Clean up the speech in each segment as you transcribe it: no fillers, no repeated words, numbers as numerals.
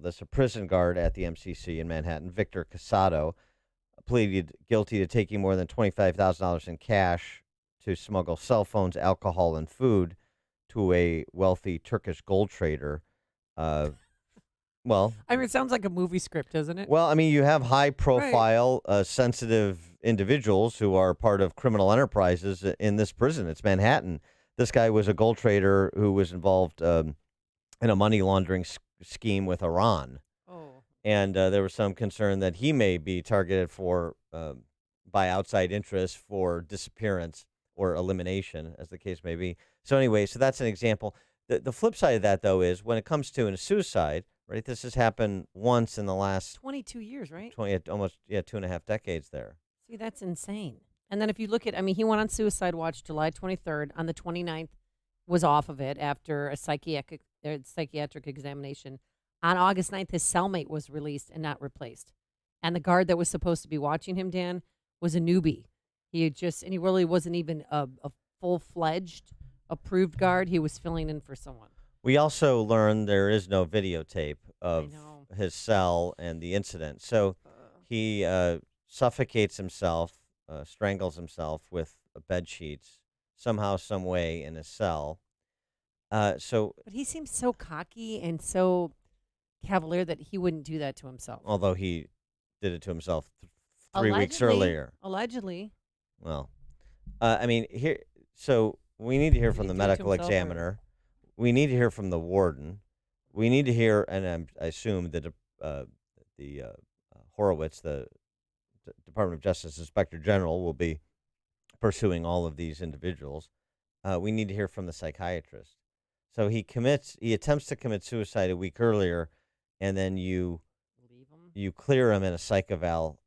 this. A prison guard at the MCC in Manhattan, Victor Casado, pleaded guilty to taking more than $25,000 in cash to smuggle cell phones, alcohol, and food to a wealthy Turkish gold trader. Uh, well, I mean, it sounds like a movie script, doesn't it? well, I mean, you have high Right. profile, sensitive individuals who are part of criminal enterprises in this prison. It's Manhattan. This guy was a gold trader who was involved in a money laundering scheme with Iran. Oh. And there was some concern that he may be targeted for by outside interests for disappearance or elimination, as the case may be. So anyway, so that's an example. The flip side of that, though, is when it comes to a suicide, right? This has happened once in the last 22 years, right? 20, almost 2.5 decades there. See, that's insane. And then if you look at, I mean, he went on suicide watch July 23rd. On the 29th, was off of it after a psychiatric examination. On August 9th, his cellmate was released and not replaced. And the guard that was supposed to be watching him, Dan, was a newbie. And he really wasn't even a full fledged approved guard. He was filling in for someone. We also learned there is no videotape I of know. his cell and the incident. So he suffocates himself, strangles himself with bed sheets somehow, some way in his cell. So, But he seems so cocky and so cavalier that he wouldn't do that to himself. although he did it to himself 3 weeks Allegedly. earlier. Allegedly. Well, I mean, here. So we need to hear Did from he the do it to medical himself or? examiner. We need to hear from the warden. We need to hear, and I assume that the Horowitz, the Department of Justice Inspector General, will be pursuing all of these individuals. We need to hear from the psychiatrist. So he attempts to commit suicide a week earlier, and then Leave him. you clear him in a psych eval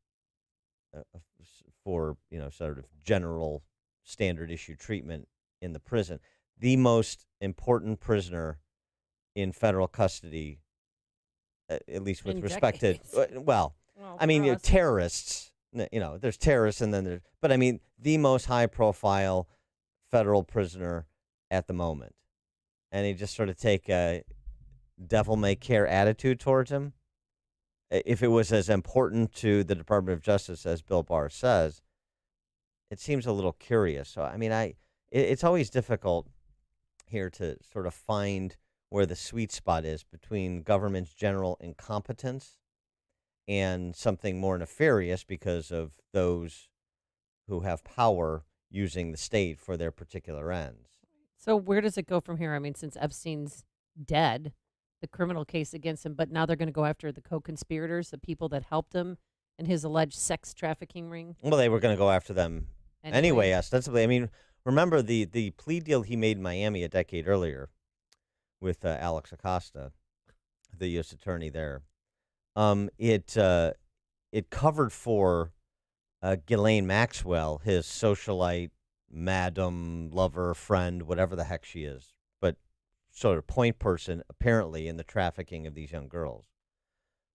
for sort of general standard issue treatment in the prison. The most important prisoner in federal custody, at least with In respect to decades. well, Well, I mean for us. terrorists. There's terrorists, and then there's, but I mean the most high profile federal prisoner at the moment, and he just sort of take a devil may care attitude towards him. If it was as important to the Department of Justice as Bill Barr says, it seems a little curious. So I mean, it's always difficult here to sort of find where the sweet spot is between government's general incompetence and something more nefarious because of those who have power using the state for their particular ends. So where does it go from here? I mean, since Epstein's dead, the criminal case against him, but now they're going to go after the co-conspirators, the people that helped him in his alleged sex trafficking ring. Well, they were going to go after them anyway, ostensibly. I mean, remember the plea deal he made in Miami a decade earlier with Alex Acosta, the U.S. attorney there. It covered for Ghislaine Maxwell, his socialite, madam, lover, friend, whatever the heck she is, but sort of point person apparently in the trafficking of these young girls.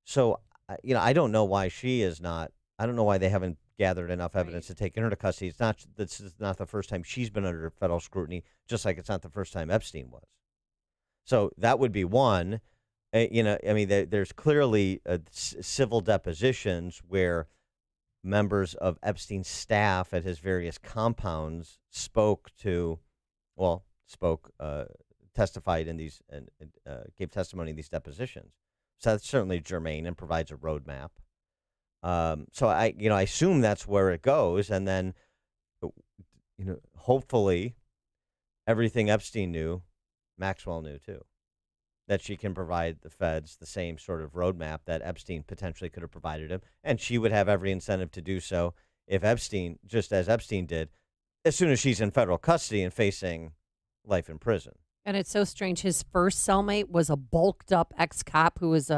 So, I don't know why she is not. I don't know why they haven't gathered enough evidence to take her to custody. It's not. This is not the first time she's been under federal scrutiny, just like it's not the first time Epstein was. So that would be one. I mean, there's clearly civil depositions where members of Epstein's staff at his various compounds testified in these and gave testimony in these depositions. So that's certainly germane and provides a roadmap. So I assume that's where it goes, and then, hopefully, everything Epstein knew, Maxwell knew too. That she can provide the feds the same sort of roadmap that Epstein potentially could have provided him, and she would have every incentive to do so if Epstein, just as Epstein did, as soon as she's in federal custody and facing life in prison. And it's so strange. His first cellmate was a bulked up ex cop who was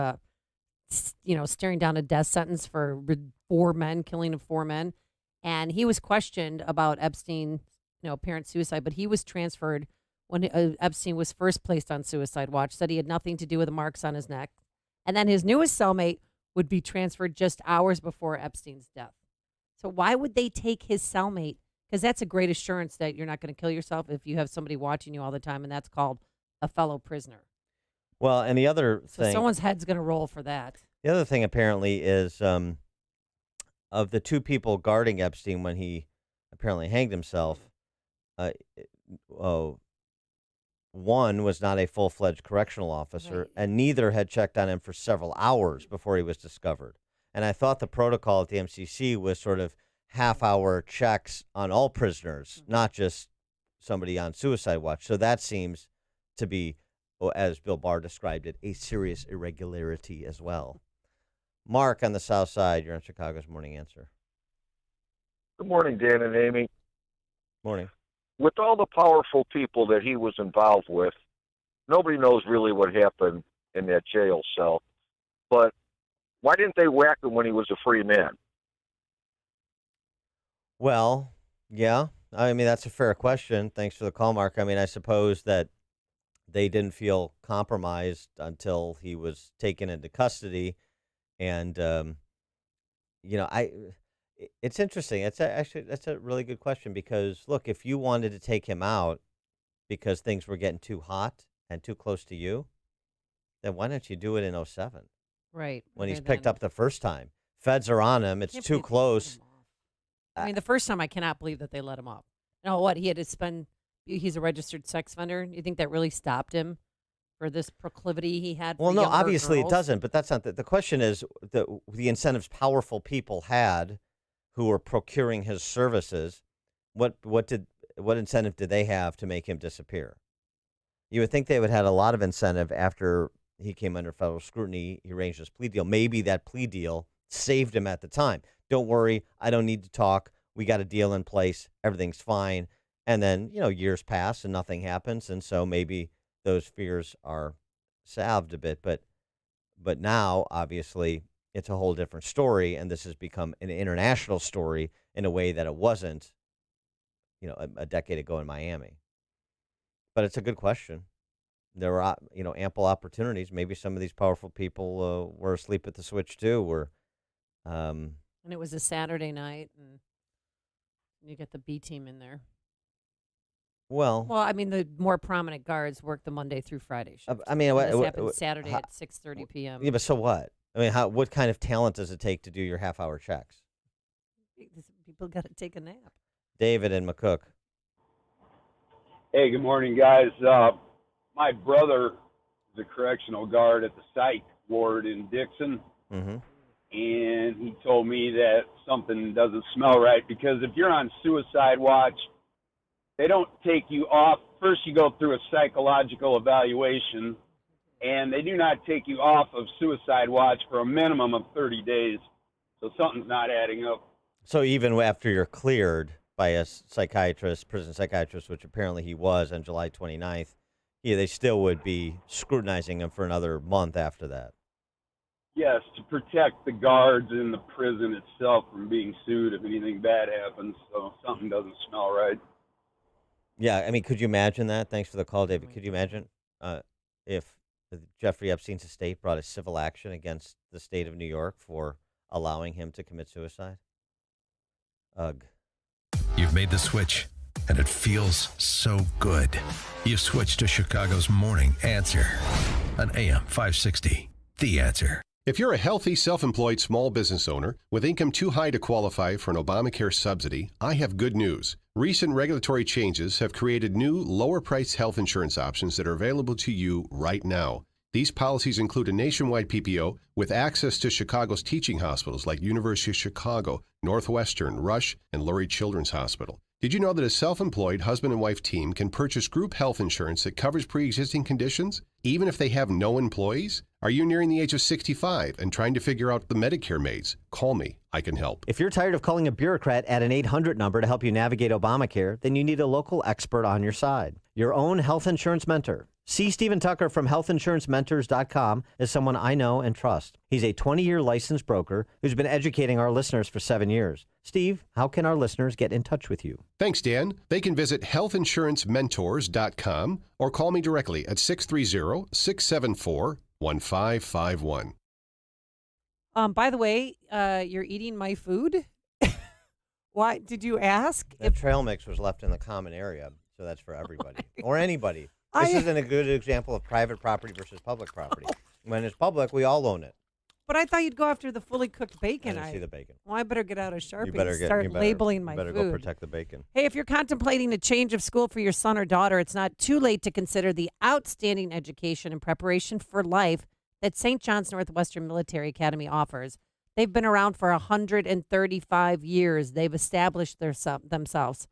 staring down a death sentence for killing of four men, and he was questioned about Epstein, apparent suicide, but he was transferred when Epstein was first placed on suicide watch. Said he had nothing to do with the marks on his neck, and then his newest cellmate would be transferred just hours before Epstein's death. So why would they take his cellmate? Because that's a great assurance that you're not going to kill yourself if you have somebody watching you all the time, and that's called a fellow prisoner. Well, and the other So thing, someone's head's going to roll for that. apparently is of the two people guarding Epstein when he apparently hanged himself. Uh, oh, one was not a full-fledged correctional officer, Right. and neither had checked on him for several hours before he was discovered. And I thought the protocol at the MCC was sort of half-hour checks on all prisoners, not just somebody on suicide watch. So that seems to be, as Bill Barr described it, a serious irregularity as well. Mark on the South Side, you're on Chicago's Morning Answer. Good morning, Dan and Amy. Morning. With all the powerful people that he was involved with, nobody knows really what happened in that jail cell. But why didn't they whack him when he was a free man? Well, yeah. I mean, that's a fair question. Thanks for the call, Mark. I mean, I suppose that they didn't feel compromised until he was taken into custody. And, it's interesting. Actually, that's a really good question because, look, if you wanted to take him out because things were getting too hot and too close to you, then why don't you do it in '07 Right. when he's Okay, picked then. up the first time? Feds are on him. It's Can't too believe they let close. him off. I mean, the first time I cannot believe that they let him off. No, what? He had to spend, he's a registered sex offender. You think that really stopped him for this proclivity he had for Well, no, younger obviously it girls? doesn't, but that's not the question is the incentives powerful people had who were procuring his services. What incentive did they have to make him disappear? You would think they would have had a lot of incentive after he came under federal scrutiny. He arranged his plea deal. Maybe that plea deal saved him at the time. Don't worry, I don't need to talk. We got a deal in place. Everything's fine. And then, years pass and nothing happens. And so maybe those fears are salved a bit. But now, obviously, it's a whole different story. And this has become an international story in a way that it wasn't, a decade ago in Miami. But it's a good question. There were, ample opportunities. Maybe some of these powerful people were asleep at the switch too. Um, And it was a Saturday night, and you get the B team in there. well, Well, I mean, the more prominent guards work the Monday through Friday shift. I mean, And this happened Saturday how- at 6:30 p.m. yeah, but so what? I mean, what kind of talent does it take to do your half-hour checks? People got to take a nap. David and McCook. Hey, good morning, guys. My brother is a correctional guard at the psych ward in Dixon, Mm-hmm. and he told me that something doesn't smell right because if you're on suicide watch, they don't take you off. First, you go through a psychological evaluation, and they do not take you off of suicide watch for a minimum of 30 days. So something's not adding up. So even after you're cleared by a psychiatrist, prison psychiatrist, which apparently he was on July 29th, they still would be scrutinizing him for another month after that. Yes, to protect the guards in the prison itself from being sued if anything bad happens. So something doesn't smell right. Yeah, I mean, could you imagine that? Thanks for the call, David. Could you imagine if Jeffrey Epstein's estate brought a civil action against the state of New York for allowing him to commit suicide? Ugh. You've made the switch, and it feels so good. You've switched to Chicago's Morning Answer on AM 560. The Answer. If you're a healthy, self-employed small business owner with income too high to qualify for an Obamacare subsidy, I have good news. Recent regulatory changes have created new, lower-priced health insurance options that are available to you right now. These policies include a nationwide PPO with access to Chicago's teaching hospitals like University of Chicago, Northwestern, Rush, and Lurie Children's Hospital. Did you know that a self-employed husband and wife team can purchase group health insurance that covers pre-existing conditions, even if they have no employees? Are you nearing the age of 65 and trying to figure out the Medicare maze? Call me. I can help. If you're tired of calling a bureaucrat at an 800 number to help you navigate Obamacare, then you need a local expert on your side. Your own health insurance mentor. C. Stephen Tucker from healthinsurancementors.com is someone I know and trust. He's a 20-year licensed broker who's been educating our listeners for 7 years. Steve, how can our listeners get in touch with you? Thanks, Dan. They can visit healthinsurancementors.com or call me directly at 630-674-1551. By the way, you're eating my food. Why did you ask? That trail mix was left in the common area, so that's for everybody or anybody. This isn't a good example of private property versus public property. When it's public, we all own it. But I thought you'd go after the fully cooked bacon. I didn't see the bacon. Well, I better get out a Sharpie You better and start labeling my you better food. go protect the bacon. Hey, if you're contemplating a change of school for your son or daughter, it's not too late to consider the outstanding education and preparation for life that St. John's Northwestern Military Academy offers. They've been around for 135 years. They've established themselves.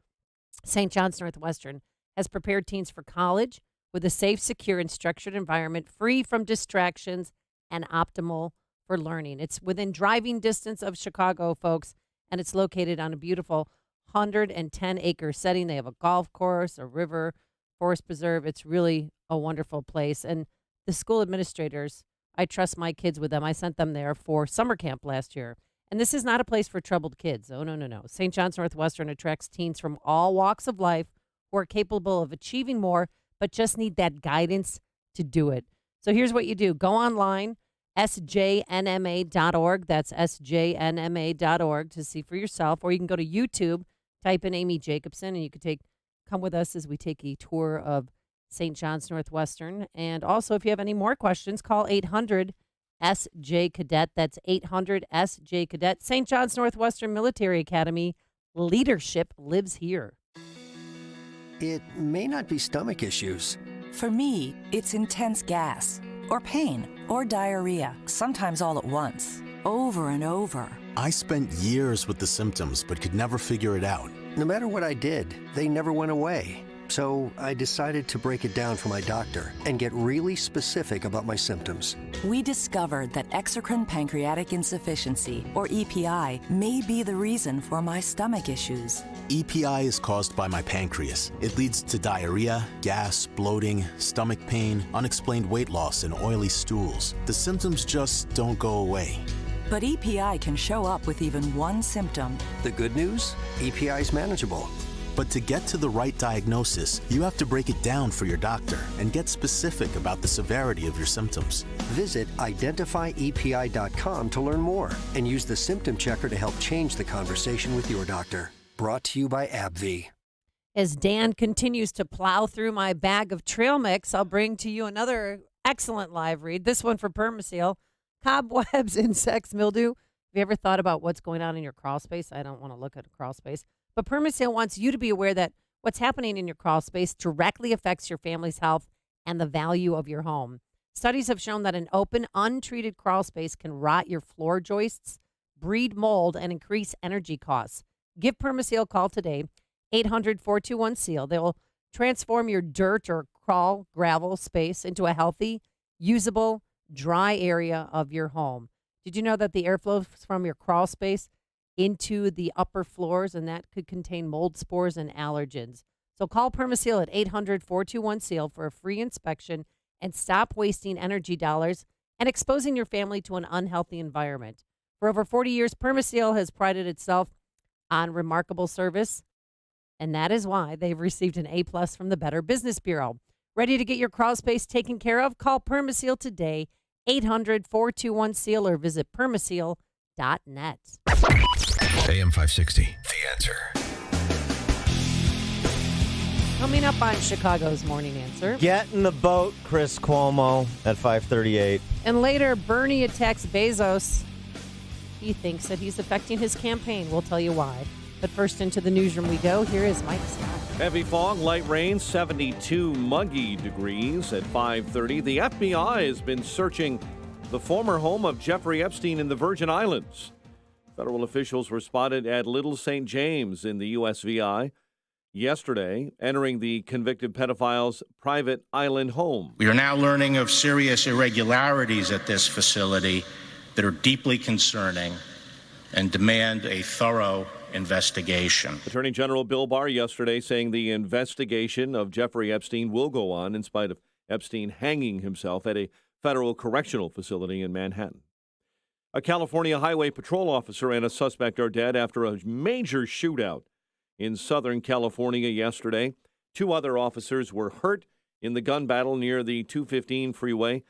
St. John's Northwestern has prepared teens for college with a safe, secure, and structured environment free from distractions and optimal for learning. It's within driving distance of Chicago, folks, and it's located on a beautiful 110-acre setting. They have a golf course, a river, forest preserve. It's really a wonderful place. And the school administrators, I trust my kids with them. I sent them there for summer camp last year. And this is not a place for troubled kids. Oh, no. St. John's Northwestern attracts teens from all walks of life who are capable of achieving more, but just need that guidance to do it. So here's what you do. Go online, sjnma.org. That's sjnma.org to see for yourself. Or you can go to YouTube, type in Amy Jacobson, and you can come with us as we take a tour of St. John's Northwestern. And also, if you have any more questions, call 800-SJ-CADET. That's 800-SJ-CADET. St. John's Northwestern Military Academy. Leadership lives here. It may not be stomach issues. For me, it's intense gas, or pain, or diarrhea, sometimes all at once, over and over. I spent years with the symptoms, but could never figure it out. No matter what I did, they never went away. So I decided to break it down for my doctor and get really specific about my symptoms. We discovered that exocrine pancreatic insufficiency, or EPI, may be the reason for my stomach issues. EPI is caused by my pancreas. It leads to diarrhea, gas, bloating, stomach pain, unexplained weight loss, and oily stools. The symptoms just don't go away. But EPI can show up with even one symptom. The good news? EPI is manageable. But to get to the right diagnosis, you have to break it down for your doctor and get specific about the severity of your symptoms. Visit identifyepi.com to learn more and use the symptom checker to help change the conversation with your doctor. Brought to you by AbbVie. As Dan continues to plow through my bag of trail mix, I'll bring to you another excellent live read. This one for Permaseal. Cobwebs, insects, mildew. Have you ever thought about what's going on in your crawl space? I don't want to look at a crawl space. But Permaseal wants you to be aware that what's happening in your crawl space directly affects your family's health and the value of your home. Studies have shown that an open, untreated crawl space can rot your floor joists, breed mold, and increase energy costs. Give Permaseal a call today, 800-421-SEAL. They'll transform your dirt or crawl gravel space into a healthy, usable, dry area of your home. Did you know that the airflow from your crawl space into the upper floors, and that could contain mold spores and allergens? So call Permaseal at 800-421-SEAL for a free inspection and stop wasting energy dollars and exposing your family to an unhealthy environment. For over 40 years, Permaseal has prided itself on remarkable service, and that is why they've received an A+ from the Better Business Bureau. Ready to get your crawl space taken care of? Call Permaseal today, 800-421-SEAL, or visit permaseal.net. AM 560, The Answer. Coming up on Chicago's Morning Answer. Get in the boat, Chris Cuomo, at 5:38. And later, Bernie attacks Bezos. He thinks that he's affecting his campaign. We'll tell you why. But first, into the newsroom we go. Here is Mike Scott. Heavy fog, light rain, 72 muggy degrees at 5:30. The FBI has been searching the former home of Jeffrey Epstein in the Virgin Islands. Federal officials were spotted at Little St. James in the USVI yesterday, entering the convicted pedophile's private island home. We are now learning of serious irregularities at this facility that are deeply concerning and demand a thorough investigation. Attorney General Bill Barr yesterday saying the investigation of Jeffrey Epstein will go on in spite of Epstein hanging himself at a federal correctional facility in Manhattan. A California Highway Patrol officer and a suspect are dead after a major shootout in Southern California yesterday. 2 other officers were hurt in the gun battle near the 215 freeway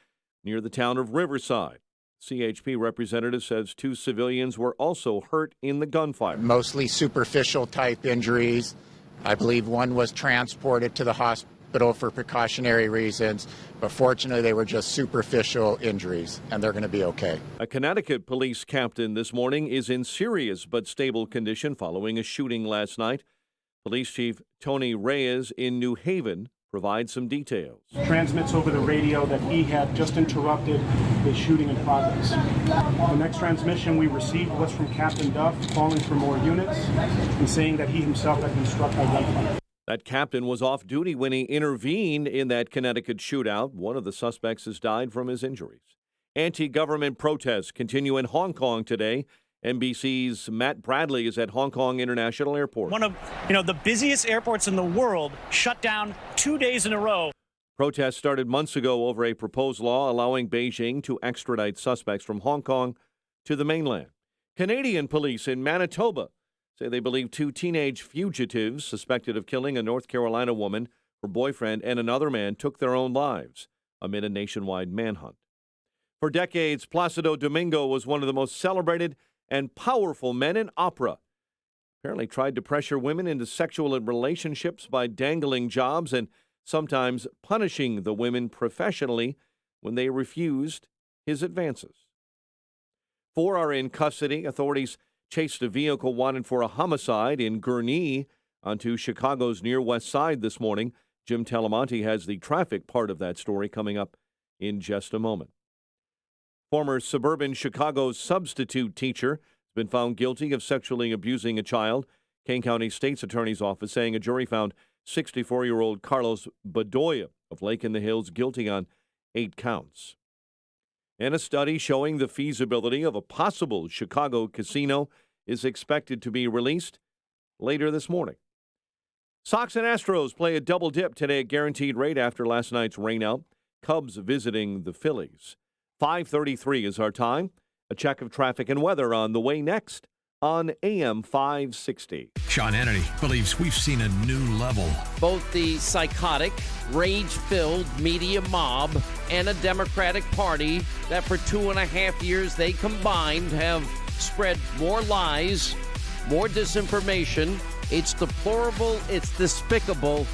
near the town of Riverside. CHP representative says 2 civilians were also hurt in the gunfire. Mostly superficial type injuries. I believe one was transported to the hospital for precautionary reasons, but fortunately they were just superficial injuries, and they're going to be okay. A Connecticut police captain this morning is in serious but stable condition following a shooting last night. Police Chief Tony Reyes in New Haven provides some details. Transmits over the radio that he had just interrupted a shooting in progress. The next transmission we received was from Captain Duff calling for more units and saying that he himself had been struck by gunfire. That captain was off duty when he intervened in that Connecticut shootout. One of the suspects has died from his injuries. Anti-government protests continue in Hong Kong today. NBC's Matt Bradley is at Hong Kong International Airport. One of, the busiest airports in the world shut down 2 days in a row. Protests started months ago over a proposed law allowing Beijing to extradite suspects from Hong Kong to the mainland. Canadian police in Manitoba say they believe 2 teenage fugitives suspected of killing a North Carolina woman, her boyfriend, and another man took their own lives amid a nationwide manhunt. For decades, Placido Domingo was one of the most celebrated and powerful men in opera. Apparently tried to pressure women into sexual relationships by dangling jobs and sometimes punishing the women professionally when they refused his advances. 4 are in custody. Authorities chased a vehicle wanted for a homicide in Gurnee onto Chicago's near west side this morning. Jim Talamonte has the traffic part of that story coming up in just a moment. Former suburban Chicago substitute teacher has been found guilty of sexually abusing a child. Kane County State's Attorney's Office saying a jury found 64-year-old Carlos Bedoya of Lake in the Hills guilty on 8 counts. And a study showing the feasibility of a possible Chicago casino is expected to be released later this morning. Sox and Astros play a double dip today at Guaranteed Rate after last night's rainout. Cubs visiting the Phillies. 5:33 is our time. A check of traffic and weather on the way next on AM 560. Sean Hannity believes we've seen a new level. Both the psychotic, rage-filled media mob and a Democratic Party that for 2.5 years they combined have spread more lies, more disinformation. It's deplorable. It's despicable.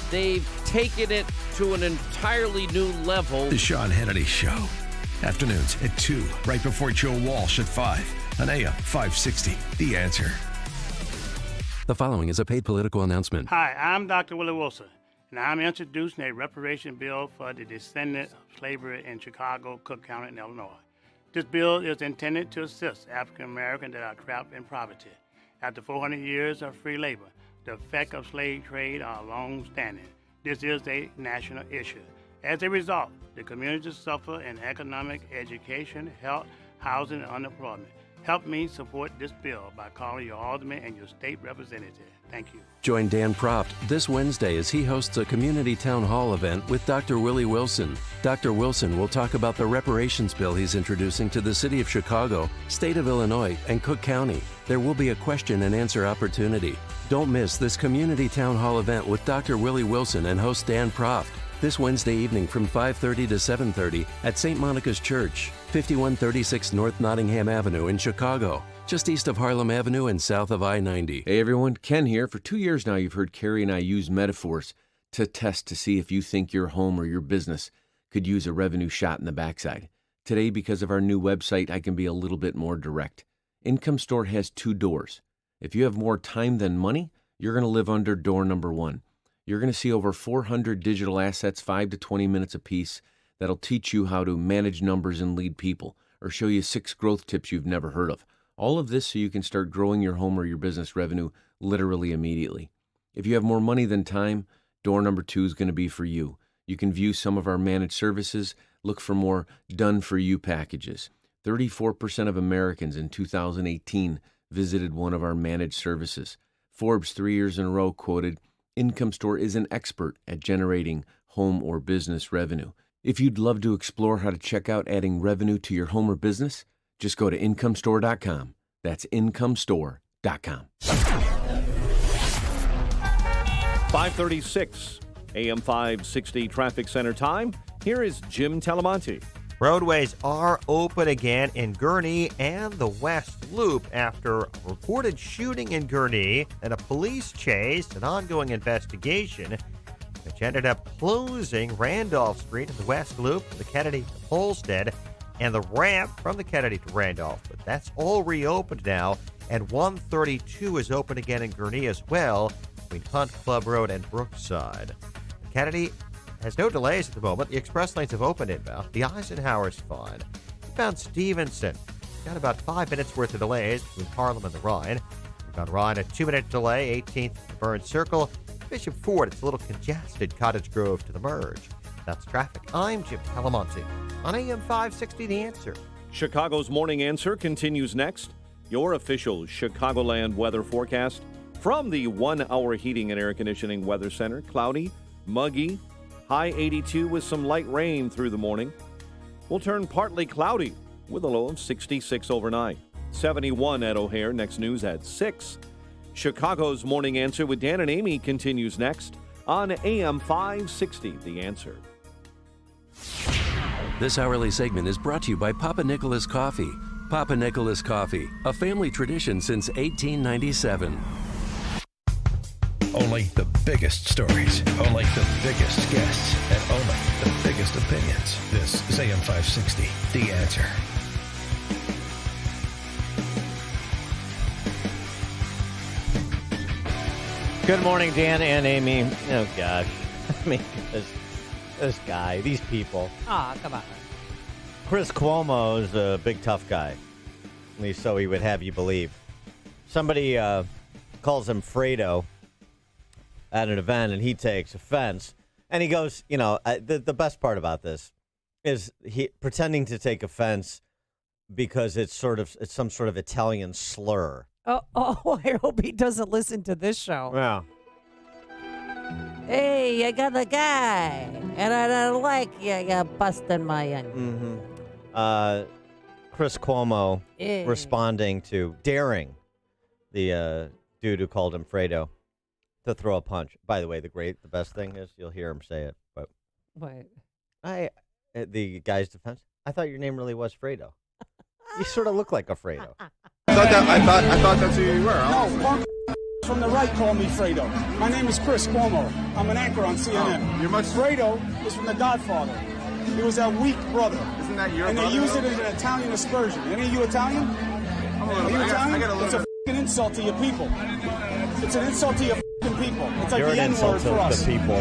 They've taken it to an entirely new level. The Sean Hannity Show. Afternoons at 2, right before Joe Walsh at 5 on AM 560. The Answer. The following is a paid political announcement. Hi, I'm Dr. Willie Wilson, and I'm introducing a reparation bill for the descendants of slavery in Chicago, Cook County, and Illinois. This bill is intended to assist African Americans that are trapped in poverty. After 400 years of free labor, the effects of slave trade are long-standing. This is a national issue. As a result, the communities suffer in economic, education, health, housing, and unemployment. Help me support this bill by calling your alderman and your state representative. Thank you. Join Dan Proft this Wednesday as he hosts a community town hall event with Dr. Willie Wilson. Dr. Wilson will talk about the reparations bill he's introducing to the city of Chicago, state of Illinois, and Cook County. There will be a question and answer opportunity. Don't miss this community town hall event with Dr. Willie Wilson and host Dan Proft this Wednesday evening from 5:30 to 7:30 at St. Monica's Church, 5136 North Nottingham Avenue in Chicago, just east of Harlem Avenue and south of I-90. Hey everyone, Ken here. For 2 years now, you've heard Carrie and I use metaphors to test to see if you think your home or your business could use a revenue shot in the backside. Today, because of our new website, I can be a little bit more direct. Income Store has 2 doors. If you have more time than money, you're going to live under door number 1. You're going to see over 400 digital assets, 5 to 20 minutes apiece, that'll teach you how to manage numbers and lead people, or show you 6 growth tips you've never heard of. All of this so you can start growing your home or your business revenue literally immediately. If you have more money than time, door number 2 is going to be for you. You can view some of our managed services, look for more done-for-you packages. 34% of Americans in 2018 visited one of our managed services. Forbes 3 years in a row quoted, Income Store is an expert at generating home or business revenue. If you'd love to explore how to check out adding revenue to your home or business, just go to incomestore.com. That's incomestore.com. 5:36 AM 560 Traffic Center time. Here is Jim Talamonte. Roadways are open again in Gurnee and the West Loop after a reported shooting in Gurnee and a police chase, an ongoing investigation. which ended up closing Randolph Street in the West Loop from the Kennedy to Polstead and the ramp from the Kennedy to Randolph. But that's all reopened now, and 132 is open again in Gurnee as well, between Hunt Club Road and Brookside. Kennedy has no delays at the moment. The express lanes have opened inbound. The Eisenhower's fine. Found Stevenson. Got about 5 minutes worth of delays between Harlem and the Rhine. We've got Rhine a 2-minute delay, 18th to Burns Circle. Bishop Ford, it's a little congested. Cottage Grove to the merge. That's traffic. I'm Jim Talamonte on AM 560 The Answer. Chicago's Morning Answer continues next. Your official Chicagoland weather forecast from the 1 Hour Heating and Air Conditioning Weather Center. Cloudy, muggy, high 82 with some light rain through the morning. Will turn partly cloudy with a low of 66 overnight. 71 at O'Hare. Next news at 6. Chicago's Morning Answer with Dan and Amy continues next on AM 560 The Answer. This hourly segment is brought to you by Papa Nicholas Coffee. Papa Nicholas Coffee, a family tradition since 1897. Only the biggest stories, only the biggest guests, and only the biggest opinions. This is AM 560, The Answer. Good morning, Dan and Amy. Oh, gosh. I mean, this guy, these people. Aw, come on. Chris Cuomo is a big, tough guy. At least so he would have you believe. Somebody calls him Fredo at an event, and he takes offense. And he goes, the best part about this is he pretending to take offense because it's some sort of Italian slur. Oh, I hope he doesn't listen to this show. Yeah. Hey, I got a guy, and I don't like you. I got busting my onion. Mm-hmm. Chris Cuomo Yeah. responding to daring the dude who called him Fredo to throw a punch. By the way, the best thing is you'll hear him say it. But What? the guy's defense. I thought your name really was Fredo. You sort of look like a Fredo. I thought that's who you were. No, punk from the right call me Fredo. My name is Chris Cuomo. I'm an anchor on CNN. Fredo is from The Godfather. He was that weak brother. Isn't that your And brother? they use it as an Italian aspersion. Any of you Italian? Are you Italian? It's a f***ing insult to your people. It's an insult to your f***ing people. It's like You're the an N-word insult for to us. the people.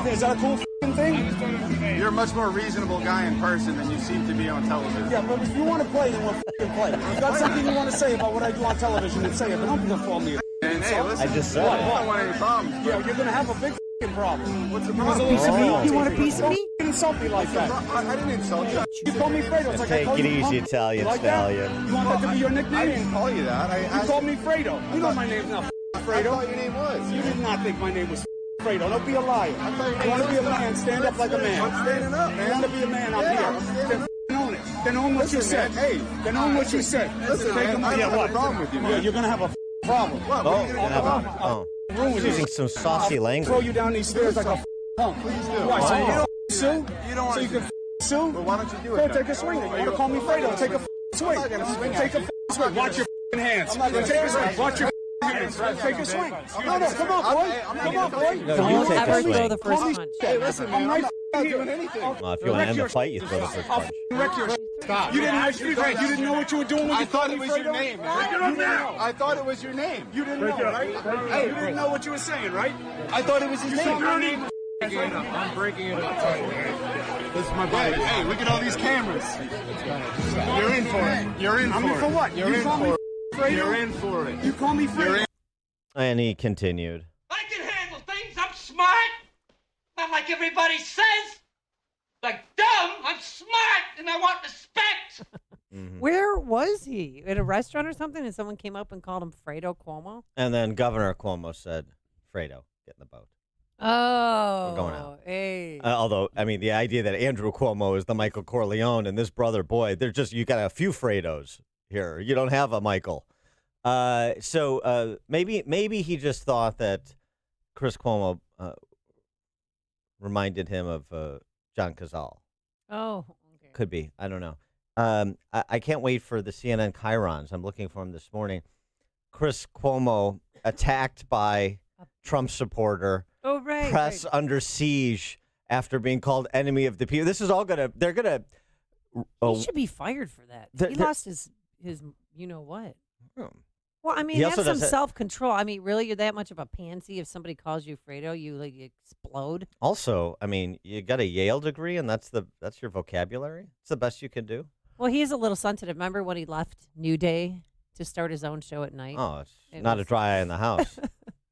Is that a cool f***ing thing? You're a much more reasonable guy in person than you seem to be on television. Yeah, but if you want to play, then we'll f***ing play. If you got something you want to say about what I do on television, then say it. But don't call me a And hey, listen, I just said I it. don't want any problems. Yeah, you're going to have a big f***ing problem. What's the You want a problem? piece of meat? You want a piece of meat? Don't insult me like that. I didn't insult you. You call me Fredo. It's like I Take call it you easy, punk. Italian You like stallion. That? You want that to be your nickname? I didn't call you that. You called me Fredo. You know my name's not Fredo. I thought your name was. You did not think my name was Fredo. Don't be a liar. I thought your You name want to be a was. man? Stand up like a man. I'm standing up, man. You want to be a man? I'm Yeah, here. I'm standing Then up. own it. Then own what you Listen, said. man, hey. Then own what you said. Listen, man, I don't have a problem with you, man. Yeah, you're gonna have a problem. What? Oh, What are you gonna do? oh. Ruin He's you. using some saucy Throw language. you down these stairs like a punk. Please do. Why? So you Oh. don't sue? You don't So you want can to. sue? Well, why don't you do Go it? take a swing. You want to call me Fredo? Take a swing. not gonna swing Take at a you. swing. Watch your hands. I'm not gonna Take a swing. swing. Watch your hands. Take a swing. No, no, come on, boy. Come on, boy. No, Don't you take ever a swing. throw the first Call me punch. Hey, listen, man. I'm I'm right not here. doing anything. Well, if you want to end the fight, you throw the first punch. Wreck your stop. You didn't know what you were doing when I you thought called it me was your Fredo? name, You man. didn't know. I thought it was your name. You didn't know, right? Hey, you didn't know what you were saying, right? I thought it was his You name. saw my name. I'm breaking it up. This is my buddy. Hey, look at all these cameras. You're in for it. You're in for it. I'm in for what? You're You in call me for it. Fredo? You're in for it. You call me Fredo? And he continued. I can handle things. I'm smart. Not like everybody says. Like dumb. I'm smart and I want respect. Where was he? At a restaurant or something? And someone came up and called him Fredo Cuomo? And then Governor Cuomo said, Fredo, get in the boat. Oh. We're going out. Hey. Although, I mean, the idea that Andrew Cuomo is the Michael Corleone and this brother, boy, they're just, you got a few Fredos here. You don't have a Michael. So maybe he just thought that Chris Cuomo reminded him of John Cazale. Oh, okay. Could be. I don't know. I can't wait for the CNN Chirons. I'm looking for him this morning. Chris Cuomo attacked by Trump supporter. Oh, right. press under siege after being called enemy of the people. This is all they're gonna. He should be fired for that. He lost his you know what. Well, I mean, have some self-control. I mean, really, you're that much of a pansy? If somebody calls you Fredo, you like explode. Also, I mean, you got a Yale degree, and that's your vocabulary. It's the best you can do. Well, he is a little sensitive. Remember when he left New Day to start his own show at night? Oh, it's not a dry eye in the house.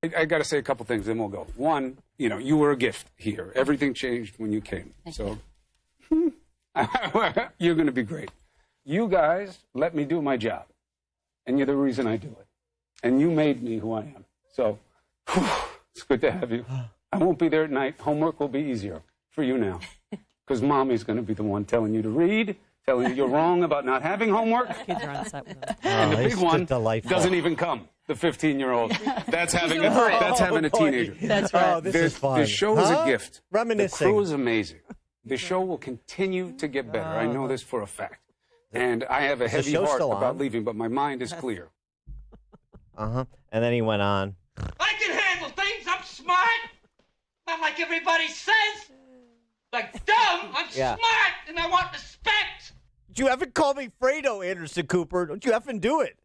I got to say a couple things, then we'll go. One, you were a gift here. Everything changed when you came. So you're going to be great. You guys let me do my job, and you're the reason I do it. And you made me who I am. So it's good to have you. I won't be there at night. Homework will be easier for you now, because Mommy's going to be the one telling you to read, telling you you're wrong about not having homework. Kids are on set with him. And the big one doesn't even come. The 15-year-old. That's having a teenager. That's right. Oh, this is fun. The show is a gift. Reminiscing. The crew is amazing. The show will continue to get better. I know this for a fact. And I have a heavy heart about leaving, but my mind is clear. And then he went on. I can handle things. I'm smart. Not like everybody says. Like dumb. I'm smart and I want respect. You haven't called me Fredo, Anderson Cooper. Don't you effing do it.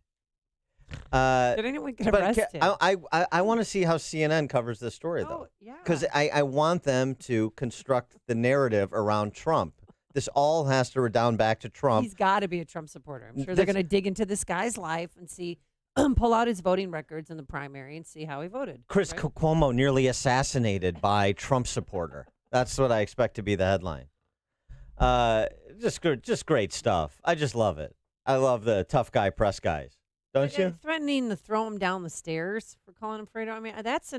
Did anyone get arrested? I want to see how CNN covers this story, though. Yeah. Because I want them to construct the narrative around Trump. This all has to redound back to Trump. He's got to be a Trump supporter. I'm sure they're going to dig into this guy's life and see, pull out his voting records in the primary and see how he voted. Chris Cuomo nearly assassinated by Trump supporter. That's what I expect to be the headline. Just great stuff. I just love it. I love the tough guy press guys. Don't you? Threatening to throw him down the stairs for calling him Fredo. I mean, that's a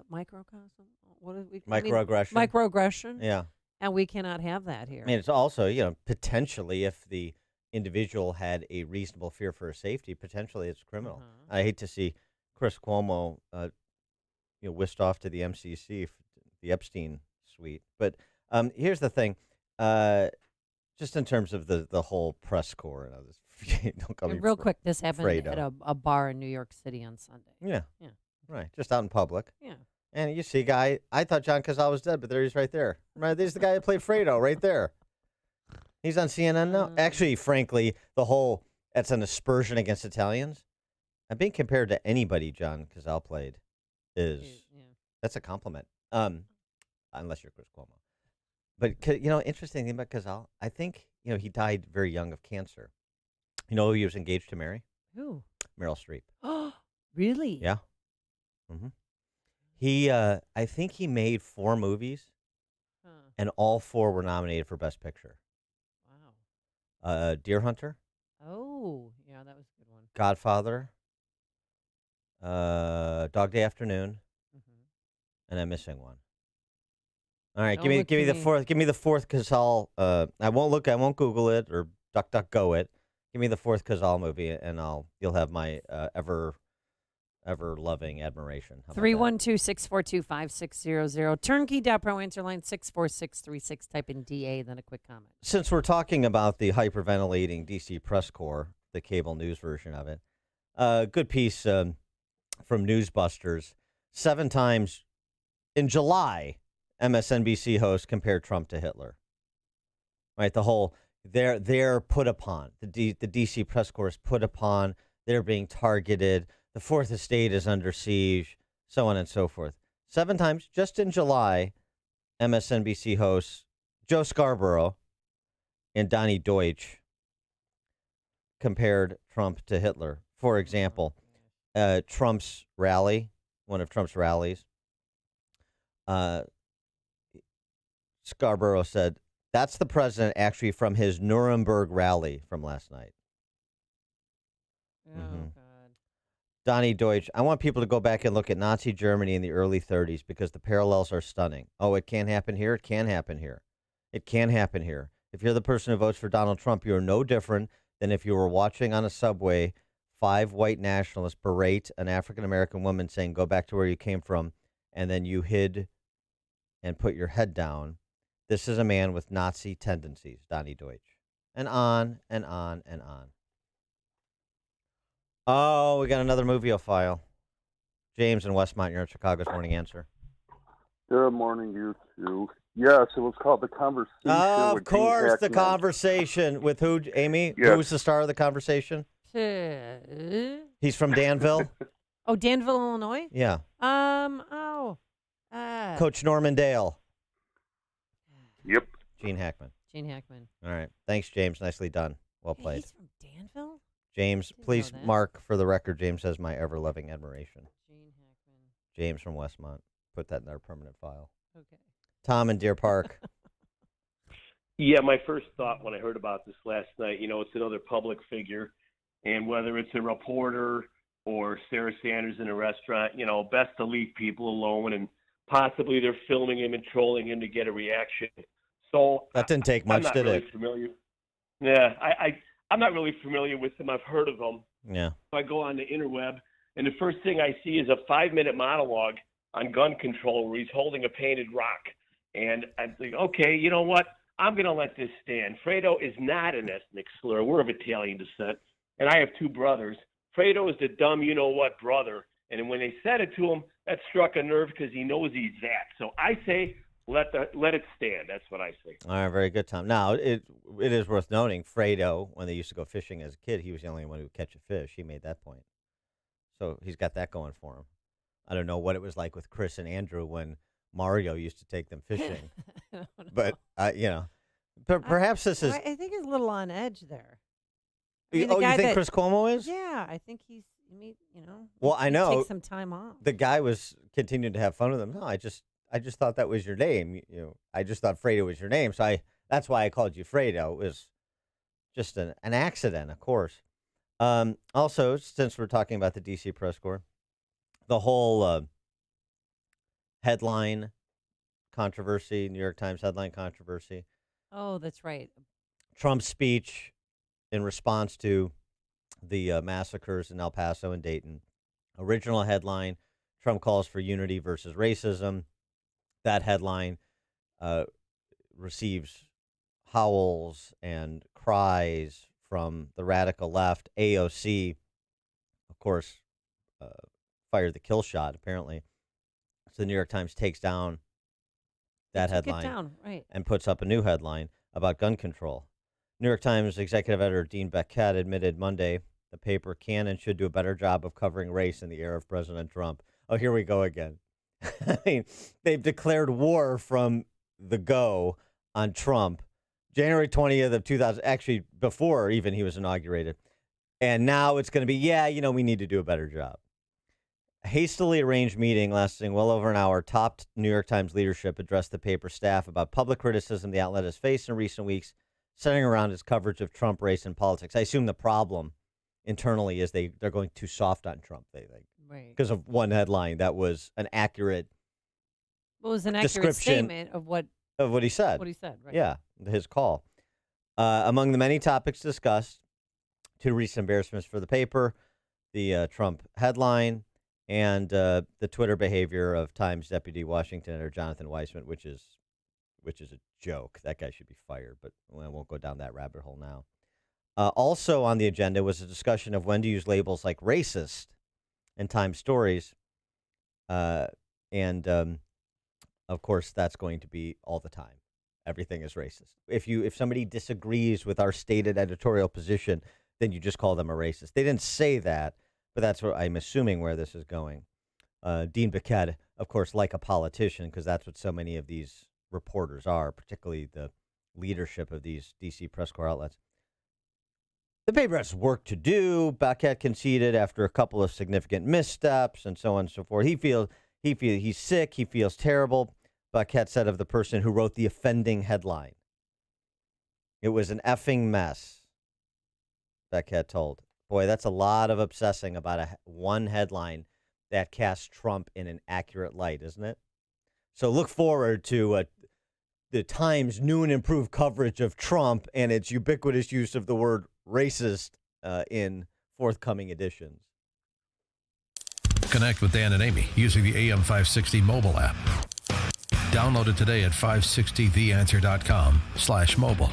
microcosm. What is we? Microaggression. Microaggression. Yeah. And we cannot have that here. I mean, it's also, potentially if the individual had a reasonable fear for his safety, potentially it's criminal. I hate to see Chris Cuomo, whisked off to the MCC, the Epstein suite. But here's the thing, just in terms of the whole press corps. Don't call me real quick, this happened Fredo. at a bar in New York City on Sunday. Yeah. Right, just out in public. Yeah. And you see a guy, I thought John Cazale was dead, but there he's right there. Right, there's the guy that played Fredo right there. He's on CNN now. Actually, frankly, that's an aspersion against Italians. And being compared to anybody John Cazale played that's a compliment. Unless you're Chris Cuomo. But, interesting thing about Cazale, I think, he died very young of cancer. You know who he was engaged to marry? Who? Meryl Streep. Oh, really? Yeah. Mm-hmm. He, I think he made 4 movies, and all 4 were nominated for Best Picture. Wow. Deer Hunter. Oh, yeah, that was a good one. Godfather. Dog Day Afternoon. And I'm missing one. All right, give me the fourth. Give me the fourth Cazale. I won't Google it or DuckDuckGo it. Give me the fourth Cazale movie, and you'll have my ever loving admiration. 312-642-5600. Turnkey.pro answer line 64636. Type in DA, then a quick comment. Since we're talking about the hyperventilating DC press corps, the cable news version of it, good piece from Newsbusters. 7 times in July, MSNBC host compared Trump to Hitler. Right, the whole they're put upon the DC press corps is put upon. They're being targeted. The Fourth Estate is under siege, so on and so forth. 7 times just in July, MSNBC hosts Joe Scarborough and Donnie Deutsch compared Trump to Hitler. For example, Trump's rally, one of Trump's rallies, Scarborough said, that's the president actually from his Nuremberg rally from last night. Oh, God. Donnie Deutsch, I want people to go back and look at Nazi Germany in the early 30s because the parallels are stunning. Oh, it can't happen here? It can happen here. It can happen here. If you're the person who votes for Donald Trump, you're no different than if you were watching on a subway 5 white nationalists berate an African-American woman saying, go back to where you came from, and then you hid and put your head down. This is a man with Nazi tendencies, Donnie Deutsch. And on and on and on. Oh, we got another movie file. James in Westmont, you're in Chicago's Morning Answer. Good morning, you two. Yes, it was called The Conversation. Of with course, Gene The Hackman. Conversation with who, Amy? Yes. Who was the star of The Conversation? He's from Danville? Oh, Danville, Illinois? Yeah. Coach Norman Dale. Yep. Gene Hackman. Gene Hackman. All right. Thanks, James. Nicely done. Well played. He's from Danville? James, Didn't please know that. mark for the record, James has my ever-loving admiration. James from Westmont. Put that in our permanent file. Okay. Tom in Deer Park. Yeah, my first thought when I heard about this last night, it's another public figure, and whether it's a reporter or Sarah Sanders in a restaurant, best to leave people alone, and possibly they're filming him and trolling him to get a reaction. So That didn't take much, I'm not did really it? familiar. Yeah, I'm not really familiar with him. I've heard of him. Yeah. I go on the interweb, and the first thing I see is a 5-minute monologue on gun control where he's holding a painted rock. And I think, okay, you know what? I'm going to let this stand. Fredo is not an ethnic slur. We're of Italian descent, and I have 2 brothers. Fredo is the dumb you-know-what brother. And when they said it to him, that struck a nerve because he knows he's that. So I say let it stand. That's what I say. All right, very good, Tom. Now, it is worth noting, Fredo, when they used to go fishing as a kid, he was the only one who would catch a fish. He made that point. So he's got that going for him. I don't know what it was like with Chris and Andrew when Mario used to take them fishing. But, perhaps this is... I think he's a little on edge there. You think Chris Cuomo is? Yeah, I think he's, Well, I know. Take some time off. The guy was continuing to have fun with him. No, I just thought that was your name. I just thought Fredo was your name. So that's why I called you Fredo. It was just an accident, of course. Also, since we're talking about the D.C. press corps, the whole headline controversy, New York Times headline controversy. Oh, that's right. Trump's speech in response to the massacres in El Paso and Dayton. Original headline, Trump calls for unity versus racism. That headline receives howls and cries from the radical left. AOC, of course, fired the kill shot, apparently. So the New York Times takes down that headline and puts up a new headline about gun control. New York Times executive editor Dean Baquet admitted Monday the paper can and should do a better job of covering race in the era of President Trump. Oh, here we go again. I mean, they've declared war from the go on Trump. January 20th of 2000, actually before even he was inaugurated. And now it's going to be, we need to do a better job. A hastily arranged meeting lasting well over an hour topped New York Times leadership addressed the paper staff about public criticism the outlet has faced in recent weeks, centering around its coverage of Trump, race, and politics. I assume the problem internally is they're going too soft on Trump. Because of one headline that was an accurate description statement of what he said. What he said, right? Yeah, his call. Among the many topics discussed, 2 recent embarrassments for the paper, the Trump headline, and the Twitter behavior of Times Deputy Washington editor Jonathan Weissman, which is a joke. That guy should be fired, but I won't go down that rabbit hole now. Also on the agenda was a discussion of when to use labels like racist in Times stories. And of course, that's going to be all the time. Everything is racist. If somebody disagrees with our stated editorial position, then you just call them a racist. They didn't say that, but that's what I'm assuming where this is going. Dean Baquet, of course, like a politician, because that's what so many of these reporters are, particularly the leadership of these D.C. press corps outlets. The paper has work to do. Baquet conceded after a couple of significant missteps and so on and so forth. He feels he's sick. He feels terrible. Baquet said of the person who wrote the offending headline, "It was an effing mess," Baquet told. Boy, that's a lot of obsessing about one headline that casts Trump in an accurate light, isn't it? So look forward to the Times' new and improved coverage of Trump and its ubiquitous use of the word racist in forthcoming editions. Connect with Dan and Amy using the AM 560 mobile app. Download it today at 560theanswer.com/mobile.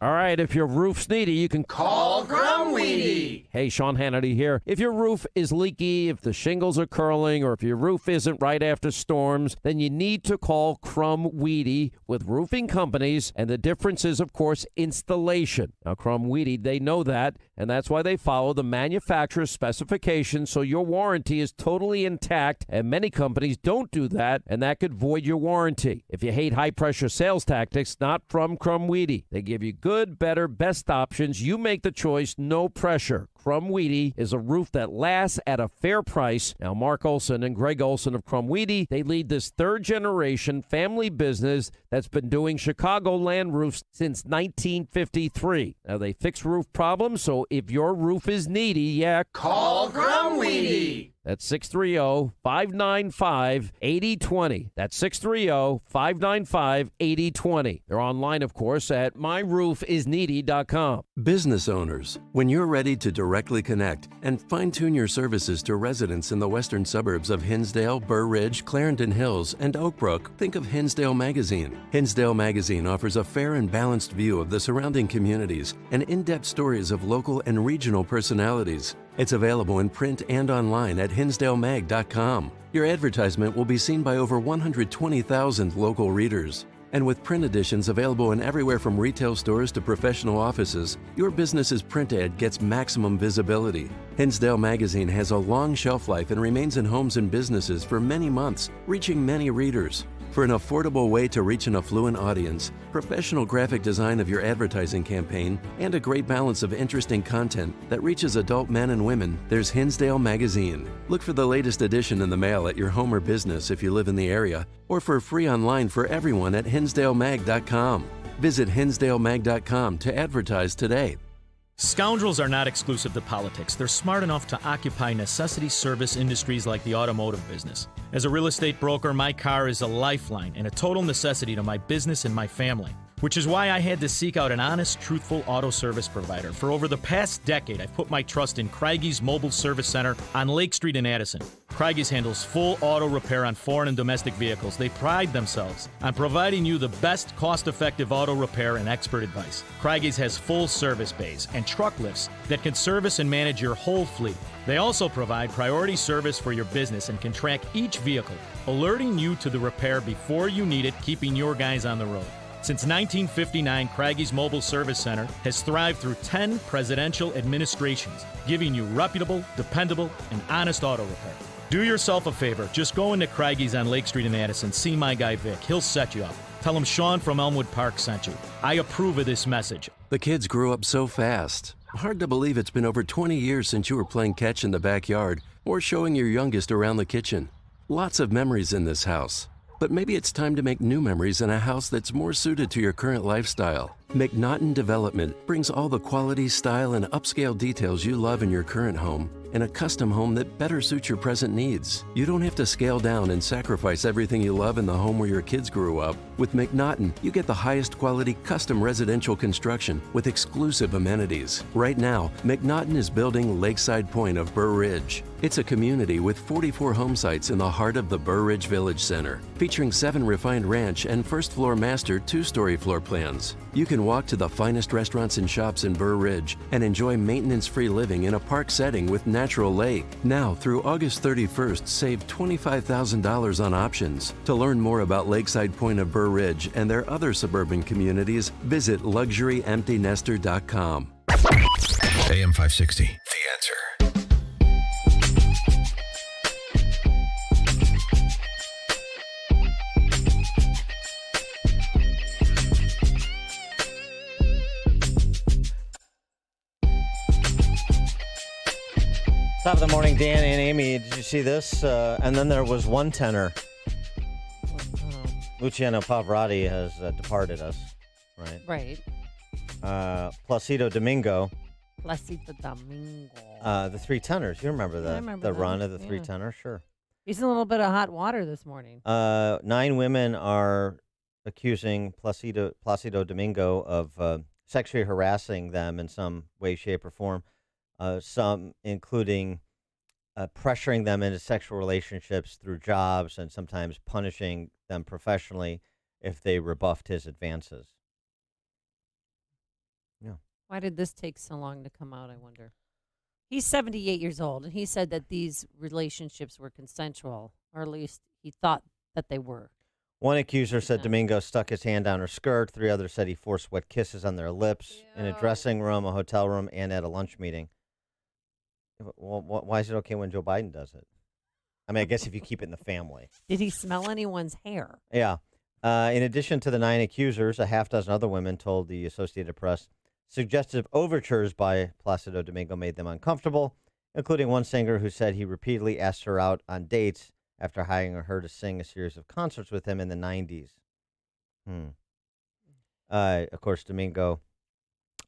All All right, if your roof's needy, you can Call Crumweedy. Hey, Sean Hannity here. If your roof is leaky, if the shingles are curling, or if your roof isn't right after storms, then you need to call Crumweedy with roofing companies. And the difference is, of course, installation. Now, Crumweedy, they know that, and that's why they follow the manufacturer's specifications, so your warranty is totally intact. And many companies don't do that, and that could void your warranty. If you hate high-pressure sales tactics, not from Crumweedy. They give you good, better, best options. You make the choice, no pressure. Crumweedy is a roof that lasts at a fair price. Now, Mark Olson and Greg Olson of Crumweedy, they lead this third-generation family business that's been doing Chicagoland roofs since 1953. Now, they fix roof problems, so if your roof is needy, Call Crumweedy. That's 630-595-8020. That's 630-595-8020. They're online, of course, at myroofisneedy.com. Business owners, when you're ready to directly connect and fine-tune your services to residents in the western suburbs of Hinsdale, Burr Ridge, Clarendon Hills, and Oak Brook, think of Hinsdale Magazine. Hinsdale Magazine offers a fair and balanced view of the surrounding communities and in-depth stories of local and regional personalities. It's available in print and online at hinsdalemag.com. Your advertisement will be seen by over 120,000 local readers. And with print editions available in everywhere from retail stores to professional offices, your business's print ad gets maximum visibility. Hinsdale Magazine has a long shelf life and remains in homes and businesses for many months, reaching many readers. For an affordable way to reach an affluent audience, professional graphic design of your advertising campaign, and a great balance of interesting content that reaches adult men and women, there's Hinsdale Magazine. Look for the latest edition in the mail at your home or business if you live in the area, or for free online for everyone at hinsdalemag.com. Visit hinsdalemag.com to advertise today. Scoundrels are not exclusive to politics. They're smart enough to occupy necessity service industries like the automotive business. As a real estate broker, my car is a lifeline and a total necessity to my business and my family, which is why I had to seek out an honest, truthful auto service provider. For over the past decade, I've put my trust in Craigies Mobile Service Center on Lake Street in Addison. Craigies handles full auto repair on foreign and domestic vehicles. They pride themselves on providing you the best cost-effective auto repair and expert advice. Craigies has full service bays and truck lifts that can service and manage your whole fleet. They also provide priority service for your business and can track each vehicle, alerting you to the repair before you need it, keeping your guys on the road. Since 1959, Craigies Mobile Service Center has thrived through 10 presidential administrations, giving you reputable, dependable, and honest auto repair. Do yourself a favor. Just go into Craigies on Lake Street in Addison. See my guy Vic. He'll set you up. Tell him Sean from Elmwood Park sent you. I approve of this message. The kids grew up so fast. Hard to believe it's been over 20 years since you were playing catch in the backyard or showing your youngest around the kitchen. Lots of memories in this house. But maybe it's time to make new memories in a house that's more suited to your current lifestyle. McNaughton Development brings all the quality, style, and upscale details you love in your current home in a custom home that better suits your present needs. You don't have to scale down and sacrifice everything you love in the home where your kids grew up. With McNaughton, you get the highest quality custom residential construction with exclusive amenities. Right now, McNaughton is building Lakeside Point of Burr Ridge. It's a community with 44 home sites in the heart of the Burr Ridge Village Center, featuring 7 refined ranch and first-floor master 2-story floor plans. You can walk to the finest restaurants and shops in Burr Ridge and enjoy maintenance-free living in a park setting with natural lake. Now, through August 31st, save $25,000 on options. To learn more about Lakeside Point of Burr Ridge and their other suburban communities, visit luxuryemptynester.com. AM 560, The Answer. Top of the morning, Dan and Amy. Did you see this? And then there was one tenor. Luciano Pavarotti has departed us, right? Right. Placido Domingo. Placido Domingo. The three tenors. You remember I remember the those, run of the three yeah. tenors? Sure. He's in a little bit of hot water this morning. 9 women are accusing Placido Domingo of sexually harassing them in some way, shape, or form. Some including pressuring them into sexual relationships through jobs and sometimes punishing them. them professionally if they rebuffed his advances. Why did this take so long to come out, I wonder? He's 78 years old, and he said that these relationships were consensual, or at least he thought that they were. One accuser said Domingo stuck his hand down her skirt. 3 others said he forced wet kisses on their lips in a dressing room, a hotel room, and at a lunch meeting. Well, why is it okay when Joe Biden does it? I mean, I guess if you keep it in the family. Did he smell anyone's hair? Yeah. In addition to the 9 accusers, a half dozen other women told the Associated Press suggestive overtures by Placido Domingo made them uncomfortable, including one singer who said he repeatedly asked her out on dates after hiring her to sing a series of concerts with him in the 90s. Of course, Domingo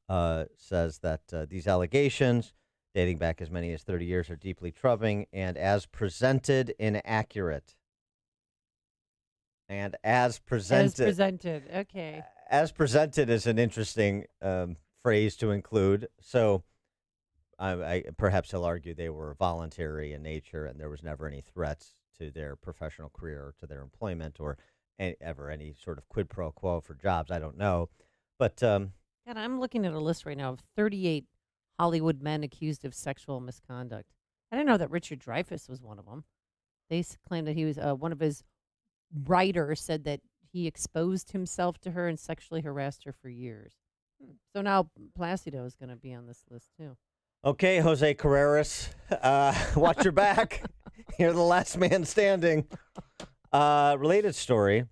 says that these allegations, dating back as many as 30 years, are deeply troubling and as presented inaccurate. And as presented. As presented, okay. As presented is an interesting phrase to include. So I perhaps he'll argue they were voluntary in nature and there was never any threats to their professional career or to their employment or ever any sort of quid pro quo for jobs. I don't know. But God, I'm looking at a list right now of 38 Hollywood men accused of sexual misconduct. I didn't know that Richard Dreyfuss was one of them. They claimed that he was one of his writers said that he exposed himself to her and sexually harassed her for years. So now Placido is going to be on this list too. Okay, Jose Carreras, watch your back. You're the last man standing. Related story.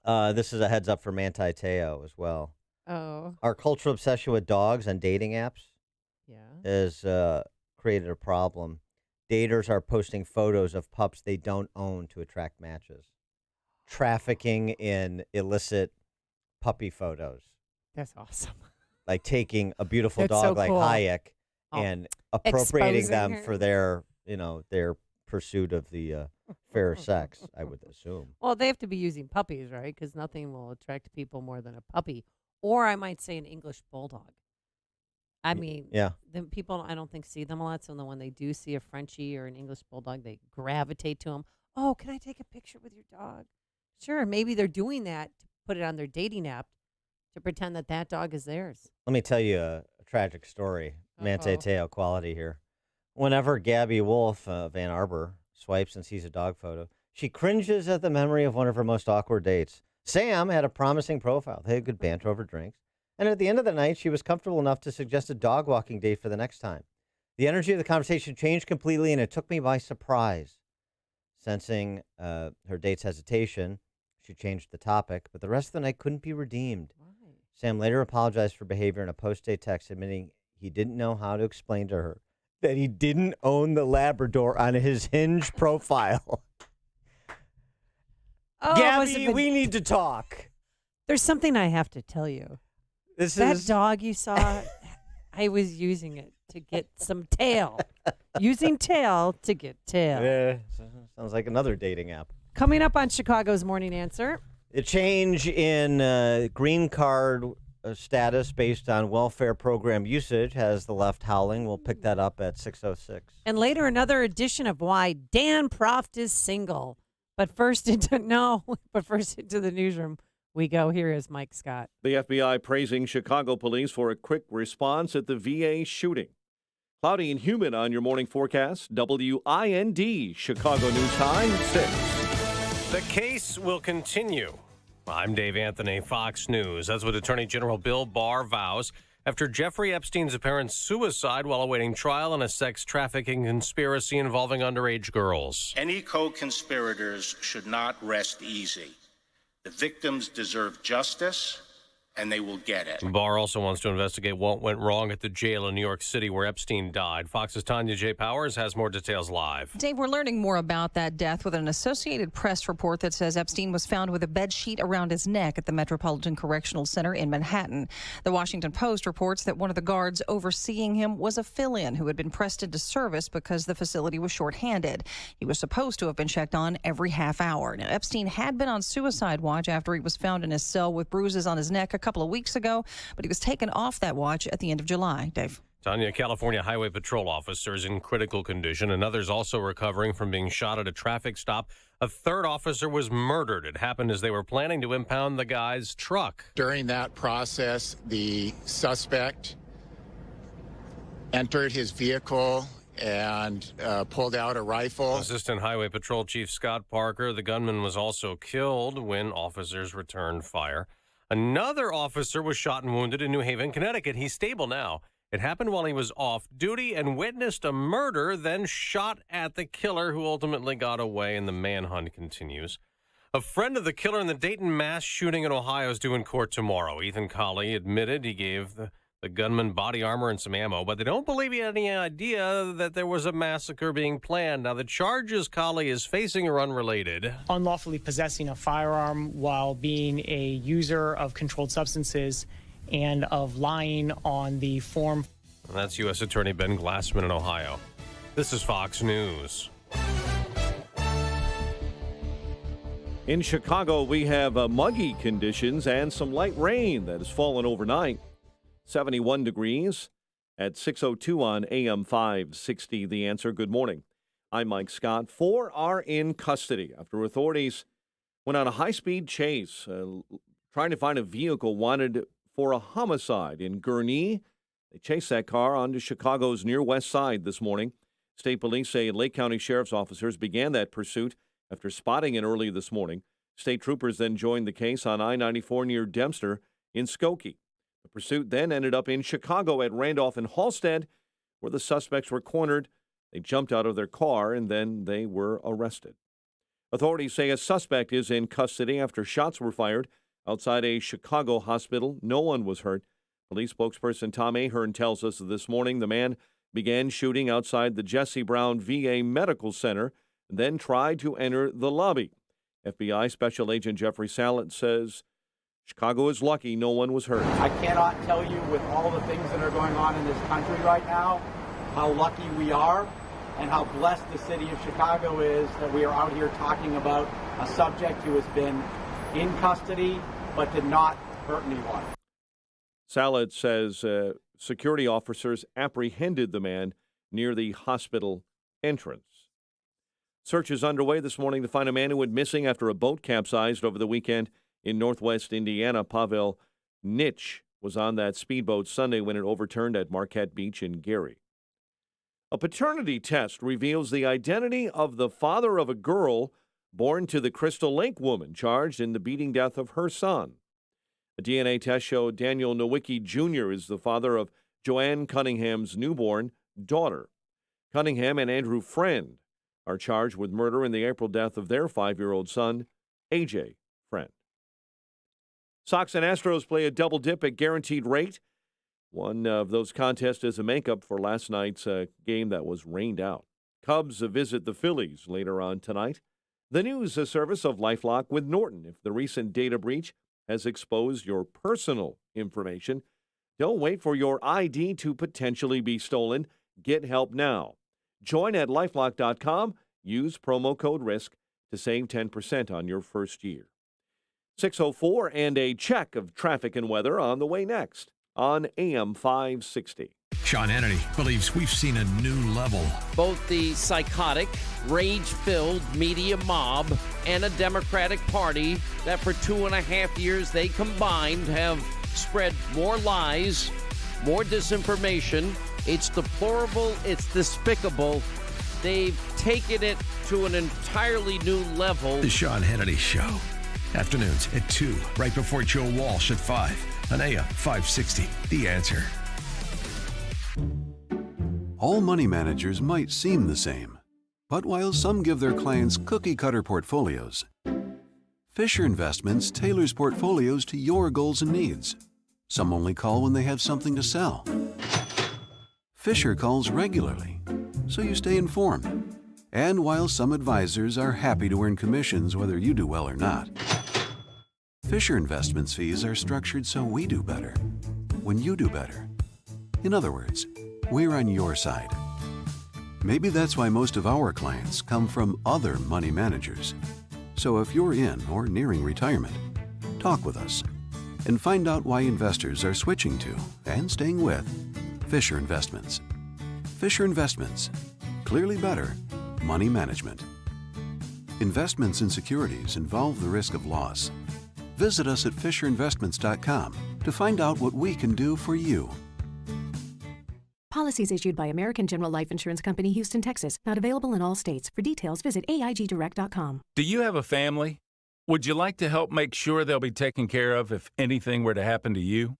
This is a heads up for Manti Te'o as well. Oh. Our cultural obsession with dogs and dating apps has created a problem. Daters are posting photos of pups they don't own to attract matches. Trafficking in illicit puppy photos. That's awesome. Like taking a beautiful That's dog so like cool. Hayek and appropriating Exposing them her. for their, their pursuit of the fair sex, I would assume. Well, they have to be using puppies, right? Because nothing will attract people more than a puppy. Or I might say an English bulldog. I mean, yeah. the people, I don't think, see them a lot. So when they do see a Frenchie or an English bulldog, they gravitate to them. Oh, can I take a picture with your dog? Sure. Maybe they're doing that to put it on their dating app to pretend that that dog is theirs. Let me tell you a tragic story. Manti Te'o quality here. Whenever Gabby Wolf of Ann Arbor swipes and sees a dog photo, she cringes at the memory of one of her most awkward dates. Sam had a promising profile. They had good banter over drinks. And at the end of the night, she was comfortable enough to suggest a dog walking date for the next time. The energy of the conversation changed completely, and it took me by surprise. Sensing her date's hesitation, she changed the topic, but the rest of the night couldn't be redeemed. Why? Sam later apologized for behavior in a post-date text, admitting he didn't know how to explain to her that he didn't own the Labrador on his Hinge profile. Oh, Gabby, we need to talk. There's something I have to tell you. That dog you saw, I was using it to get some tail. Using tail to get tail. Yeah, sounds like another dating app. Coming up on Chicago's Morning Answer. The change in green card status based on welfare program usage has the left howling. We'll pick that up at 6:06. And later, another edition of why Dan Proft is single. But first into the newsroom we go. Here is Mike Scott. The FBI praising Chicago police for a quick response at the VA shooting. Cloudy and humid on your morning forecast. WIND, Chicago News Time, 6. The case will continue. I'm Dave Anthony, Fox News. That's what Attorney General Bill Barr vows after Jeffrey Epstein's apparent suicide while awaiting trial on a sex trafficking conspiracy involving underage girls. Any co-conspirators should not rest easy. The victims deserve justice, and they will get it. Barr also wants to investigate what went wrong at the jail in New York City where Epstein died. Fox's Tanya J. Powers has more details live. Dave, we're learning more about that death with an Associated Press report that says Epstein was found with a bed sheet around his neck at the Metropolitan Correctional Center in Manhattan. The Washington Post reports that one of the guards overseeing him was a fill-in who had been pressed into service because the facility was shorthanded. He was supposed to have been checked on every half hour. Now, Epstein had been on suicide watch after he was found in his cell with bruises on his neck a couple of weeks ago, but he was taken off that watch at the end of July. Dave. Tanya, California Highway Patrol officers in critical condition and others also recovering from being shot at a traffic stop. A third officer was murdered. It happened as they were planning to impound the guy's truck. During that process, the suspect entered his vehicle and pulled out a rifle. Assistant Highway Patrol Chief Scott Parker, the gunman was also killed when officers returned fire. Another officer was shot and wounded in New Haven, Connecticut. He's stable now. It happened while he was off duty and witnessed a murder, then shot at the killer who ultimately got away, and the manhunt continues. A friend of the killer in the Dayton mass shooting in Ohio is due in court tomorrow. Ethan Colley admitted he gave the gunman body armor and some ammo, but they don't believe he had any idea that there was a massacre being planned. Now, the charges Colley is facing are unrelated. Unlawfully possessing a firearm while being a user of controlled substances and of lying on the form. And that's U.S. Attorney Ben Glassman in Ohio. This is Fox News. In Chicago, we have muggy conditions and some light rain that has fallen overnight. 71 degrees at 6:02 on AM 560. The Answer. Good morning. I'm Mike Scott. 4 are in custody after authorities went on a high-speed chase trying to find a vehicle wanted for a homicide in Gurnee. They chased that car onto Chicago's near west side this morning. State police say Lake County Sheriff's officers began that pursuit after spotting it early this morning. State troopers then joined the case on I-94 near Dempster in Skokie. The pursuit then ended up in Chicago at Randolph and Halstead, where the suspects were cornered. They jumped out of their car, and then they were arrested. Authorities say a suspect is in custody after shots were fired outside a Chicago hospital. No one was hurt. Police spokesperson Tom Ahern tells us this morning the man began shooting outside the Jesse Brown VA Medical Center and then tried to enter the lobby. FBI Special Agent Jeffrey Salat says Chicago is lucky no one was hurt. I cannot tell you with all the things that are going on in this country right now how lucky we are and how blessed the city of Chicago is that we are out here talking about a subject who has been in custody but did not hurt anyone. Salat says security officers apprehended the man near the hospital entrance. Search is underway this morning to find a man who went missing after a boat capsized over the weekend in northwest Indiana. Pavel Nitsch was on that speedboat Sunday when it overturned at Marquette Beach in Gary. A paternity test reveals the identity of the father of a girl born to the Crystal Lake woman charged in the beating death of her son. A DNA test showed Daniel Nowicki Jr. is the father of Joanne Cunningham's newborn daughter. Cunningham and Andrew Friend are charged with murder in the April death of their 5-year-old son, A.J. Friend. Sox and Astros play a double dip at Guaranteed Rate. One of those contests is a makeup for last night's game that was rained out. Cubs visit the Phillies later on tonight. The news service of LifeLock with Norton. If the recent data breach has exposed your personal information, don't wait for your ID to potentially be stolen. Get help now. Join at lifelock.com. Use promo code RISK to save 10% on your first year. 6:04 and a check of traffic and weather on the way next on AM 560. Sean Hannity believes we've seen a new level. Both the psychotic, rage-filled media mob and a Democratic Party that for 2.5 years they combined have spread more lies, more disinformation. It's deplorable. It's despicable. They've taken it to an entirely new level. The Sean Hannity Show. Afternoons at 2, right before Joe Walsh at 5 on AM 560. The Answer. All money managers might seem the same, but while some give their clients cookie-cutter portfolios, Fisher Investments tailors portfolios to your goals and needs. Some only call when they have something to sell. Fisher calls regularly, so you stay informed. And while some advisors are happy to earn commissions whether you do well or not, Fisher Investments fees are structured so we do better when you do better. In other words, we're on your side. Maybe that's why most of our clients come from other money managers. So if you're in or nearing retirement, talk with us and find out why investors are switching to and staying with Fisher Investments. Fisher Investments. Clearly better money management. Investments in securities involve the risk of loss. Visit us at FisherInvestments.com to find out what we can do for you. Policies issued by American General Life Insurance Company, Houston, Texas. Not available in all states. For details, visit AIGdirect.com. Do you have a family? Would you like to help make sure they'll be taken care of if anything were to happen to you?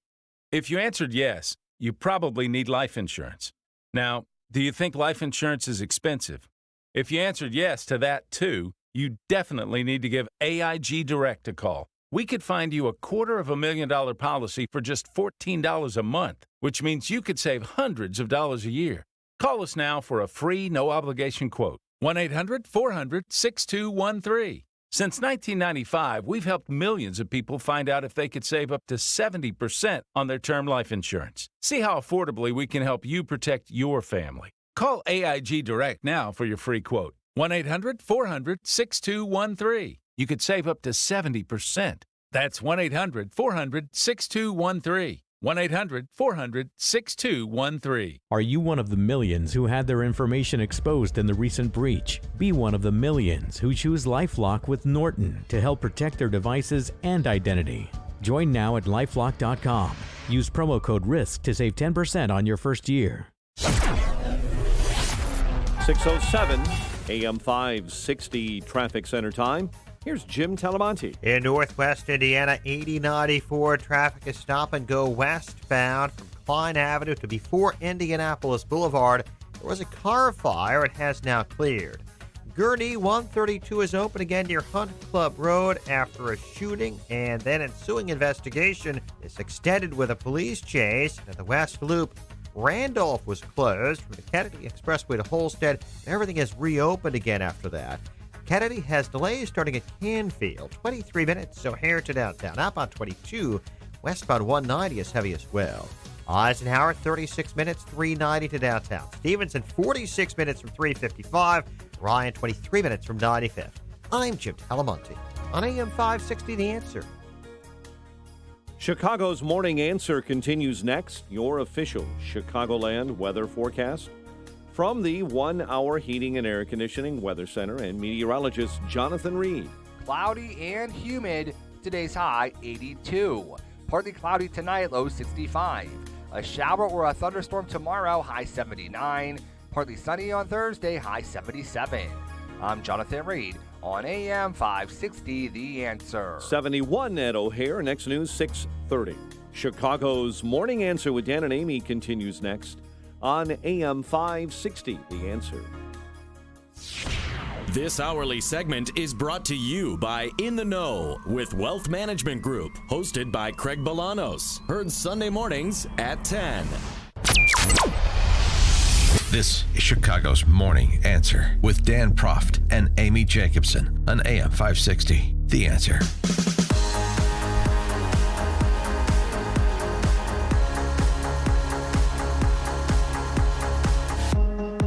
If you answered yes, you probably need life insurance. Now, do you think life insurance is expensive? If you answered yes to that too, you definitely need to give AIG Direct a call. We could find you a $250,000 policy for just $14 a month, which means you could save hundreds of dollars a year. Call us now for a free, no-obligation quote. 1-800-400-6213. Since 1995, we've helped millions of people find out if they could save up to 70% on their term life insurance. See how affordably we can help you protect your family. Call AIG Direct now for your free quote. 1-800-400-6213. You could save up to 70%. That's 1-800-400-6213. 1-800-400-6213. Are you one of the millions who had their information exposed in the recent breach? Be one of the millions who choose LifeLock with Norton to help protect their devices and identity. Join now at lifelock.com. Use promo code RISK to save 10% on your first year. 6:07 AM 560 traffic center time. Here's Jim Talamonte. In northwest Indiana, 8094 traffic is stop and go westbound from Klein Avenue to before Indianapolis Boulevard. There was a car fire. It has now cleared. Gurnee 132 is open again near Hunt Club Road after a shooting and then ensuing investigation is extended with a police chase. At the West Loop, Randolph was closed from the Kennedy Expressway to Holstead. Everything is reopened again after that. Kennedy has delays starting at Canfield, 23 minutes, O'Hare to downtown. Outbound 22, westbound 190 is heavy as well. Eisenhower, 36 minutes, 390 to downtown. Stevenson, 46 minutes from 355. Ryan, 23 minutes from 95th. I'm Jim Talamonte on AM 560 The Answer. Chicago's Morning Answer continues next. Your official Chicagoland weather forecast from the 1 Hour Heating and Air Conditioning Weather Center and meteorologist Jonathan Reed. Cloudy and humid. Today's high 82. Partly cloudy tonight, low 65. A shower or a thunderstorm tomorrow, high 79. Partly sunny on Thursday, high 77. I'm Jonathan Reed on AM 560 The Answer. 71 at O'Hare. Next news, 6:30. Chicago's Morning Answer with Dan and Amy continues next on AM 560 The Answer. This hourly segment is brought to you by In the Know with Wealth Management Group, hosted by Craig Bolanos. Heard Sunday mornings at 10. This is Chicago's Morning Answer with Dan Proft and Amy Jacobson on AM 560 The Answer.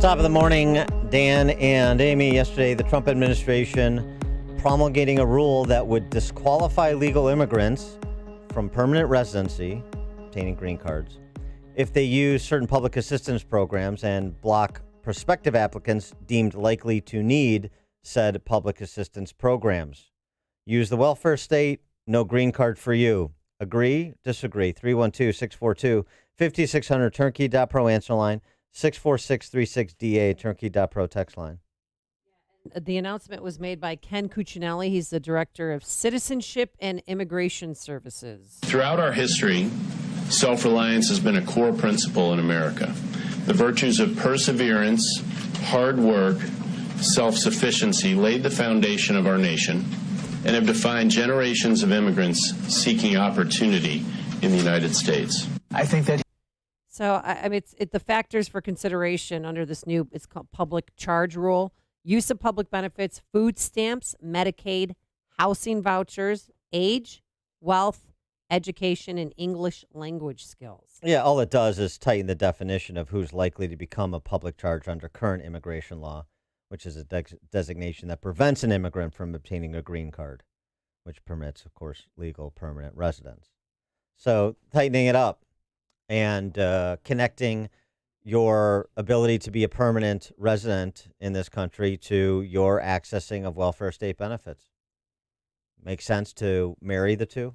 Top of the morning, Dan and Amy. Yesterday, the Trump administration promulgating a rule that would disqualify legal immigrants from permanent residency, obtaining green cards, if they use certain public assistance programs and block prospective applicants deemed likely to need said public assistance programs. Use the welfare state, no green card for you. Agree? Disagree? 312-642-5600, turnkey.pro answer line. 64636DA, turnkey.pro text line. The announcement was made by Ken Cuccinelli. He's the Director of Citizenship and Immigration Services. Throughout our history, self-reliance has been a core principle in America. The virtues of perseverance, hard work, self-sufficiency laid the foundation of our nation and have defined generations of immigrants seeking opportunity in the United States. I think that So, I mean, it's the factors for consideration under this new, it's called public charge rule. Use of public benefits, food stamps, Medicaid, housing vouchers, age, wealth, education, and English language skills. Yeah, all it does is tighten the definition of who's likely to become a public charge under current immigration law, which is a designation that prevents an immigrant from obtaining a green card, which permits, of course, legal permanent residence. So tightening it up and connecting your ability to be a permanent resident in this country to your accessing of welfare state benefits. Makes sense to marry the two,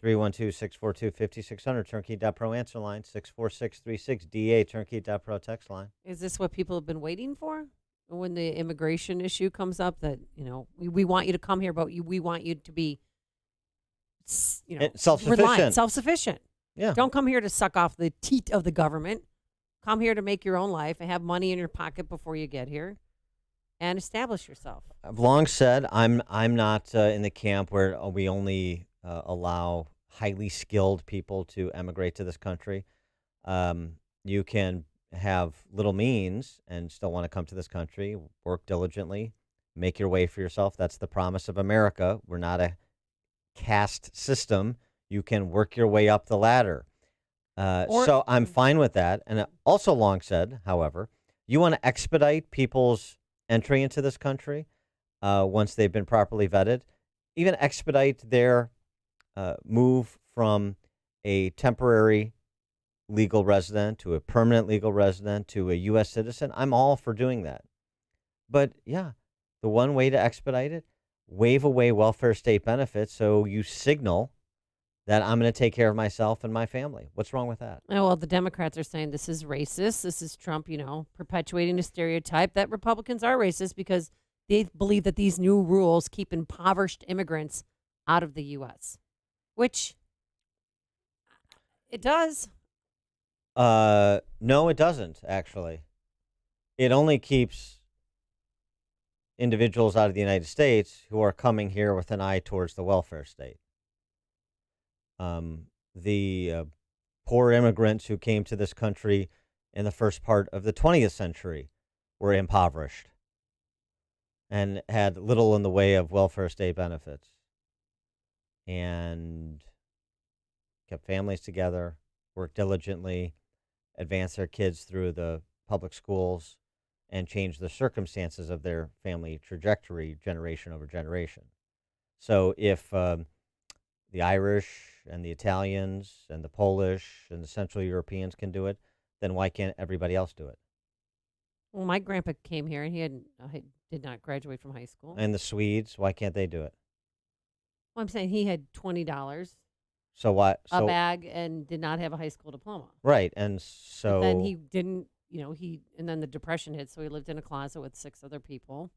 312-642-5600, turnkey.pro answer line, 64636, DA, turnkey.pro text line. Is this what people have been waiting for? When the immigration issue comes up, that, we want you to come here, but we want you to be, self-sufficient. reliant, self-sufficient. Yeah. Don't come here to suck off the teat of the government. Come here to make your own life and have money in your pocket before you get here and establish yourself. I've long said I'm not in the camp where we only allow highly skilled people to emigrate to this country. You can have little means and still want to come to this country, work diligently, make your way for yourself. That's the promise of America. We're not a caste system. You can work your way up the ladder. So I'm fine with that. And also long said, however, you want to expedite people's entry into this country once they've been properly vetted, even expedite their move from a temporary legal resident to a permanent legal resident to a U.S. citizen. I'm all for doing that. But yeah, the one way to expedite it, waive away welfare state benefits so you signal that I'm going to take care of myself and my family. What's wrong with that? Oh, well, the Democrats are saying this is racist. This is Trump, perpetuating the stereotype that Republicans are racist because they believe that these new rules keep impoverished immigrants out of the U.S., which it does. No, it doesn't, actually. It only keeps individuals out of the United States who are coming here with an eye towards the welfare state. The poor immigrants who came to this country in the first part of the 20th century were impoverished and had little in the way of welfare state benefits and kept families together, worked diligently, advanced their kids through the public schools, and changed the circumstances of their family trajectory generation over generation. So if the Irish and the Italians and the Polish and the Central Europeans can do it, then why can't everybody else do it? Well, my grandpa came here and he did not graduate from high school. And the Swedes, why can't they do it? Well, I'm saying he had $20 So why? a bag and did not have a high school diploma. Right, and so But then he didn't, and then the Depression hit, so he lived in a closet with 6 other people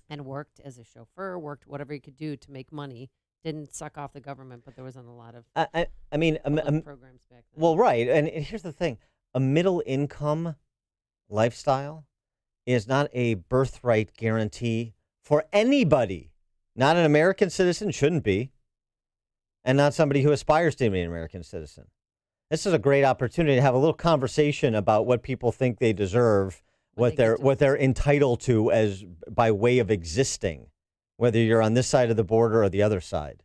and worked as a chauffeur, worked whatever he could do to make money. Didn't suck off the government, but there wasn't a lot of programs back then. Well, right, and here's the thing: a middle-income lifestyle is not a birthright guarantee for anybody. Not an American citizen, shouldn't be, and not somebody who aspires to be an American citizen. This is a great opportunity to have a little conversation about what people think they deserve, what they're entitled to as by way of existing, whether you're on this side of the border or the other side.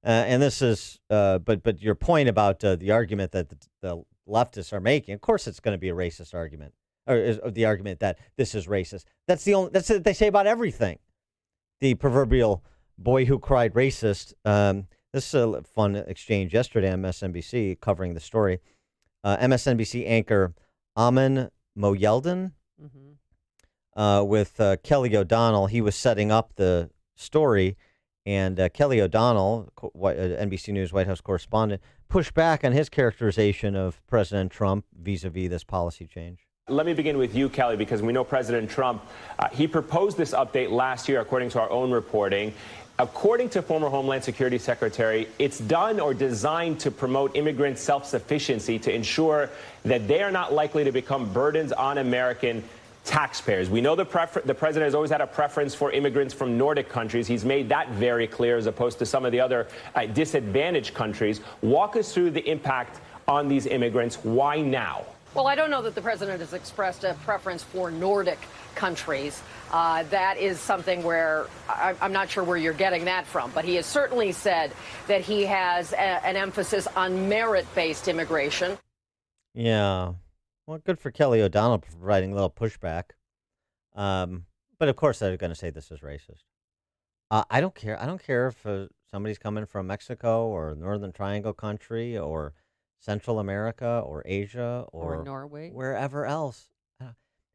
And this is, but your point about the argument that the leftists are making, of course, it's going to be a racist argument, or the argument that this is racist. That's what they say about everything. The proverbial boy who cried racist. This is a fun exchange yesterday on MSNBC covering the story. MSNBC anchor Amin Moyeldin with Kelly O'Donnell. He was setting up the story, and Kelly O'Donnell, NBC News White House correspondent, pushed back on his characterization of President Trump vis-a-vis this policy change. Let me begin with you, Kelly, because we know President Trump, he proposed this update last year, according to our own reporting. According to former Homeland Security Secretary, it's done or designed to promote immigrant self-sufficiency to ensure that they are not likely to become burdens on American taxpayers. We know the president has always had a preference for immigrants from Nordic countries. He's made that very clear as opposed to some of the other disadvantaged countries. Walk us through the impact on these immigrants. Why now? Well, I don't know that the president has expressed a preference for Nordic countries. That is something where I'm not sure where you're getting that from. But he has certainly said that he has an emphasis on merit-based immigration. Yeah. Well, good for Kelly O'Donnell for providing a little pushback. But of course, they're going to say this is racist. I don't care. I don't care if somebody's coming from Mexico or Northern Triangle country or Central America or Asia or Norway, wherever else.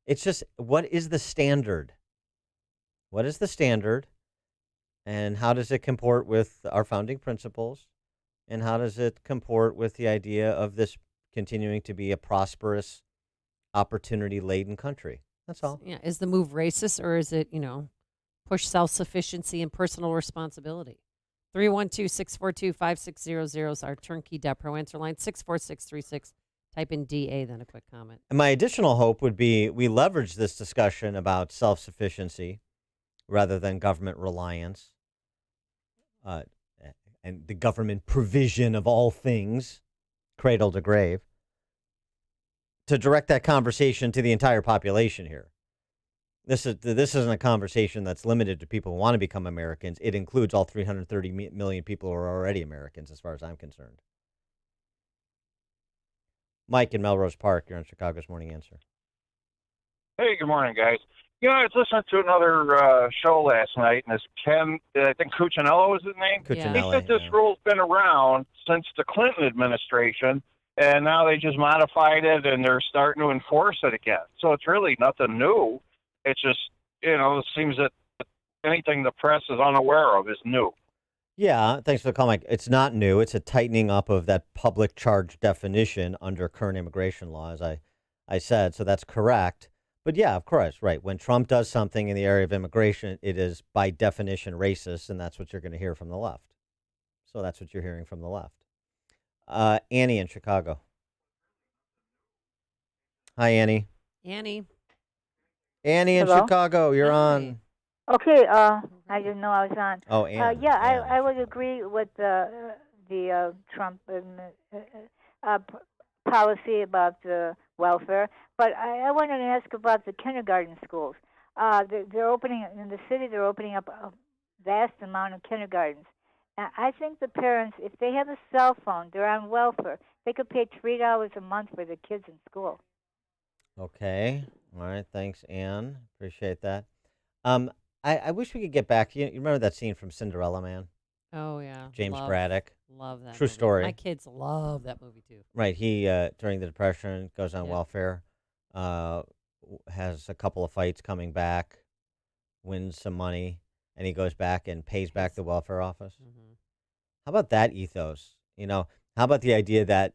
It's just, what is the standard? What is the standard, and how does it comport with our founding principles And how does it comport with the idea of this continuing to be a prosperous, opportunity-laden country? That's all. Yeah. Is the move racist, or is it, push self-sufficiency and personal responsibility? 312-642-5600 is our turnkey Debt Pro answer line. 64636. Type in DA, then a quick comment. And my additional hope would be we leverage this discussion about self-sufficiency rather than government reliance and the government provision of all things, cradle to grave, to direct that conversation to the entire population here. This isn't a conversation that's limited to people who want to become Americans. It includes all 330 million people who are already Americans, as far as I'm concerned. Mike in Melrose Park, you're on Chicago's Morning Answer. Hey, good morning, guys. I was listening to another show last night, and this Ken, I think Cuccinello was his name. Cuccinelli, He said this rule's been around since the Clinton administration, and now they just modified it, and they're starting to enforce it again. So it's really nothing new. It's just, it seems that anything the press is unaware of is new. Yeah, thanks for the call, Mike. It's not new. It's a tightening up of that public charge definition under current immigration law, as I said. So that's correct. But yeah, of course, right. When Trump does something in the area of immigration, it is by definition racist, and that's what you're going to hear from the left. So that's what you're hearing from the left. Annie in Chicago. Hi, Annie. Annie. Annie in Hello? Chicago, you're on. Okay, I didn't know I was on. Oh, Anne. I would agree with the Trump policy about the welfare, but I wanted to ask about the kindergarten schools. They're opening in the city. They're opening up a vast amount of kindergartens. And I think the parents, if they have a cell phone, they're on welfare. They could pay $3 a month for their kids in school. Okay. All right. Thanks, Anne. Appreciate that. I wish we could get back. You remember that scene from Cinderella Man? Oh, yeah. James Braddock. Love that True movie. story. My kids love that movie, too. Right. He, during the Depression, goes on welfare, has a couple of fights coming back, wins some money, and he goes back and pays back the welfare office. Mm-hmm. How about that ethos? How about the idea that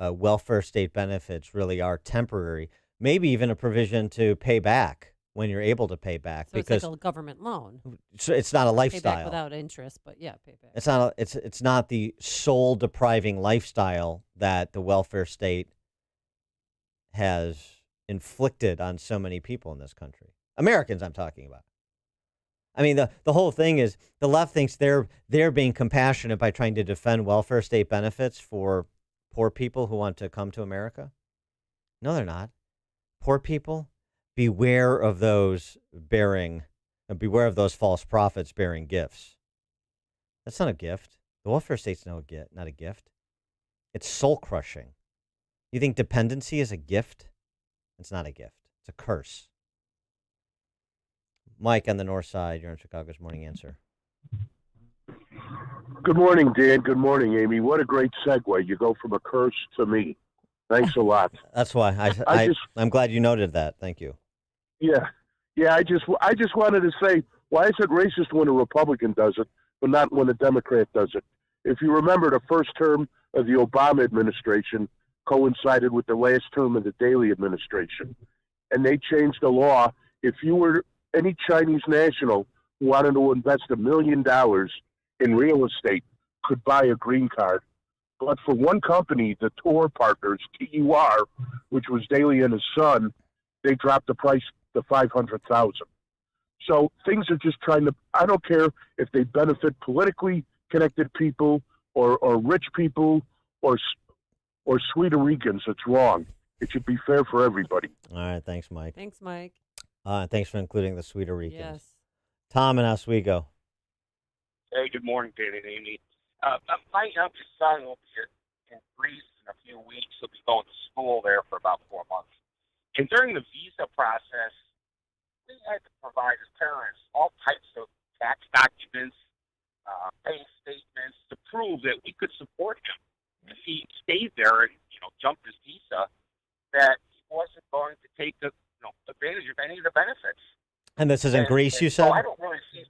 welfare state benefits really are temporary, maybe even a provision to pay back when you're able to pay back, So because it's like a government loan. so it's not a Pay lifestyle. back without interest, but yeah, pay back. It's not the soul depriving lifestyle that the welfare state has inflicted on so many people in this country. Americans, I'm talking about. I mean, the whole thing is the left thinks they're being compassionate by trying to defend welfare state benefits for poor people who want to come to America. No, they're not. Poor people, beware of those false prophets bearing gifts. That's not a gift. The welfare state's not a gift. It's soul crushing. You think dependency is a gift? It's not a gift. It's a curse. Mike on the north side, you're on Chicago's Morning Answer. Good morning, Dan. Good morning, Amy. What a great segue. You go from a curse to me. Thanks a lot. That's why I'm glad you noted that. Thank you. Yeah. I just wanted to say, why is it racist when a Republican does it, but not when a Democrat does it? If you remember, the first term of the Obama administration coincided with the last term of the Daley administration, and they changed the law. If you were any Chinese national who wanted to invest $1 million in real estate, could buy a green card. But for one company, the Tor Partners, TUR, which was Daley and his son, they dropped the price to $500,000. So things are just trying to, I don't care if they benefit politically connected people or rich people or Sweetericans. It's wrong. It should be fair for everybody. All right. Thanks, Mike. Thanks, Mike. Thanks for including the Sweetericans. Yes. Tom in Oswego. Hey, good morning, Dan and Amy. My youngest son will be in Greece in a few weeks. He'll be going to school there for about 4 months. And during the visa process, we had to provide his parents all types of tax documents, bank statements to prove that we could support him. If he stayed there and jumped his visa, that he wasn't going to take advantage of any of the benefits. And this is in Greece, you said? So I don't really see.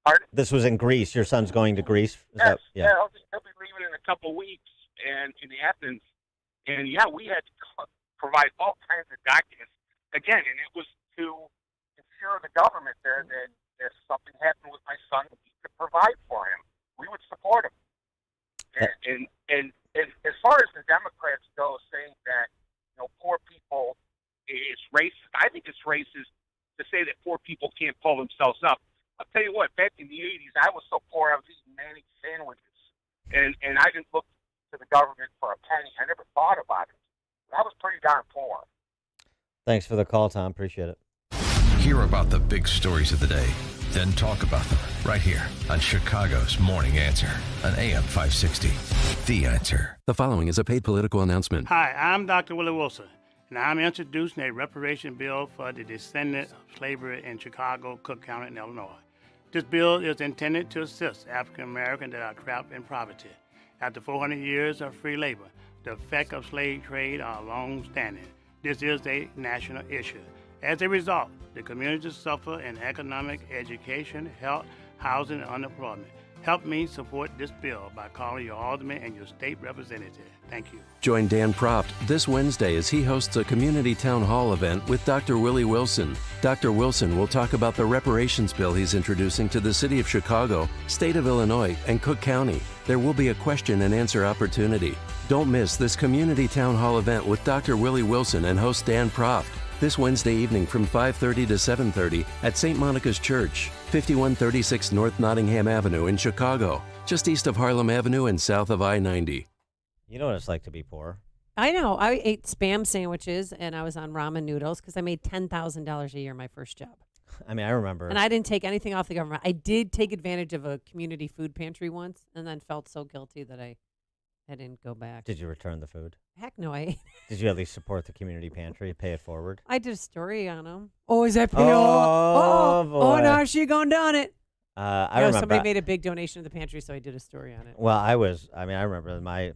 Pardon? This was in Greece. Your son's going to Greece? Yes. He'll be leaving in a yeah, we had to provide all kinds of documents again, and it was to ensure the government there that if something happened with my son, we could provide for him. We would support him. And as far as the Democrats go, saying that poor people is racist, I think it's racist to say that poor people can't pull themselves up. I'll tell you what, back in the 80s, I was so poor I was eating mayonnaise sandwiches, and I didn't look to the government for a penny. I never thought about it. I was pretty darn poor. Thanks for the call, Tom. Appreciate it. Hear about the big stories of the day, then talk about them right here on Chicago's Morning Answer on AM 560. The Answer. The following is a paid political announcement. Hi, I'm Dr. Willie Wilson, and I'm introducing a reparation bill for the descendants of slavery in Chicago, Cook County, and Illinois. This bill is intended to assist African Americans that are trapped in poverty. After 400 years of free labor, the effects of slave trade are long-standing. This is a national issue. As a result, the communities suffer in economic, education, health, housing, and unemployment. Help me support this bill by calling your alderman and your state representative. Thank you. Join Dan Proft this Wednesday as he hosts a community town hall event with Dr. Willie Wilson. Dr. Wilson will talk about the reparations bill he's introducing to the city of Chicago, state of Illinois, and Cook County. There will be a question and answer opportunity. Don't miss this community town hall event with Dr. Willie Wilson and host Dan Proft this Wednesday evening from 5:30 to 7:30 at St. Monica's Church, 5136 North Nottingham Avenue in Chicago, just east of Harlem Avenue and south of I-90. You know what it's like to be poor. I know. I ate Spam sandwiches and I was on ramen noodles because I made $10,000 a year my first job. I mean, I remember. And I didn't take anything off the government. I did take advantage of a community food pantry once and then felt so guilty that I didn't go back. Did you return the food? Heck no, I ate. Did you at least support the community pantry, pay it forward? I did a story on them. Oh, is that Oh, boy. Oh, no, she gone down it. I remember. Somebody made a big donation to the pantry, so I did a story on it. Well, I remember in my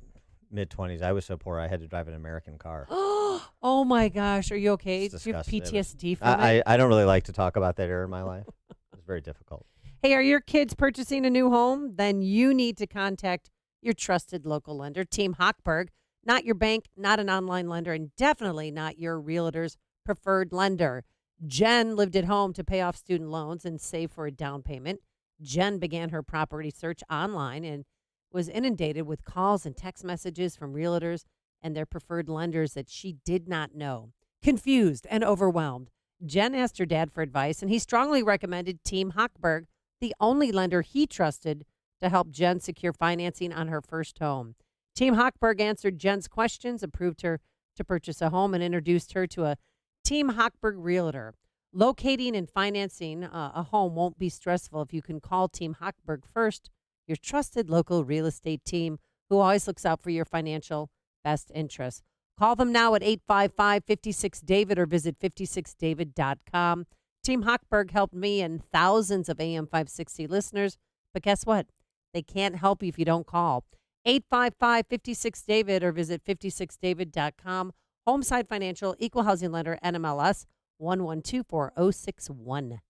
mid-20s, I was so poor I had to drive an American car. Oh, my gosh. Are you okay? Do you have PTSD from it? I don't really like to talk about that era in my life. It's very difficult. Hey, are your kids purchasing a new home? Then you need to contact your trusted local lender, Team Hochberg. Not your bank, not an online lender, and definitely not your realtor's preferred lender. Jen lived at home to pay off student loans and save for a down payment. Jen began her property search online and was inundated with calls and text messages from realtors and their preferred lenders that she did not know. Confused and overwhelmed, Jen asked her dad for advice, and he strongly recommended Team Hochberg, the only lender he trusted to help Jen secure financing on her first home. Team Hochberg answered Jen's questions, approved her to purchase a home, and introduced her to a Team Hochberg realtor. Locating and financing a home won't be stressful if you can call Team Hochberg first, your trusted local real estate team who always looks out for your financial best interests. Call them now at 855-56-DAVID or visit 56david.com. Team Hochberg helped me and thousands of AM 560 listeners, but guess what? They can't help you if you don't call. 855-56-DAVID or visit 56david.com. Homeside Financial, Equal Housing Lender, NMLS 1124061.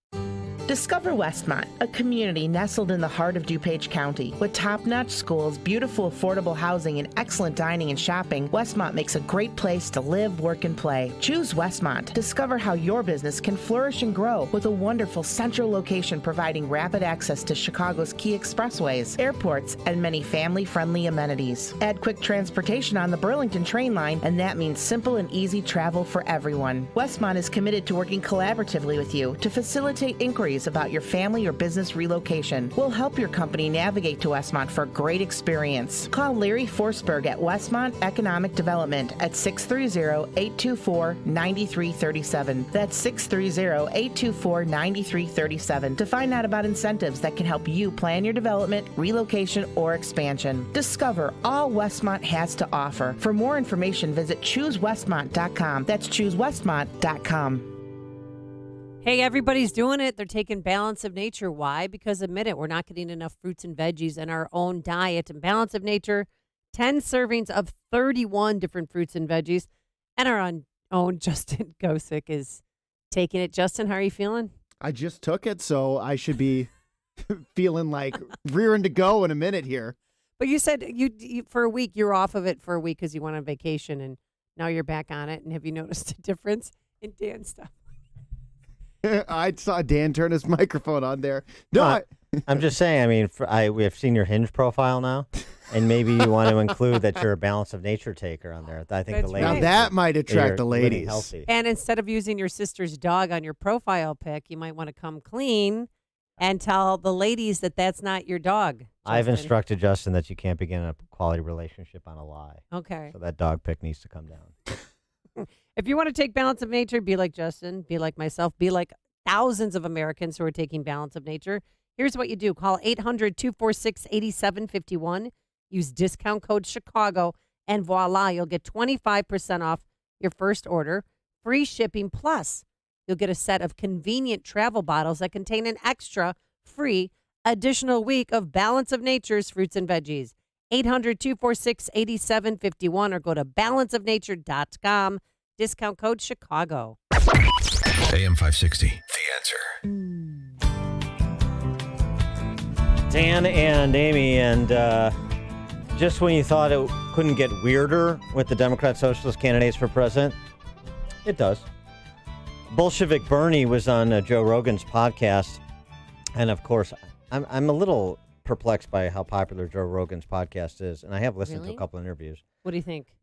Discover Westmont, a community nestled in the heart of DuPage County. With top-notch schools, beautiful affordable housing, and excellent dining and shopping, Westmont makes a great place to live, work, and play. Choose Westmont. Discover how your business can flourish and grow with a wonderful central location providing rapid access to Chicago's key expressways, airports, and many family-friendly amenities. Add quick transportation on the Burlington train line, and that means simple and easy travel for everyone. Westmont is committed to working collaboratively with you to facilitate inquiries about your family or business relocation. We'll help your company navigate to Westmont for a great experience. Call Larry Forsberg at Westmont Economic Development at 630-824-9337. That's 630-824-9337 to find out about incentives that can help you plan your development, relocation, or expansion. Discover all Westmont has to offer. For more information, visit ChooseWestmont.com. That's ChooseWestmont.com. Hey, everybody's doing it. They're taking Balance of Nature. Why? Because admit it, we're not getting enough fruits and veggies in our own diet. And Balance of Nature, 10 servings of 31 different fruits and veggies. And our own Justin Gosick is taking it. Justin, how are you feeling? I just took it, so I should be feeling like rearing to go in a minute here. But you said you for a week, you're off of it for a week because you went on vacation. And Now you're back on it, and have you noticed a difference in Dan's stuff? I saw Dan turn his microphone on there. No, I'm just saying. I mean, we have seen your Hinge profile now, and maybe you want to include that you're a Balance of Nature taker on there. I think That's the ladies. right. Now that might attract you're the living ladies. Healthy. And instead of using your sister's dog on your profile pic, you might want to come clean and tell the ladies that that's not your dog. I've Justin. instructed Justin that you can't begin a quality relationship on a lie. Okay. So that dog pic needs to come down. If you want to take Balance of Nature, be like Justin, be like myself, be like thousands of Americans who are taking Balance of Nature. Here's what you do. Call 800-246-8751. Use discount code Chicago, and voila, you'll get 25% off your first order, free shipping, plus you'll get a set of convenient travel bottles that contain an extra free additional week of Balance of Nature's fruits and veggies. 800-246-8751 or go to balanceofnature.com. Discount code Chicago. AM 560. The answer. Dan and Amy, and just when you thought it couldn't get weirder with the Democrat Socialist candidates for president, it does. Bolshevik Bernie was on Joe Rogan's podcast, and of course, I'm a little perplexed by how popular Joe Rogan's podcast is, and I have listened to a couple interviews. What do you think?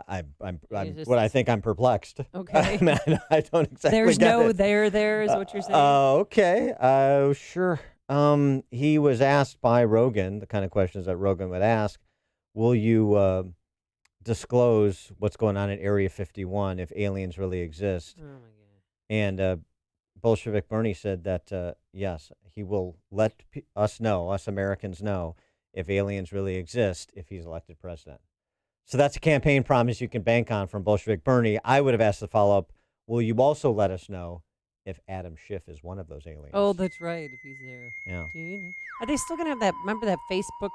I'm perplexed. Okay. I don't exactly There's get no it. there is what you're saying. Okay. Sure. He was asked by Rogan, the kind of questions that Rogan would ask, will you disclose what's going on in Area 51 if aliens really exist? Oh, my God. And Bolshevik Bernie said that, yes, he will let us Americans know, if aliens really exist if he's elected president. So that's a campaign promise you can bank on from Bolshevik Bernie. I would have asked the follow-up, will you also let us know if Adam Schiff is one of those aliens? Oh, that's right, if he's there. Yeah. Are they still going to have that? Remember that Facebook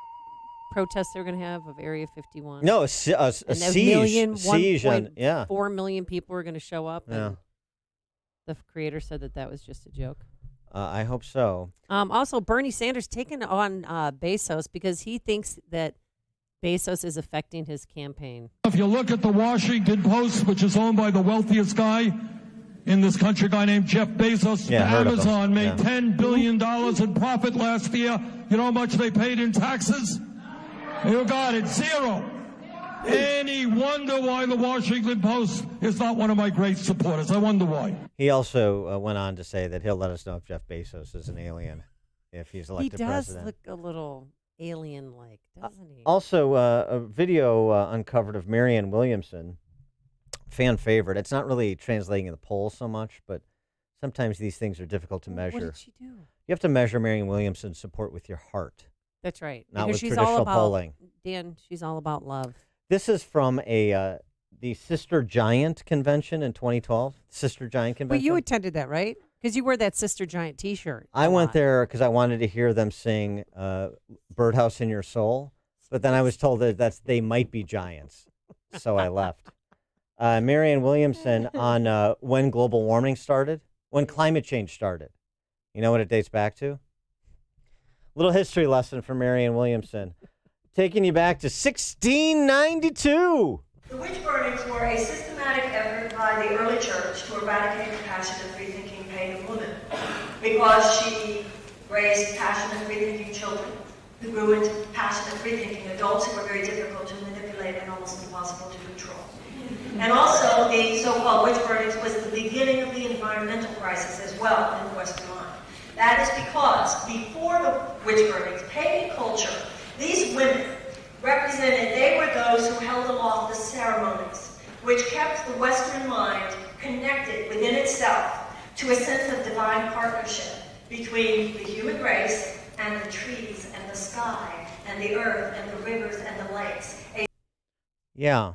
protest they were going to have of Area 51? No, a And siege. Siege on, yeah. 4 million people were going to show up. Yeah. And the creator said that was just a joke. I hope so. Also, Bernie Sanders taking on Bezos because he thinks that Bezos is affecting his campaign. If you look at the Washington Post, which is owned by the wealthiest guy in this country, a guy named Jeff Bezos, Amazon made $10 billion in profit last year. You know how much they paid in taxes? You got it, zero. Any wonder why the Washington Post is not one of my great supporters? I wonder why. He also went on to say that he'll let us know if Jeff Bezos is an alien if he's elected president. He does look a little alien-like, doesn't he? Also, a video uncovered of Marianne Williamson, fan favorite. It's not really translating in the polls so much, but sometimes these things are difficult to measure. What did she do? You have to measure Marianne Williamson's support with your heart. That's right. Not because with she's traditional all about, polling. Dan, she's all about love. This is from the Sister Giant convention in 2012. Sister Giant convention. But you attended that, right? Because you wear that Sister Giant T-shirt. I went there because I wanted to hear them sing "Birdhouse in Your Soul," but then I was told that they might be giants, so I left. Marianne Williamson on when global warming started, when climate change started. You know what it dates back to? Little history lesson from Marianne Williamson, taking you back to 1692. The witch burnings were a systematic effort by the early church to eradicate the passionate, free-thinking pagan woman because she raised passionate, free-thinking children who grew into passionate, free-thinking adults who were very difficult to manipulate and almost impossible to control. And also, the so-called witch burnings was the beginning of the environmental crisis as well in the Western mind. That is because before the witch burnings, pagan culture, these women represented, they were those who held aloft the ceremonies, which kept the Western mind connected within itself to a sense of divine partnership between the human race and the trees and the sky and the earth and the rivers and the lakes. Yeah.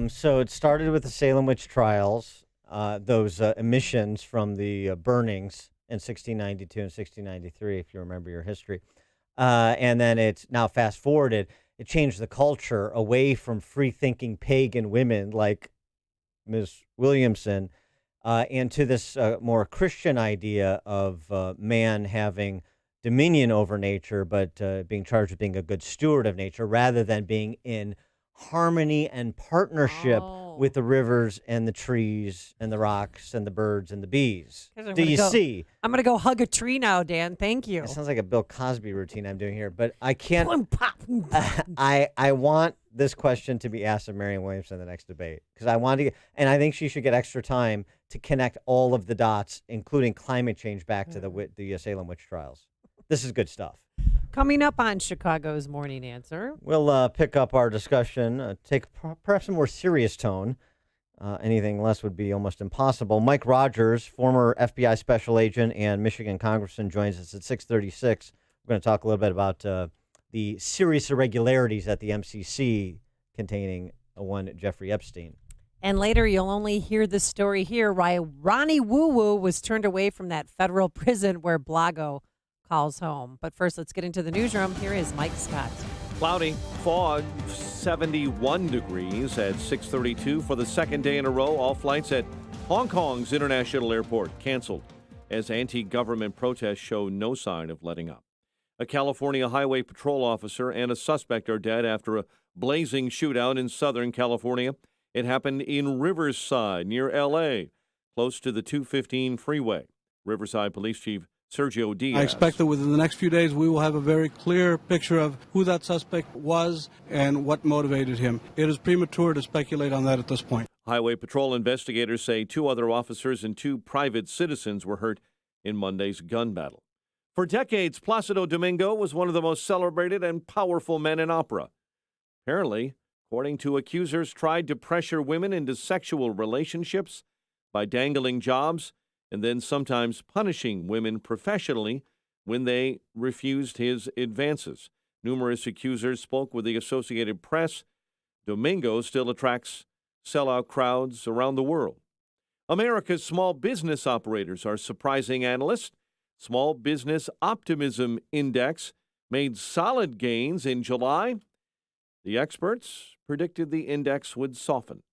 So it started with the Salem witch trials, those emissions from the burnings in 1692 and 1693, if you remember your history. And then it's now fast forwarded. It changed the culture away from free-thinking pagan women like Ms. Williamson into this more Christian idea of man having dominion over nature, but being charged with being a good steward of nature rather than being in harmony and partnership with the rivers and the trees and the rocks and the birds and the bees. Do you see? I'm going to go hug a tree now, Dan. Thank you. It sounds like a Bill Cosby routine I'm doing here, but I can't. I want this question to be asked of Marianne Williamson in the next debate because I want to, and I think she should get extra time to connect all of the dots, including climate change, back to the Salem witch trials. This is good stuff. Coming up on Chicago's Morning Answer. We'll pick up our discussion, take perhaps a more serious tone. Anything less would be almost impossible. Mike Rogers, former FBI special agent and Michigan congressman, joins us at 6:36. We're going to talk a little bit about the serious irregularities at the MCC containing one Jeffrey Epstein. And later, you'll only hear the story here why Ronnie Woo Woo was turned away from that federal prison where Blago calls home. But first, let's get into the newsroom. Here is Mike Scott. Cloudy, fog, 71 degrees at 6:32 for the second day in a row. All flights at Hong Kong's International Airport canceled as anti-government protests show no sign of letting up. A California Highway Patrol officer and a suspect are dead after a blazing shootout in Southern California. It happened in Riverside, near L.A., close to the 215 freeway. Riverside Police Chief Sergio Diaz. I expect that within the next few days we will have a very clear picture of who that suspect was and what motivated him. It is premature to speculate on that at this point. Highway Patrol investigators say 2 other officers and 2 private citizens were hurt in Monday's gun battle. For decades, Placido Domingo was one of the most celebrated and powerful men in opera. Apparently, according to accusers, tried to pressure women into sexual relationships by dangling jobs and then sometimes punishing women professionally when they refused his advances. Numerous accusers spoke with the Associated Press. Domingo still attracts sellout crowds around the world. America's small business operators are surprising analysts. Small Business Optimism Index made solid gains in July. The experts predicted the index would soften.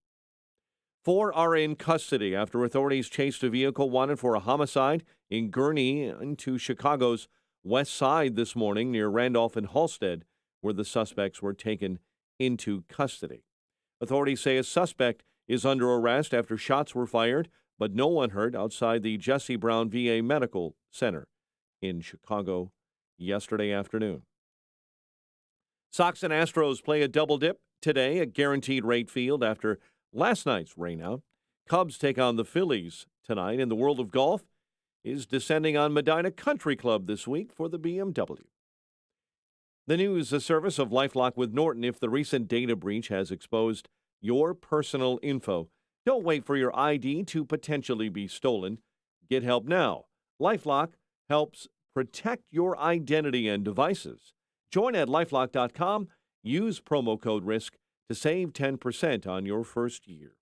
4 are in custody after authorities chased a vehicle wanted for a homicide in Gurnee into Chicago's west side this morning near Randolph and Halstead, where the suspects were taken into custody. Authorities say a suspect is under arrest after shots were fired, but no one hurt outside the Jesse Brown VA Medical Center in Chicago yesterday afternoon. Sox and Astros play a double dip today at Guaranteed Rate Field after last night's rainout. Cubs take on the Phillies tonight, and the world of golf is descending on Medina Country Club this week for the BMW. The news, a service of LifeLock with Norton. If the recent data breach has exposed your personal info, don't wait for your ID to potentially be stolen. Get help now. LifeLock helps protect your identity and devices. Join at LifeLock.com. Use promo code RISK to save 10% on your first year.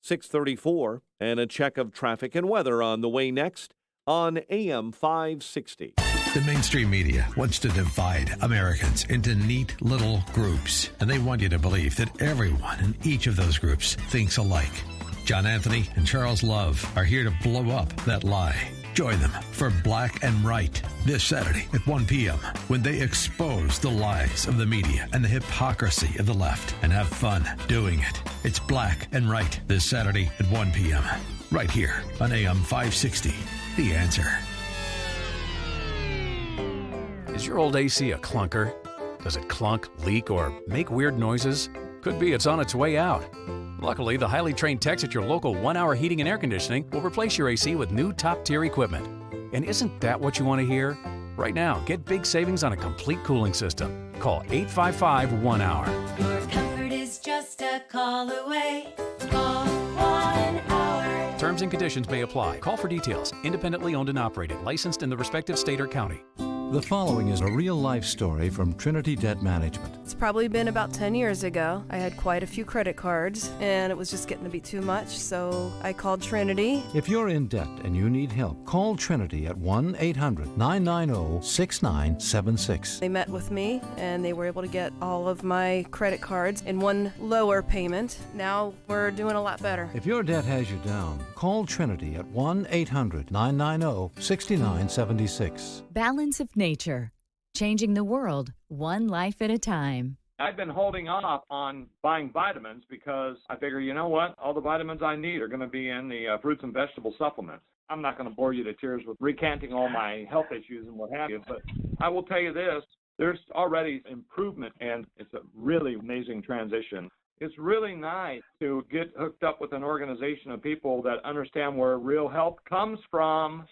6:34, and a check of traffic and weather on the way next on AM 560. The mainstream media wants to divide Americans into neat little groups, and they want you to believe that everyone in each of those groups thinks alike. John Anthony and Charles Love are here to blow up that lie. Join them for Black and Right this Saturday at 1 p.m. when they expose the lies of the media and the hypocrisy of the left and have fun doing it. It's Black and Right this Saturday at 1 p.m. right here on AM 560. The Answer. Is your old AC a clunker? Does it clunk, leak, or make weird noises? Could be it's on its way out. Luckily, the highly trained techs at your local 1-Hour Heating and Air Conditioning will replace your AC with new top-tier equipment. And isn't that what you want to hear? Right now, get big savings on a complete cooling system. Call 855-1-HOUR. Your comfort is just a call away. Call 1-HOUR. Terms and conditions may apply. Call for details. Independently owned and operated. Licensed in the respective state or county. The following is a real-life story from Trinity Debt Management. It's probably been about 10 years ago. I had quite a few credit cards, and it was just getting to be too much, so I called Trinity. If you're in debt and you need help, call Trinity at 1-800-990-6976. They met with me, and they were able to get all of my credit cards in one lower payment. Now we're doing a lot better. If your debt has you down, call Trinity at 1-800-990-6976. Balance of Nature, changing the world one life at a time. I've been holding off on buying vitamins because I figure, you know what? All the vitamins I need are going to be in the fruits and vegetable supplements. I'm not going to bore you to tears with recanting all my health issues and what have you, but I will tell you this. There's already improvement, and it's a really amazing transition. It's really nice to get hooked up with an organization of people that understand where real health comes from.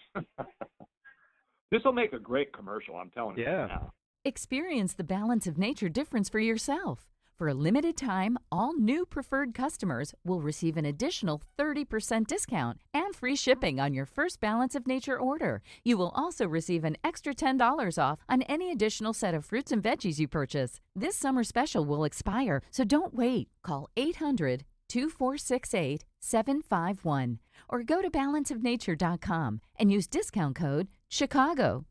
This will make a great commercial, I'm telling you. Yeah. Experience the Balance of Nature difference for yourself. For a limited time, all new preferred customers will receive an additional 30% discount and free shipping on your first Balance of Nature order. You will also receive an extra $10 off on any additional set of fruits and veggies you purchase. This summer special will expire, so don't wait. Call 800-2468-751 or go to balanceofnature.com and use discount code CHICAGO.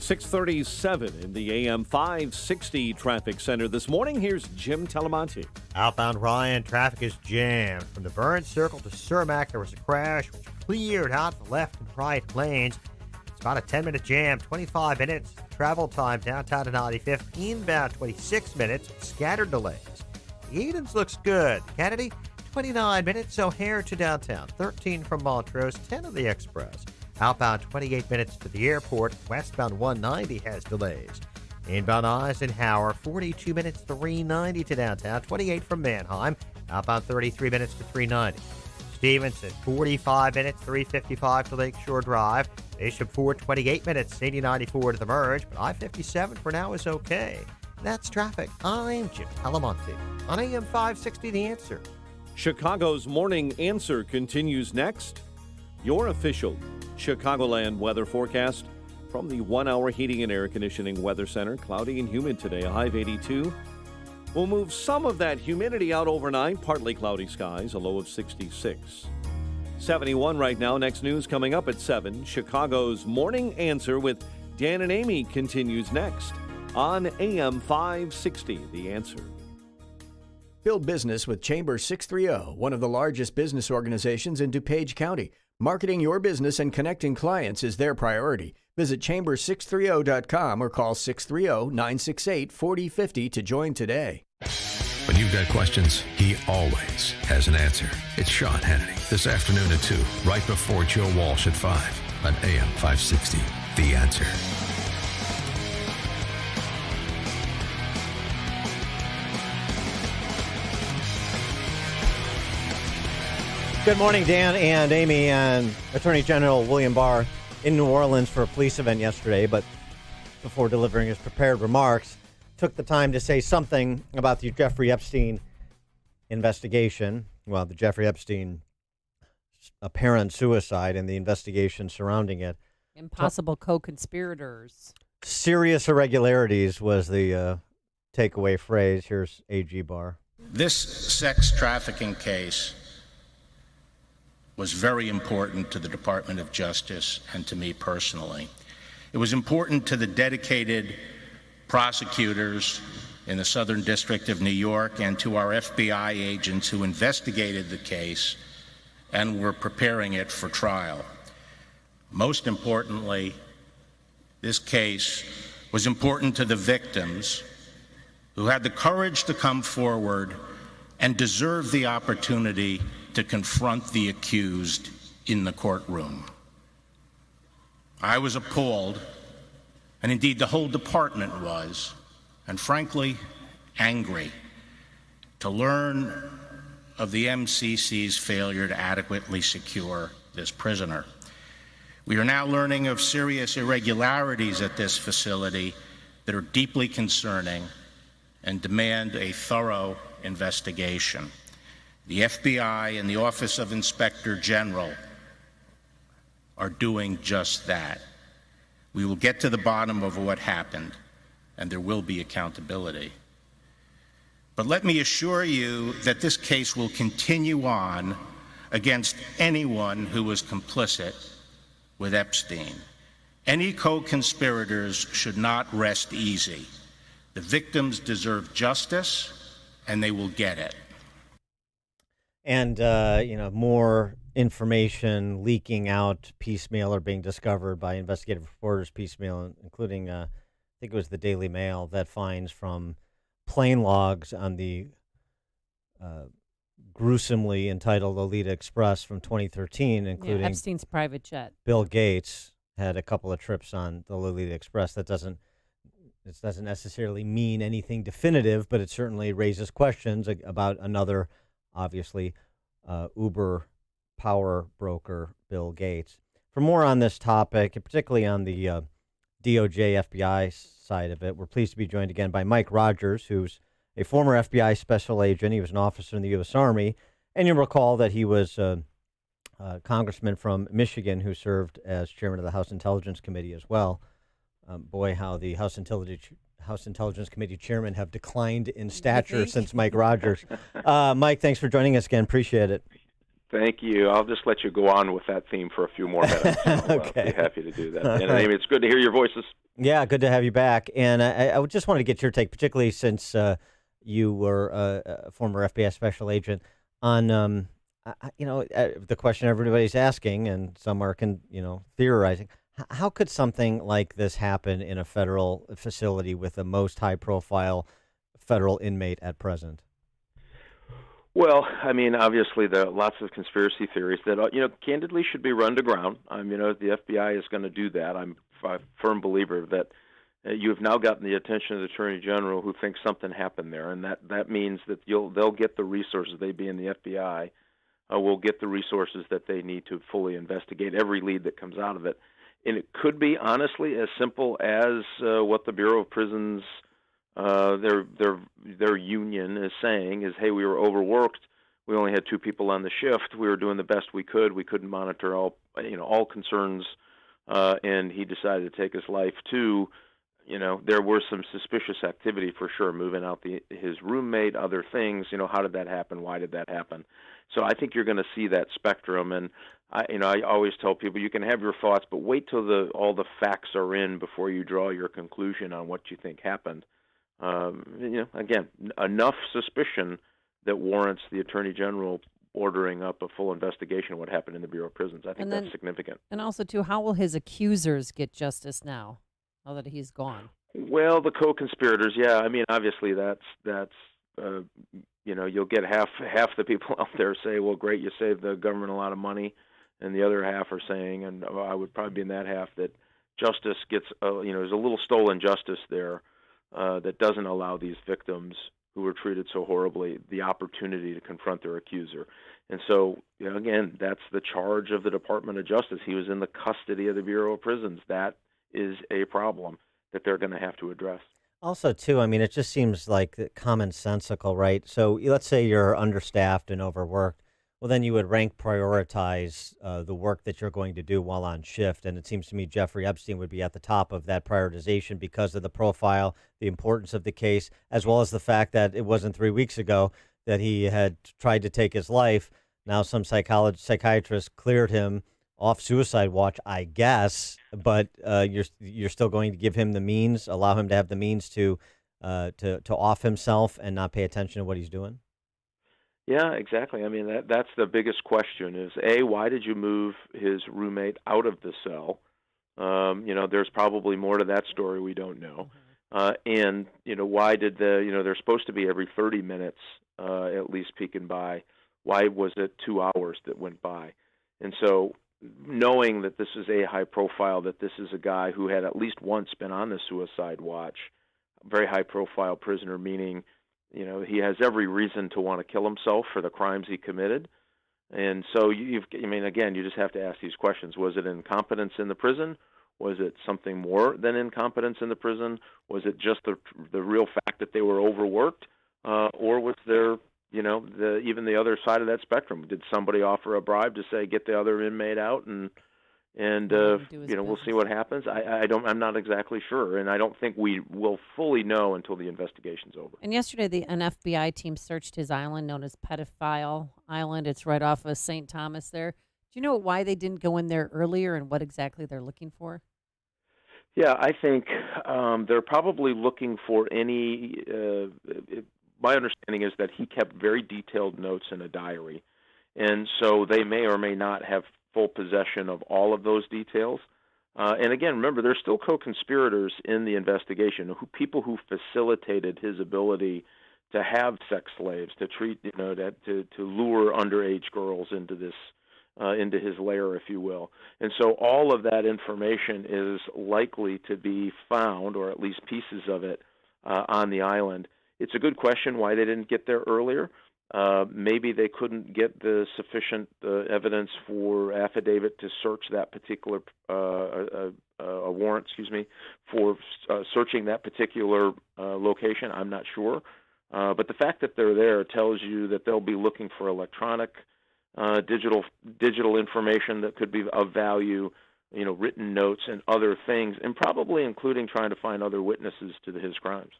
637 in the AM 560 traffic center this morning. Here's Jim Talamonte. Outbound Ryan, traffic is jammed. From the Burns Circle to Cermak, there was a crash which cleared out the left and right lanes. It's about a 10-minute jam, 25 minutes travel time downtown to 95th. Inbound, 26 minutes, scattered delays. Edens looks good. Kennedy, 29 minutes. O'Hare to downtown, 13 from Montrose, 10 of the Express. Outbound 28 minutes to the airport. Westbound 190 has delays. Inbound Eisenhower, 42 minutes, 390 to downtown, 28 from Mannheim. Outbound 33 minutes to 390. Stevenson, 45 minutes, 355 to Lakeshore Drive. Bishop Ford, 28 minutes, 8094 to the merge, but I-57 for now is okay. That's traffic. I'm Jim Talamonte on AM 560 The Answer. Chicago's Morning Answer continues next. Your official Chicagoland weather forecast from the 1 Hour Heating and Air Conditioning Weather Center. Cloudy and humid today, a high of 82. We'll move some of that humidity out overnight, partly cloudy skies, a low of 66. 71 right now. Next news coming up at 7. Chicago's Morning Answer with Dan and Amy continues next on AM 560, The Answer. Build business with Chamber 630, one of the largest business organizations in DuPage County. Marketing your business and connecting clients is their priority. Visit chamber630.com or call 630-968-4050 to join today. When you've got questions, he always has an answer. It's Sean Hannity this afternoon at 2, right before Joe Walsh at 5 on AM 560. The Answer. Good morning, Dan and Amy. And Attorney General William Barr in New Orleans for a police event yesterday, but before delivering his prepared remarks, took the time to say something about the Jeffrey Epstein investigation. Well, the Jeffrey Epstein apparent suicide and the investigation surrounding it. Impossible co-conspirators. Serious irregularities was the takeaway phrase. Here's AG Barr. This sex trafficking case was very important to the Department of Justice and to me personally. It was important to the dedicated prosecutors in the Southern District of New York and to our FBI agents who investigated the case and were preparing it for trial. Most importantly, this case was important to the victims who had the courage to come forward and deserved the opportunity to confront the accused in the courtroom. I was appalled, and indeed the whole department was, and frankly, angry, to learn of the MCC's failure to adequately secure this prisoner. We are now learning of serious irregularities at this facility that are deeply concerning and demand a thorough investigation. The FBI and the Office of Inspector General are doing just that. We will get to the bottom of what happened, and there will be accountability. But let me assure you that this case will continue on against anyone who was complicit with Epstein. Any co-conspirators should not rest easy. The victims deserve justice, and they will get it. And, more information leaking out piecemeal or being discovered by investigative reporters piecemeal, including think it was the Daily Mail, that finds from plane logs on the gruesomely entitled Lolita Express from 2013, including Epstein's private jet. Bill Gates had a couple of trips on the Lolita Express. This doesn't necessarily mean anything definitive, but it certainly raises questions about another, obviously, Uber power broker, Bill Gates. For more on this topic, and particularly on the DOJ FBI side of it, we're pleased to be joined again by Mike Rogers, who's a former FBI special agent. He was an officer in the U.S. Army, and you'll recall that he was a congressman from Michigan who served as chairman of the House Intelligence Committee as well. Boy, how the House Intelligence Committee chairmen have declined in stature since Mike Rogers. Mike, thanks for joining us again. Appreciate it. Thank you. I'll just let you go on with that theme for a few more minutes. I'll be happy to do that. And Amy, it's good to hear your voices. Yeah, good to have you back. And I just wanted to get your take, particularly since you were a former FBI special agent, on the question everybody's asking, and some are theorizing. How could something like this happen in a federal facility with the most high-profile federal inmate at present? Well, I mean, obviously, there are lots of conspiracy theories that, candidly should be run to ground. The FBI is going to do that. I'm a firm believer that you have now gotten the attention of the Attorney General, who thinks something happened there, and that means that they'll get the resources. They, being the FBI, will get the resources that they need to fully investigate every lead that comes out of it. And it could be, honestly, as simple as what the Bureau of Prisons, their union is saying is, hey, we were overworked. We only had 2 people on the shift. We were doing the best we could. We couldn't monitor all concerns, and he decided to take his life too. There were some suspicious activity for sure, moving out his roommate, other things. How did that happen? Why did that happen? So I think you're going to see that spectrum. And I always tell people, you can have your thoughts, but wait till all the facts are in before you draw your conclusion on what you think happened. Again, enough suspicion that warrants the Attorney General ordering up a full investigation of what happened in the Bureau of Prisons. I think that's significant. And also, too, how will his accusers get justice now that he's gone? Well, the co-conspirators, yeah. I mean, obviously, that's you'll get half the people out there say, well, great, you saved the government a lot of money. And the other half are saying, and I would probably be in that half, that justice gets, there's a little stolen justice there that doesn't allow these victims who were treated so horribly the opportunity to confront their accuser. And so, again, that's the charge of the Department of Justice. He was in the custody of the Bureau of Prisons. That is a problem that they're going to have to address. Also, too, I mean, it just seems like commonsensical, right? So let's say you're understaffed and overworked. Well, then you would prioritize the work that you're going to do while on shift. And it seems to me Jeffrey Epstein would be at the top of that prioritization because of the profile, the importance of the case, as well as the fact that it wasn't 3 weeks ago that he had tried to take his life. Now some psychiatrist cleared him off suicide watch, I guess, but you're still going to give him the means, allow him to have the means to off himself and not pay attention to what he's doing? Yeah, exactly. I mean, that's the biggest question is, A, why did you move his roommate out of the cell? There's probably more to that story we don't know. And, why did they're supposed to be every 30 minutes at least peeking by. Why was it 2 hours that went by? And so knowing that this is a high profile, that this is a guy who had at least once been on the suicide watch, very high profile prisoner, meaning he has every reason to want to kill himself for the crimes he committed. And so, you just have to ask these questions. Was it incompetence in the prison? Was it something more than incompetence in the prison? Was it just the real fact that they were overworked? Or was there, even the other side of that spectrum? Did somebody offer a bribe to say, get the other inmate out and we'll see what happens? I'm not exactly sure, and I don't think we will fully know until the investigation's over. And yesterday, an FBI team searched his island known as Pedophile Island. It's right off of St. Thomas there. Do you know why they didn't go in there earlier and what exactly they're looking for? Yeah, I think they're probably looking for any my understanding is that he kept very detailed notes in a diary, and so they may or may not have full possession of all of those details. And again, remember, there's still co-conspirators in the investigation, people who facilitated his ability to have sex slaves, to treat, to lure underage girls into this, into his lair, if you will. And so all of that information is likely to be found, or at least pieces of it, on the island. It's a good question why they didn't get there earlier. Maybe they couldn't get the sufficient evidence for affidavit to search that particular a warrant, for searching that particular location. I'm not sure, but the fact that they're there tells you that they'll be looking for electronic, digital information that could be of value, written notes and other things, and probably including trying to find other witnesses to his crimes.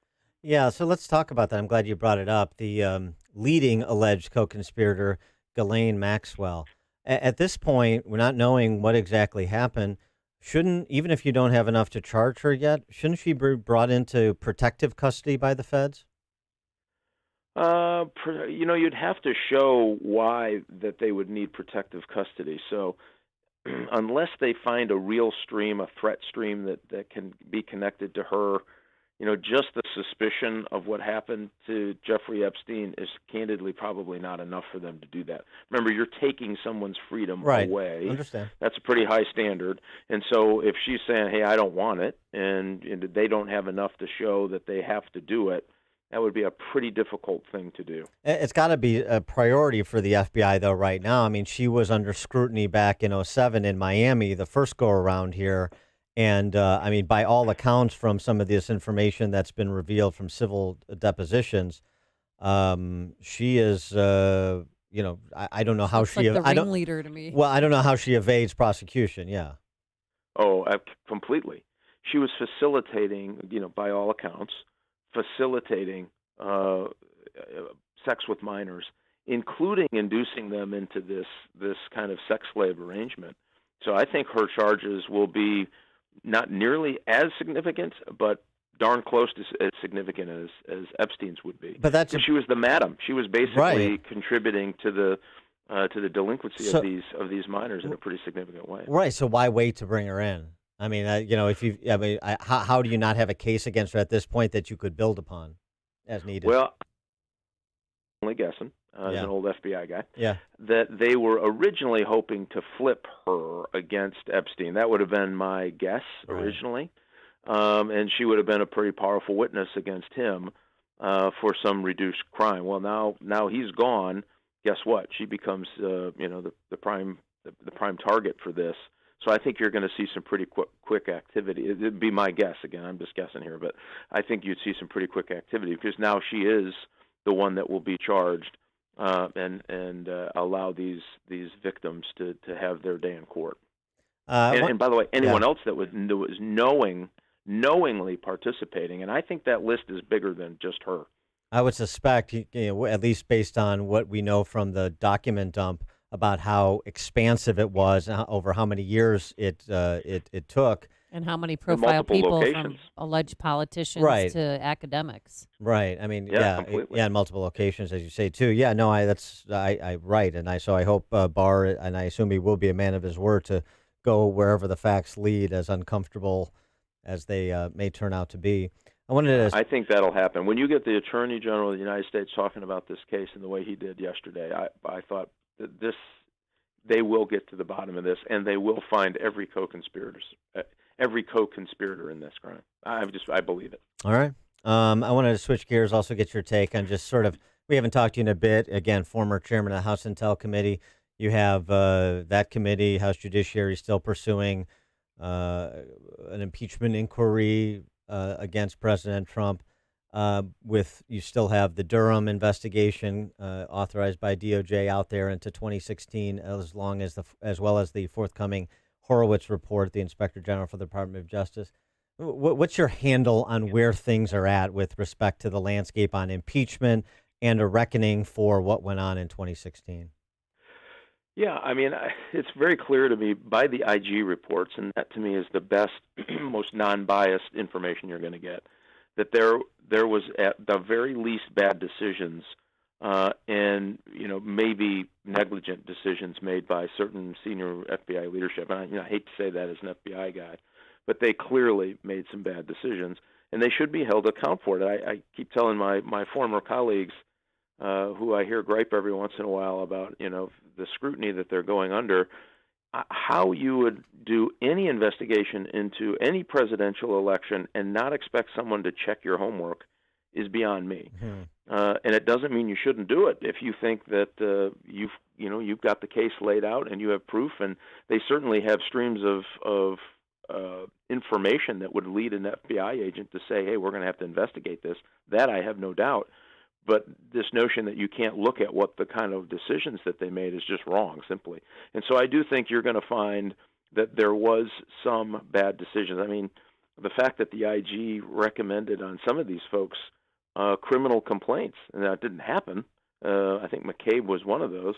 Yeah, so let's talk about that. I'm glad you brought it up. The leading alleged co-conspirator, Ghislaine Maxwell. At this point, we're not knowing what exactly happened. Even if you don't have enough to charge her yet, shouldn't she be brought into protective custody by the feds? You'd have to show why that they would need protective custody. So unless they find a real stream, a threat stream that can be connected to her, just the suspicion of what happened to Jeffrey Epstein is candidly probably not enough for them to do that. Remember, you're taking someone's freedom away. Understand. That's a pretty high standard. And so if she's saying, hey, I don't want it, and they don't have enough to show that they have to do it, that would be a pretty difficult thing to do. It's got to be a priority for the FBI, though, right now. I mean, she was under scrutiny back in 2007 in Miami, the first go-around here. And, by all accounts from some of this information that's been revealed from civil depositions, she is, I don't know how she... like the ringleader to me. Well, I don't know how she evades prosecution, yeah. Oh, completely. She was facilitating, by all accounts, sex with minors, including inducing them into this kind of sex slave arrangement. So I think her charges will be not nearly as significant, but darn close to as significant as Epstein's would be. But she was the madam. She was basically contributing to the delinquency of these minors in a pretty significant way. Right. So why wait to bring her in? I mean, how do you not have a case against her at this point that you could build upon as needed? Well, I'm only guessing. As an old FBI guy, yeah, that they were originally hoping to flip her against Epstein. That would have been my guess originally, and she would have been a pretty powerful witness against him for some reduced crime. Well, now he's gone. Guess what? She becomes the prime target for this. So I think you're going to see some pretty quick activity. It'd be my guess. Again, I'm just guessing here, but I think you'd see some pretty quick activity because now she is the one that will be charged. And allow these victims to have their day in court. And by the way, anyone else that was knowingly participating, and I think that list is bigger than just her. I would suspect, at least based on what we know from the document dump about how expansive it was, over how many years it took. And how many profile people locations. From alleged politicians to academics. Right. I mean, completely. in multiple locations, as you say, too. Yeah, no, I right. And I hope Barr, and I assume he will be a man of his word to go wherever the facts lead, as uncomfortable as they may turn out to be. I think that'll happen. When you get the Attorney General of the United States talking about this case in the way he did yesterday, I thought that they will get to the bottom of this, and they will find every co-conspirator in this crime. I believe it. All right. I wanted to switch gears, also get your take on just sort of, we haven't talked to you in a bit. Again, former chairman of the House Intel Committee. You have that committee, House Judiciary, still pursuing an impeachment inquiry against President Trump. You still have the Durham investigation authorized by DOJ out there into 2016, as well as the forthcoming Horowitz report, the Inspector General for the Department of Justice. What's your handle on where things are at with respect to the landscape on impeachment and a reckoning for what went on in 2016? Yeah, I mean, it's very clear to me by the IG reports, and that to me is the best, most non-biased information you're going to get, that there was at the very least bad decisions and maybe negligent decisions made by certain senior FBI leadership. And I hate to say that as an FBI guy, but they clearly made some bad decisions, and they should be held account for it. I keep telling my former colleagues, who I hear gripe every once in a while about the scrutiny that they're going under, how you would do any investigation into any presidential election and not expect someone to check your homework is beyond me. And it doesn't mean you shouldn't do it if you think that you've got the case laid out and you have proof, and they certainly have streams of information that would lead an FBI agent to say, hey, we're going to have to investigate this. That I have no doubt. But this notion that you can't look at what the kind of decisions that they made is just wrong, simply. And so I do think you're going to find that there was some bad decisions. I mean, the fact that the IG recommended on some of these folks criminal complaints, and that didn't happen. I think McCabe was one of those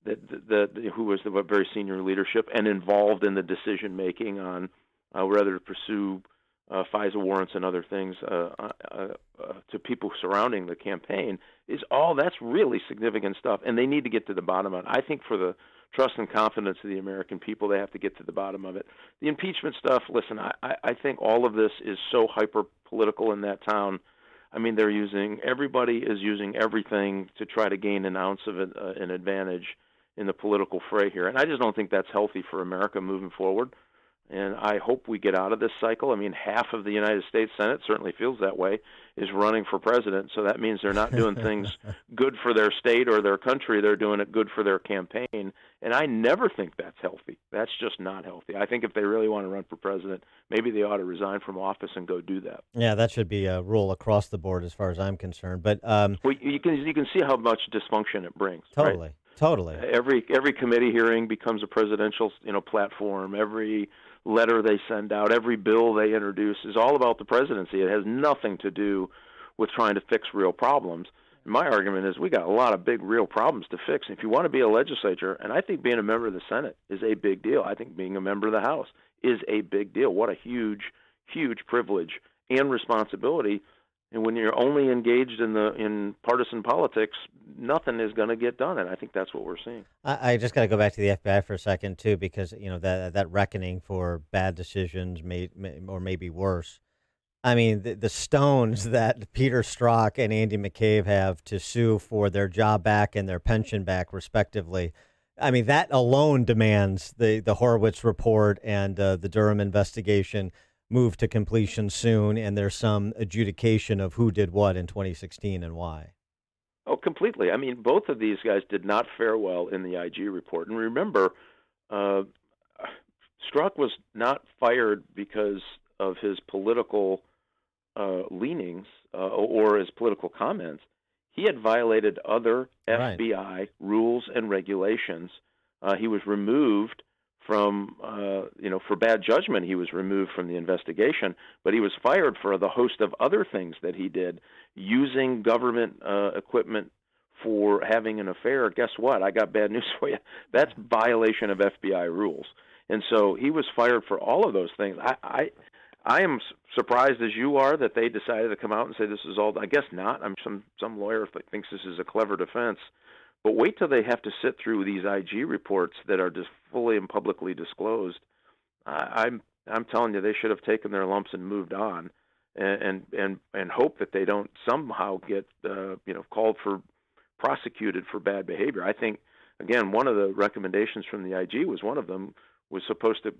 who was the very senior leadership and involved in the decision making on whether to pursue FISA warrants and other things to people surrounding the campaign. That's really significant stuff, and they need to get to the bottom of it. I think for the trust and confidence of the American people, they have to get to the bottom of it. The impeachment stuff, listen, I think all of this is so hyper-political in that town. I mean, everybody is using everything to try to gain an ounce of an advantage in the political fray here. And I just don't think that's healthy for America moving forward. And I hope we get out of this cycle. I mean, half of the United States Senate certainly feels that way, is running for president. So that means they're not doing things good for their state or their country. They're doing it good for their campaign. And I never think that's healthy. That's just not healthy. I think if they really want to run for president, maybe they ought to resign from office and go do that. Yeah, that should be a rule across the board as far as I'm concerned. But well, you can see how much dysfunction it brings. Totally. Right? Totally. Every committee hearing becomes a presidential platform. Every letter they send out, every bill they introduce is all about the presidency. It has nothing to do with trying to fix real problems. And my argument is we got a lot of big real problems to fix. If you want to be a legislature, and I think being a member of the Senate is a big deal. I think being a member of the House is a big deal. What a huge, huge privilege and responsibility. And when you're only engaged in partisan politics, nothing is going to get done, and I think that's what we're seeing. I just got to go back to the FBI for a second too, because that reckoning for bad decisions, or maybe worse. I mean, the stones that Peter Strzok and Andy McCabe have to sue for their job back and their pension back, respectively. I mean, that alone demands the Horowitz report and the Durham investigation move to completion soon, and there's some adjudication of who did what in 2016 and why. Oh, completely. I mean, both of these guys did not fare well in the IG report. And remember, Strzok was not fired because of his political leanings or his political comments. He had violated other FBI rules and regulations. He was removed from, for bad judgment. He was removed from the investigation, but he was fired for the host of other things that he did, using government equipment for having an affair. Guess what? I got bad news for you. That's violation of FBI rules. And so he was fired for all of those things. I am surprised, as you are, that they decided to come out and say this is all. I guess not. I'm some lawyer thinks this is a clever defense. But wait till they have to sit through these IG reports that are just fully and publicly disclosed. I'm telling you, they should have taken their lumps and moved on, and hope that they don't somehow get prosecuted for bad behavior. I think, again, one of the recommendations from the IG was one of them was supposed to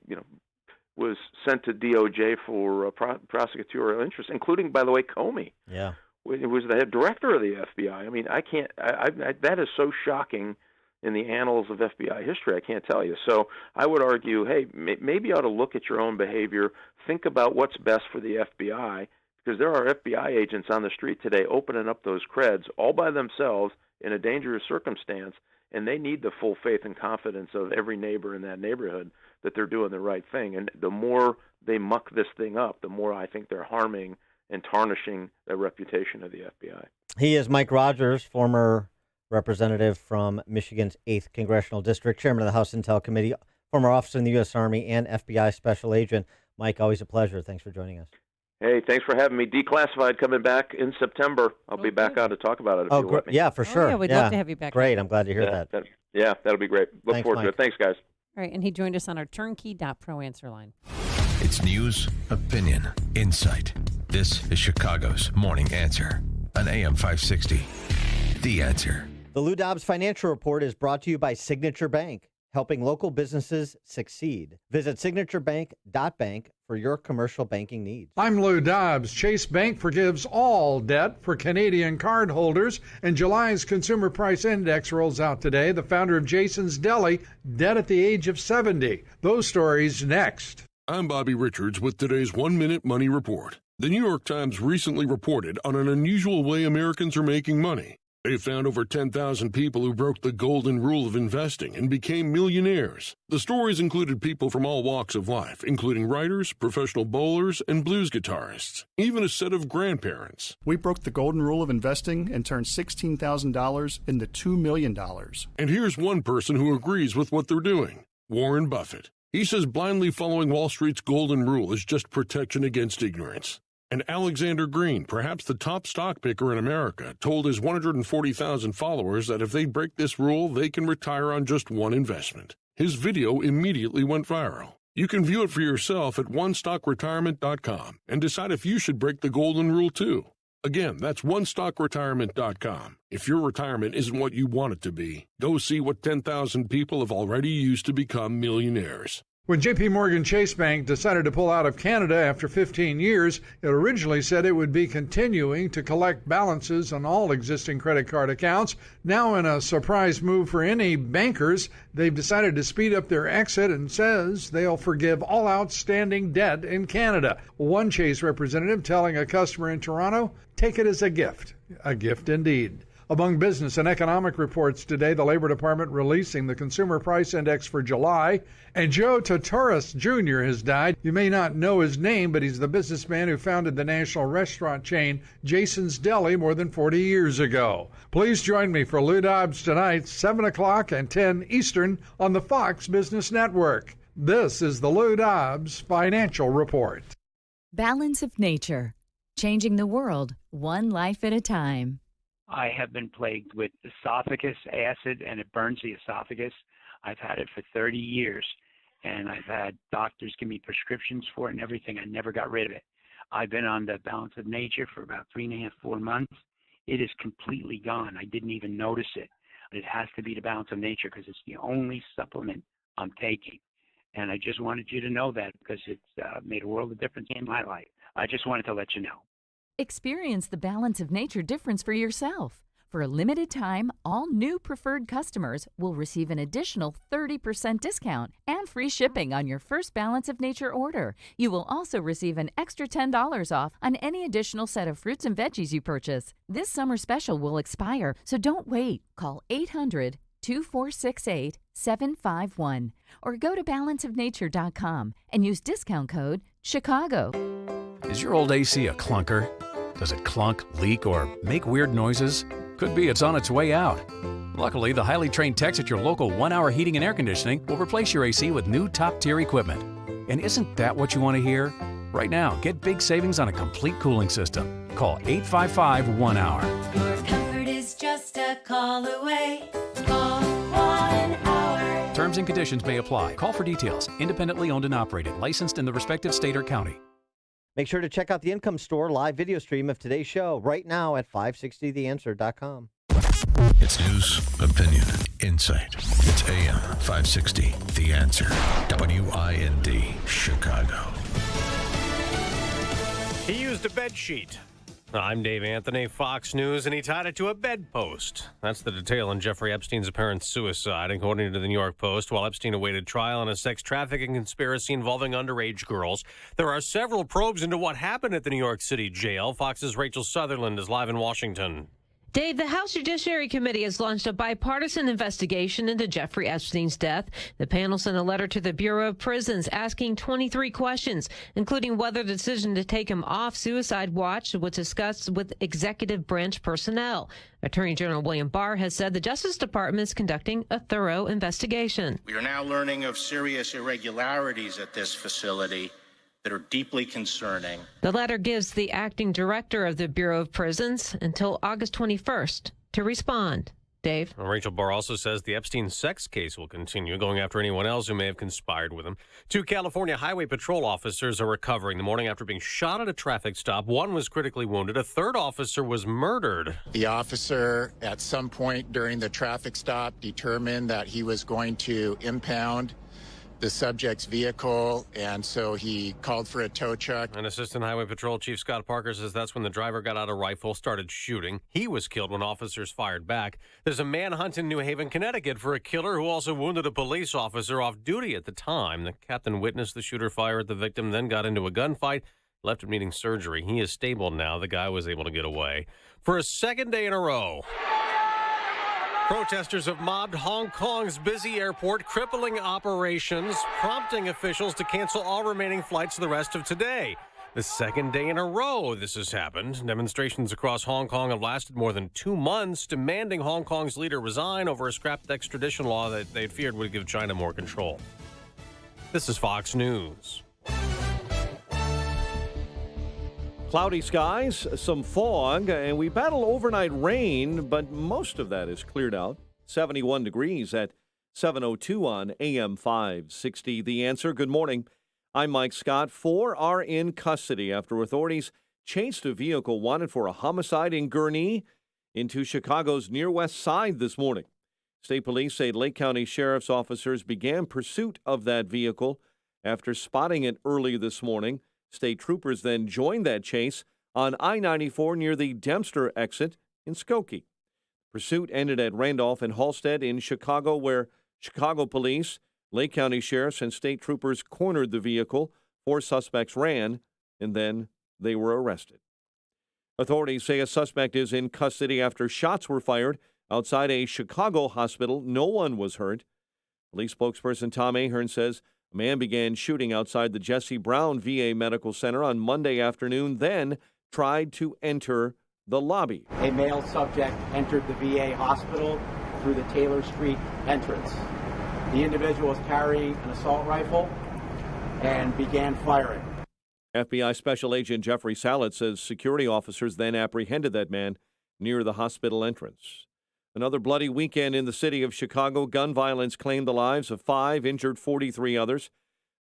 was sent to DOJ for prosecutorial interest, including, by the way, Comey. Yeah. It was the head director of the FBI. I mean, that is so shocking in the annals of FBI history, I can't tell you. So I would argue, hey, maybe you ought to look at your own behavior, think about what's best for the FBI, because there are FBI agents on the street today opening up those creds all by themselves in a dangerous circumstance, and they need the full faith and confidence of every neighbor in that neighborhood that they're doing the right thing. And the more they muck this thing up, the more I think they're harming and tarnishing the reputation of the FBI. He is Mike Rogers, former representative from Michigan's 8th Congressional District, chairman of the House Intel Committee, former officer in the U.S. Army, and FBI special agent. Mike, always a pleasure. Thanks for joining us. Hey, thanks for having me. Declassified coming back in September. I'll be back on to talk about it if you let me. Yeah, for sure. Yeah, we'd love to have you back. Great. I'm glad to hear that. Yeah, that'll be great. Look Thanks, forward to Mike. it. Thanks, guys. All right, and he joined us on our turnkey.pro answer line. It's news, opinion, insight. This is Chicago's Morning Answer on AM 560. The Answer. The Lou Dobbs Financial Report is brought to you by Signature Bank, helping local businesses succeed. Visit signaturebank.bank for your commercial banking needs. I'm Lou Dobbs. Chase Bank forgives all debt for Canadian cardholders, and July's Consumer Price Index rolls out today. The founder of Jason's Deli, dead at the age of 70. Those stories next. I'm Bobby Richards with today's 1-Minute Money Report. The New York Times recently reported on an unusual way Americans are making money. They found over 10,000 people who broke the golden rule of investing and became millionaires. The stories included people from all walks of life, including writers, professional bowlers, and blues guitarists, even a set of grandparents. We broke the golden rule of investing and turned $16,000 into $2 million. And here's one person who agrees with what they're doing, Warren Buffett. He says blindly following Wall Street's golden rule is just protection against ignorance. And Alexander Green, perhaps the top stock picker in America, told his 140,000 followers that if they break this rule, they can retire on just one investment. His video immediately went viral. You can view it for yourself at onestockretirement.com and decide if you should break the golden rule too. Again, that's onestockretirement.com. If your retirement isn't what you want it to be, go see what 10,000 people have already used to become millionaires. When J.P. Morgan Chase Bank decided to pull out of Canada after 15 years, it originally said it would be continuing to collect balances on all existing credit card accounts. Now, in a surprise move for any bankers, they've decided to speed up their exit and says they'll forgive all outstanding debt in Canada. One Chase representative telling a customer in Toronto, take it as a gift indeed. Among business and economic reports today, the Labor Department releasing the Consumer Price Index for July. And Joe Totoris Jr. has died. You may not know his name, but he's the businessman who founded the national restaurant chain Jason's Deli more than 40 years ago. Please join me for Lou Dobbs tonight, 7 o'clock and 10 Eastern on the Fox Business Network. This is the Lou Dobbs Financial Report. Balance of Nature. Changing the world, one life at a time. I have been plagued with esophagus acid, and it burns the esophagus. I've had it for 30 years, and I've had doctors give me prescriptions for it and everything. I never got rid of it. I've been on the Balance of Nature for about 3.5, 4 months. It is completely gone. I didn't even notice it. But it has to be the Balance of Nature because it's the only supplement I'm taking. And I just wanted you to know that because it's made a world of difference in my life. I just wanted to let you know. Experience the Balance of Nature difference for yourself. For a limited time, all new preferred customers will receive an additional 30% discount and free shipping on your first Balance of Nature order. You will also receive an extra $10 off on any additional set of fruits and veggies you purchase. This summer special will expire, so don't wait. Call 800-2468-751 or go to balanceofnature.com and use discount code Chicago. Is your old AC a clunker? Does it clunk, leak, or make weird noises? Could be it's on its way out. Luckily, the highly trained techs at your local 1-Hour Heating and Air Conditioning will replace your AC with new top-tier equipment. And isn't that what you want to hear? Right now, get big savings on a complete cooling system. Call 855-1-HOUR. Your comfort is just a call away. Call 1-HOUR. Terms and conditions may apply. Call for details. Independently owned and operated. Licensed in the respective state or county. Make sure to check out the Income Store live video stream of today's show right now at 560theanswer.com. It's news, opinion, insight. It's AM 560, The Answer. WIND, Chicago. He used a bed sheet. I'm Dave Anthony, Fox News, and he tied it to a bedpost. That's the detail on Jeffrey Epstein's apparent suicide, according to the New York Post. While Epstein awaited trial on a sex trafficking conspiracy involving underage girls, there are several probes into what happened at the New York City jail. Fox's Rachel Sutherland is live in Washington. Dave, the House Judiciary Committee has launched a bipartisan investigation into Jeffrey Epstein's death. The panel sent a letter to the Bureau of Prisons asking 23 questions, including whether the decision to take him off suicide watch was discussed with executive branch personnel. Attorney General William Barr has said the Justice Department is conducting a thorough investigation. We are now learning of serious irregularities at this facility that are deeply concerning. The letter gives the acting director of the Bureau of Prisons until August 21st to respond. Dave? Well, Rachel Barr also says the Epstein sex case will continue, going after anyone else who may have conspired with him. 2 California Highway Patrol officers are recovering the morning after being shot at a traffic stop. One was critically wounded. A third officer was murdered. The officer, at some point during the traffic stop, determined that he was going to impound the subject's vehicle, and so he called for a tow truck. An Assistant Highway Patrol Chief Scott Parker says that's when the driver got out a rifle, started shooting. He was killed when officers fired back. There's a manhunt in New Haven, Connecticut for a killer who also wounded a police officer off duty at the time. The captain witnessed the shooter fire at the victim, then got into a gunfight, left him needing surgery. He is stable now. The guy was able to get away. For a second day in a row, protesters have mobbed Hong Kong's busy airport, crippling operations, prompting officials to cancel all remaining flights the rest of today. The second day in a row this has happened. Demonstrations across Hong Kong have lasted more than 2 months, demanding Hong Kong's leader resign over a scrapped extradition law that they feared would give China more control. This is Fox News. Cloudy skies, some fog, and we battle overnight rain, but most of that is cleared out. 71 degrees at 7:02 on AM 560. The Answer. Good morning. I'm Mike Scott. 4 are in custody after authorities chased a vehicle wanted for a homicide in Gurnee into Chicago's near west side this morning. State police say Lake County Sheriff's officers began pursuit of that vehicle after spotting it early this morning. State troopers then joined that chase on I-94 near the Dempster exit in Skokie. Pursuit ended at Randolph and Halstead in Chicago, where Chicago police, Lake County sheriffs, and state troopers cornered the vehicle. 4 suspects ran, and then they were arrested. Authorities say a suspect is in custody after shots were fired outside a Chicago hospital. No one was hurt. Police spokesperson Tom Ahern says a man began shooting outside the Jesse Brown VA Medical Center on Monday afternoon, then tried to enter the lobby. A male subject entered the VA hospital through the Taylor Street entrance. The individual was carrying an assault rifle and began firing. FBI Special Agent Jeffrey Salet says security officers then apprehended that man near the hospital entrance. Another bloody weekend in the city of Chicago. Gun violence claimed the lives of 5, injured 43 others.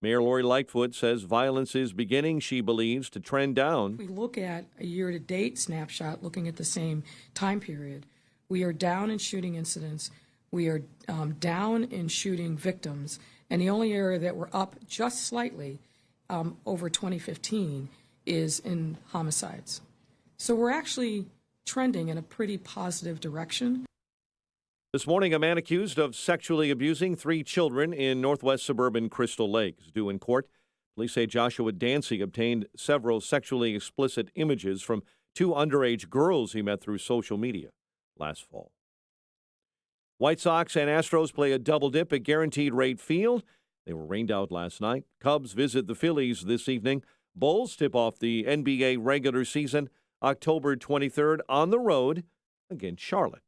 Mayor Lori Lightfoot says violence is beginning, she believes, to trend down. If we look at a year-to-date snapshot, looking at the same time period, we are down in shooting incidents. We are down in shooting victims. And the only area that we're up just slightly over 2015 is in homicides. So we're actually trending in a pretty positive direction. This morning, a man accused of sexually abusing 3 children in northwest suburban Crystal Lake is due in court. Police say Joshua Dancy obtained several sexually explicit images from 2 underage girls he met through social media last fall. White Sox and Astros play a double dip at Guaranteed Rate Field. They were rained out last night. Cubs visit the Phillies this evening. Bulls tip off the NBA regular season October 23rd on the road against Charlotte.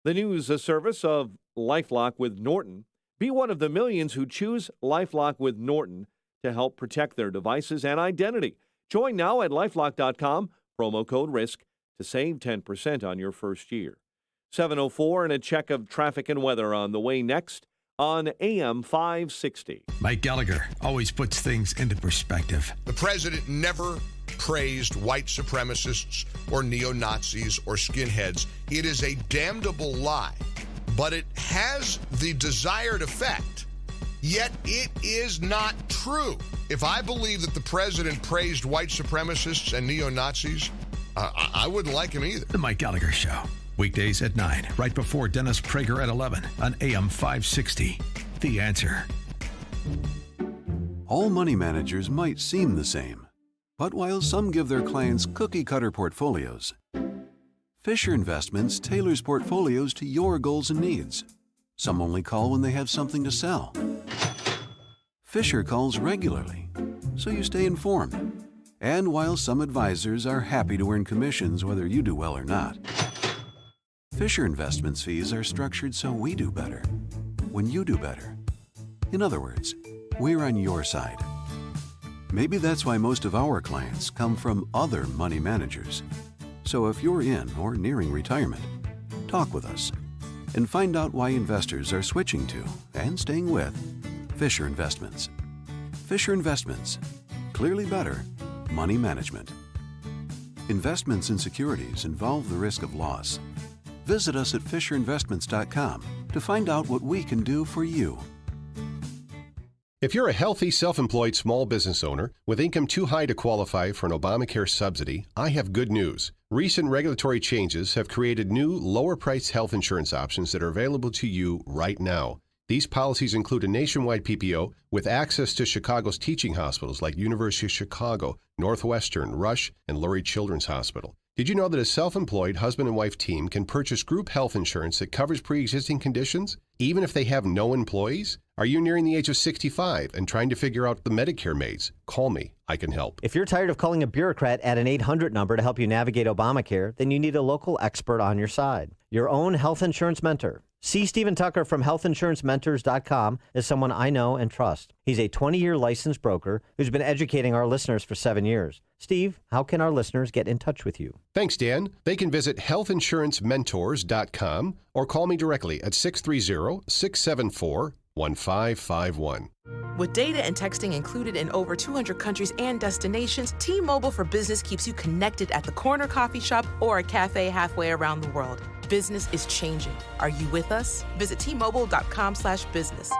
The news service of LifeLock with Norton. Be one of the millions who choose LifeLock with Norton to help protect their devices and identity. Join now at LifeLock.com, promo code RISK, to save 10% on your first year. 7:04 and a check of traffic and weather on the way next on AM 560. Mike Gallagher always puts things into perspective. The president never praised white supremacists or neo-Nazis or skinheads. It is a damnable lie, but it has the desired effect, yet it is not true. If I believe that the president praised white supremacists and neo-Nazis, I wouldn't like him either. The Mike Gallagher Show. Weekdays at 9, right before Dennis Prager at 11 on AM 560. The Answer. All money managers might seem the same, but while some give their clients cookie-cutter portfolios, Fisher Investments tailors portfolios to your goals and needs. Some only call when they have something to sell. Fisher calls regularly, so you stay informed. And while some advisors are happy to earn commissions whether you do well or not, Fisher Investments fees are structured so we do better when you do better. In other words, we're on your side. Maybe that's why most of our clients come from other money managers. So if you're in or nearing retirement, talk with us and find out why investors are switching to and staying with Fisher Investments. Fisher Investments. Clearly better money management. Investments in securities involve the risk of loss. Visit us at FisherInvestments.com to find out what we can do for you. If you're a healthy, self-employed small business owner with income too high to qualify for an Obamacare subsidy, I have good news. Recent regulatory changes have created new, lower-priced health insurance options that are available to you right now. These policies include a nationwide PPO with access to Chicago's teaching hospitals like University of Chicago, Northwestern, Rush, and Lurie Children's Hospital. Did you know that a self-employed husband and wife team can purchase group health insurance that covers pre-existing conditions, even if they have no employees? Are you nearing the age of 65 and trying to figure out the Medicare maze? Call me. I can help. If you're tired of calling a bureaucrat at an 800 number to help you navigate Obamacare, then you need a local expert on your side. Your own health insurance mentor. See Stephen Tucker from healthinsurancementors.com is someone I know and trust. He's a 20-year licensed broker who's been educating our listeners for 7 years. Steve, how can our listeners get in touch with you? Thanks, Dan. They can visit healthinsurancementors.com or call me directly at 630-674-1551. With data and texting included in over 200 countries and destinations, T-Mobile for Business keeps you connected at the corner coffee shop or a cafe halfway around the world. Business is changing. Are you with us? Visit T-Mobile.com/business.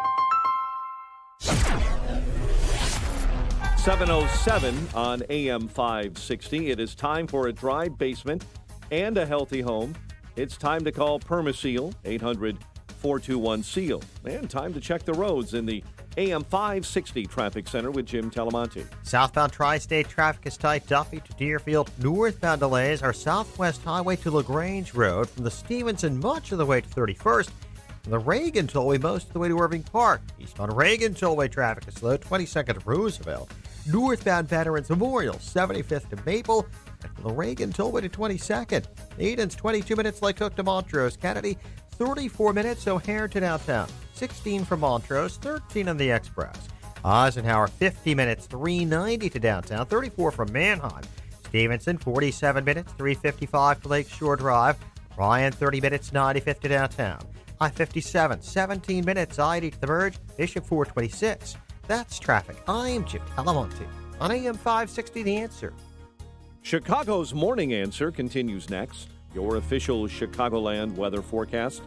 7:07 on AM 560. It is time for a dry basement and a healthy home. It's time to call Permaseal, 800-421-SEAL. And time to check the roads in the AM 560 Traffic Center with Jim Telemonte. Southbound Tri-State traffic is tight. Duffy to Deerfield. Northbound delays are Southwest Highway to LaGrange Road from the Stevenson much of the way to 31st. And the Reagan Tollway most of the way to Irving Park. Eastbound Reagan Tollway traffic is slow. 22nd to Roosevelt. Northbound Veterans Memorial, 75th to Maple. And from the Reagan Tollway to 22nd. Eden's 22 minutes Lake Cook to Montrose. Kennedy, 34 minutes O'Hare to downtown. 16 from Montrose, 13 on the Express. Eisenhower, 50 minutes, 390 to downtown, 34 from Manheim. Stevenson, 47 minutes, 355 to Lakeshore Drive. Ryan, 30 minutes, 95th to downtown. I-57, 17 minutes, I-80 to the Verge. Bishop, 426. That's traffic. I'm Jim Telemonte on AM 560, The Answer. Chicago's Morning Answer continues next. Your official Chicagoland weather forecast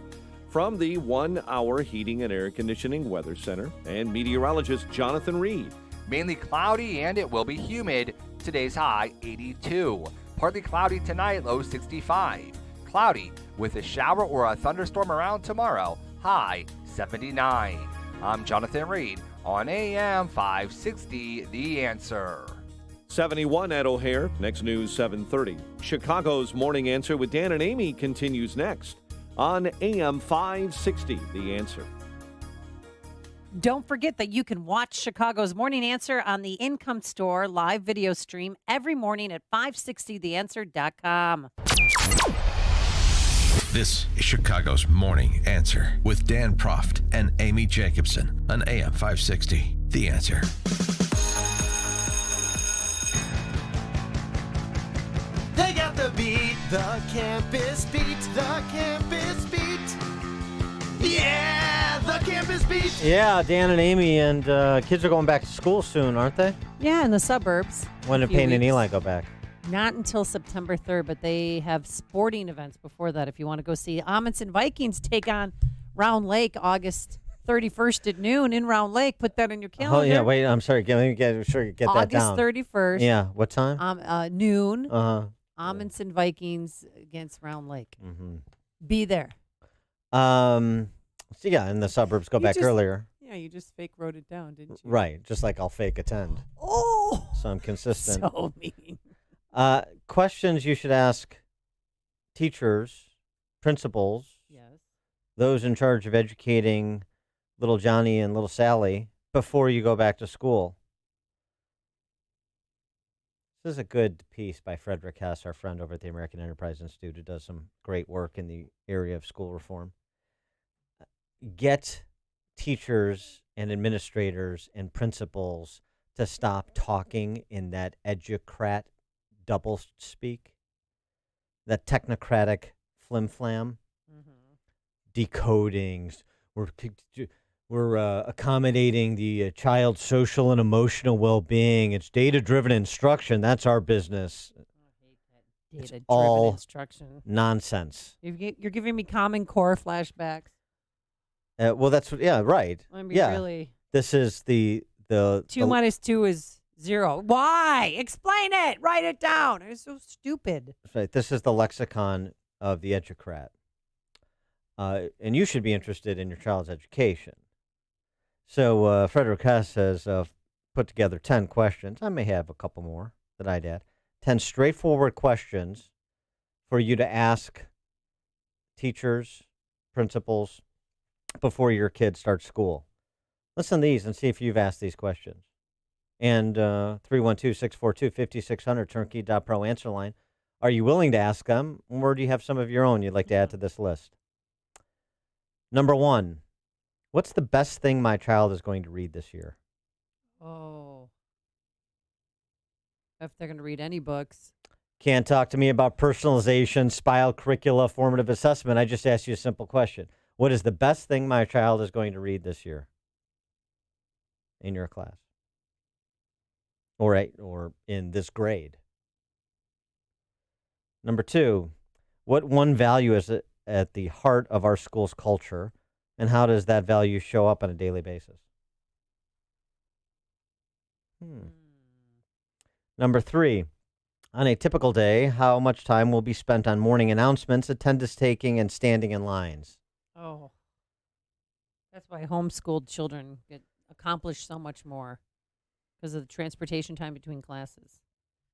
from the 1 Hour Heating and Air Conditioning Weather Center and meteorologist Jonathan Reed. Mainly cloudy and it will be humid. Today's high 82. Partly cloudy tonight, low 65. Cloudy with a shower or a thunderstorm around tomorrow, high 79. I'm Jonathan Reed on AM 560, The Answer. 71 at O'Hare. Next news, 7:30. Chicago's Morning Answer with Dan and Amy continues next on AM 560, The Answer. Don't forget that you can watch Chicago's Morning Answer on the Income Store live video stream every morning at 560theanswer.com. This is Chicago's Morning Answer with Dan Proft and Amy Jacobson on AM 560, The Answer. They got the beat, the campus beat, the campus beat. Yeah, the campus beat. Yeah, Dan and Amy and kids are going back to school soon, aren't they? Yeah, in the suburbs. When do Payne and Eli go back? Not until September 3rd, but they have sporting events before that. If you want to go see Amundsen Vikings take on Round Lake August 31st at noon in Round Lake. Put that in your calendar. Oh, yeah, wait, I'm sorry. Let me get that down. August 31st. Yeah, what time? Noon. Uh-huh. Amundsen Vikings against Round Lake. Mm-hmm. Be there. So, yeah, in the suburbs, go back earlier. Yeah, you just fake wrote it down, didn't you? Right, just like I'll fake attend. Oh! So I'm consistent. So mean. Questions you should ask teachers, principals, yes, those in charge of educating little Johnny and little Sally before you go back to school. This is a good piece by Frederick Hess, our friend over at the American Enterprise Institute, who does some great work in the area of school reform. Get teachers and administrators and principals to stop talking in that educrat double speak, that technocratic flim-flam, decodings. We're accommodating the child's social and emotional well-being. It's data-driven instruction. That's our business. It's Data-driven all instruction. nonsense. You're giving me Common Core flashbacks. Well, that's what. Yeah, right. I mean, yeah, really. This is the 2 minus 2 is 0. Why? Explain it. Write it down. It's so stupid. Right. This is the lexicon of the educrat. And you should be interested in your child's education. So Frederick Hess has put together 10 questions. I may have a couple more that I'd add. 10 straightforward questions for you to ask teachers, principals, before your kid starts school. Listen to these and see if you've asked these questions. And 312-642-5600, turnkey.pro answer line. Are you willing to ask them, or do you have some of your own you'd like to add to this list? Number 1, what's the best thing my child is going to read this year? Oh. If they're going to read any books. Can't talk to me about personalization, SPILE curricula, formative assessment. I just asked you a simple question. What is the best thing my child is going to read this year in your class? Or in this grade? Number 2, what one value is at the heart of our school's culture, and how does that value show up on a daily basis? Number 3, on a typical day, how much time will be spent on morning announcements, attendance taking, and standing in lines? Oh. That's why homeschooled children accomplish so much more because of the transportation time between classes.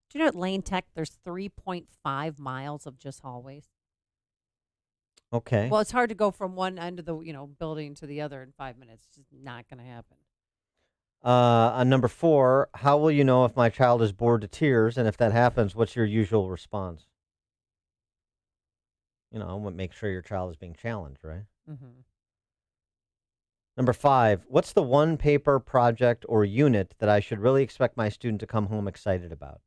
Do you know at Lane Tech there's 3.5 miles of just hallways? Okay. Well, it's hard to go from one end of the building to the other in 5 minutes. It's just not going to happen. On number 4, how will you know if my child is bored to tears? And if that happens, what's your usual response? Make sure your child is being challenged, right? Mm-hmm. Number 5, what's the one paper, project, or unit that I should really expect my student to come home excited about?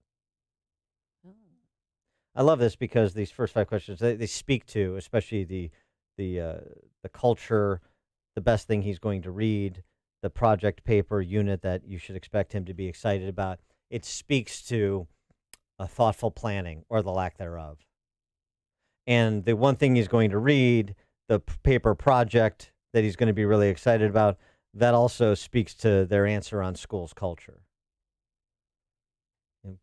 I love this because these first 5 questions, they speak to, especially the culture, the best thing he's going to read, the project, paper, unit that you should expect him to be excited about. It speaks to a thoughtful planning or the lack thereof. And the one thing he's going to read, the paper project that he's going to be really excited about, that also speaks to their answer on school's culture.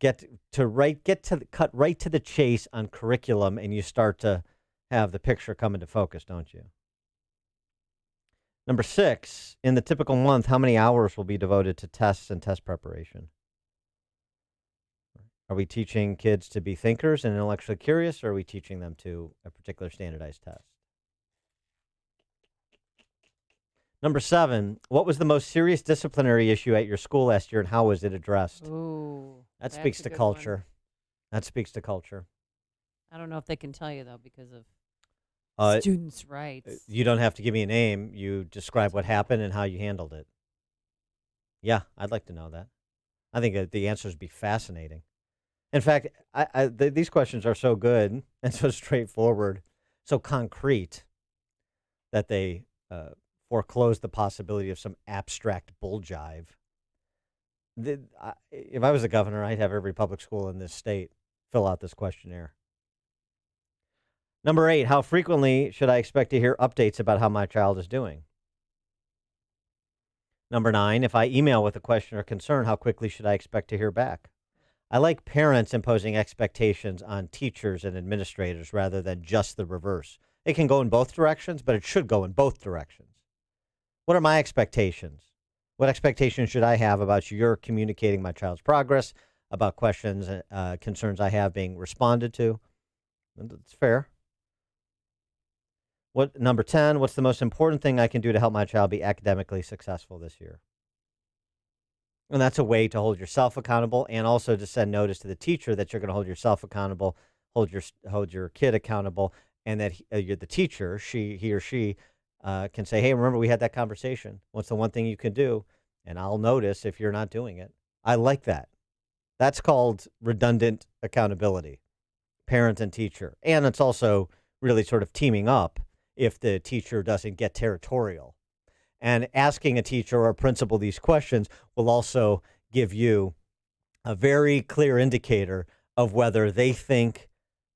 Cut right to the chase on curriculum, and you start to have the picture come into focus, don't you? Number 6, in the typical month, how many hours will be devoted to tests and test preparation? Are we teaching kids to be thinkers and intellectually curious, or are we teaching them to a particular standardized test? Number 7, what was the most serious disciplinary issue at your school last year, and how was it addressed? Ooh, that speaks to culture. That speaks to culture. I don't know if they can tell you, though, because of students' rights. You don't have to give me a name. You describe what happened and how you handled it. Yeah, I'd like to know that. I think the answers would be fascinating. In fact, these questions are so good and so straightforward, so concrete, that they foreclose the possibility of some abstract bull jive. If I was a governor, I'd have every public school in this state fill out this questionnaire. Number 8, how frequently should I expect to hear updates about how my child is doing? Number 9, if I email with a question or concern, how quickly should I expect to hear back? I like parents imposing expectations on teachers and administrators rather than just the reverse. It can go in both directions, but it should go in both directions. What are my expectations? What expectations should I have about your communicating my child's progress, about questions, concerns I have being responded to? It's fair. Number 10, what's the most important thing I can do to help my child be academically successful this year? And that's a way to hold yourself accountable and also to send notice to the teacher that you're going to hold yourself accountable, hold your kid accountable, and that you're the teacher, he or she can say, hey, remember we had that conversation. What's the one thing you can do? And I'll notice if you're not doing it. I like that. That's called redundant accountability, parent and teacher. And it's also really sort of teaming up if the teacher doesn't get territorial. And asking a teacher or a principal these questions will also give you a very clear indicator of whether they think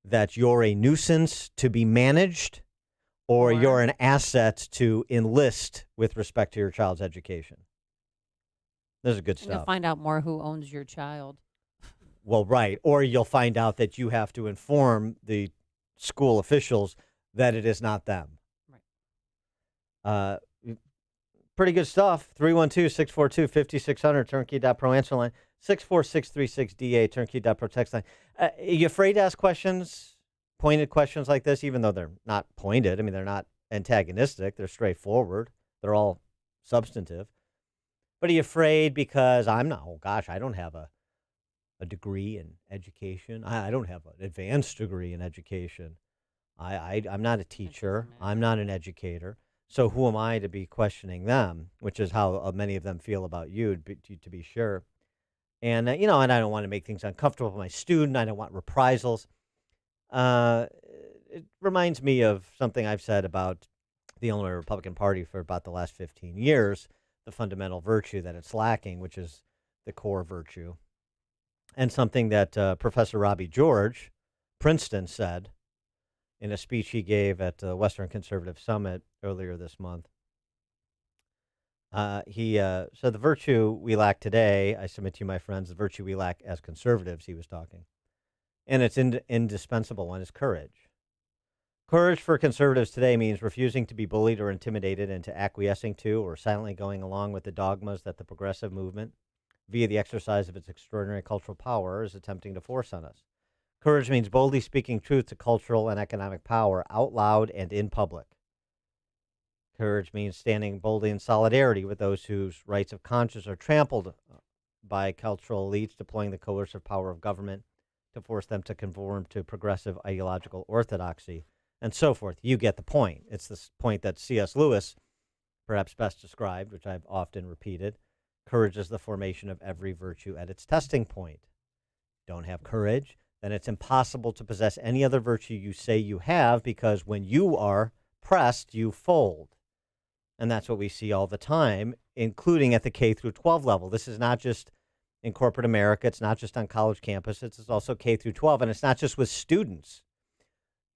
that you're a nuisance to be managed or you're an asset to enlist with respect to your child's education. This is good And you'll stuff. find out more who owns your child. Well, right. Or you'll find out that you have to inform the school officials that it is not them. Right. Pretty good stuff. 312-642-5600, turnkey.pro answer line. 64636DA, turnkey.pro text line. You afraid to ask questions, pointed questions like this, even though they're not pointed? I mean, they're not antagonistic. They're straightforward. They're all substantive. But are you afraid because I'm not, oh gosh, I don't have a degree in education. I don't have an advanced degree in education. I'm not a teacher. I'm not an educator. So who am I to be questioning them, which is how many of them feel about you, to be sure. And, and I don't want to make things uncomfortable for my student. I don't want reprisals. It reminds me of something I've said about the Illinois Republican Party for about the last 15 years, the fundamental virtue that it's lacking, which is the core virtue. And something that Professor Robbie George, Princeton, said in a speech he gave at the Western Conservative Summit earlier this month. He said the virtue we lack today, I submit to you, my friends, the virtue we lack as conservatives, he was talking, and it's indispensable one, is courage. Courage for conservatives today means refusing to be bullied or intimidated into acquiescing to or silently going along with the dogmas that the progressive movement, via the exercise of its extraordinary cultural power, is attempting to force on us. Courage means boldly speaking truth to cultural and economic power out loud and in public. Courage means standing boldly in solidarity with those whose rights of conscience are trampled by cultural elites deploying the coercive power of government to force them to conform to progressive ideological orthodoxy, and so forth. You get the point. It's this point that C.S. Lewis perhaps best described, which I've often repeated. Courage is the formation of every virtue at its testing point. Don't have courage, then it's impossible to possess any other virtue you say you have, because when you are pressed, you fold. And that's what we see all the time, including at the K through 12 level. This is not just in corporate America. It's not just on college campuses. It's also K through 12. And it's not just with students.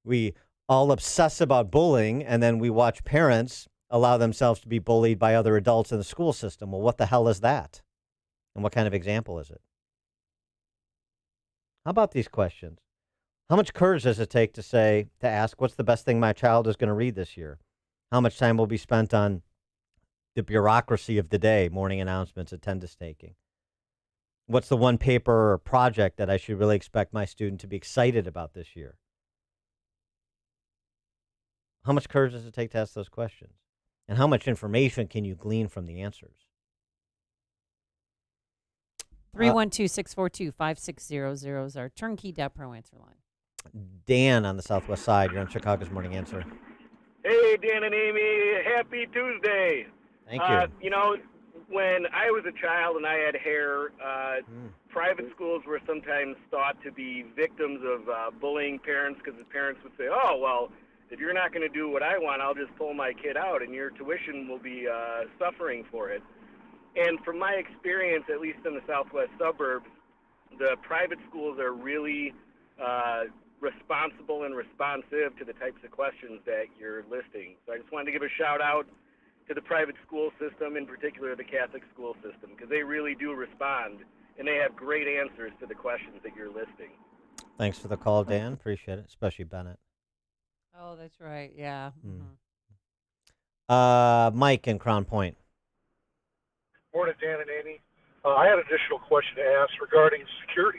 We all obsess about bullying, and then we watch parents allow themselves to be bullied by other adults in the school system. Well, what the hell is that? And what kind of example is it? How about these questions? How much courage does it take to ask, what's the best thing my child is going to read this year? How much time will be spent on the bureaucracy of the day, morning announcements, attendance taking? What's the one paper or project that I should really expect my student to be excited about this year? How much courage does it take to ask those questions? And how much information can you glean from the answers? 312-642-5600 is our turnkey.pro answer line. Dan on the Southwest Side, you're on Chicago's Morning Answer. Hey, Dan and Amy, happy Tuesday. Thank you. When I was a child and I had hair, private schools were sometimes thought to be victims of bullying parents, because the parents would say, oh, well, if you're not going to do what I want, I'll just pull my kid out and your tuition will be suffering for it. And from my experience, at least in the southwest suburbs, the private schools are really responsible and responsive to the types of questions that you're listing. So I just wanted to give a shout out to the private school system, in particular the Catholic school system, because they really do respond and they have great answers to the questions that you're listing. Thanks for the call, Dan. Appreciate it, especially Bennett. Oh, that's right. Yeah. Mike in Crown Point. Morning, Dan and Amy. I had an additional question to ask regarding security.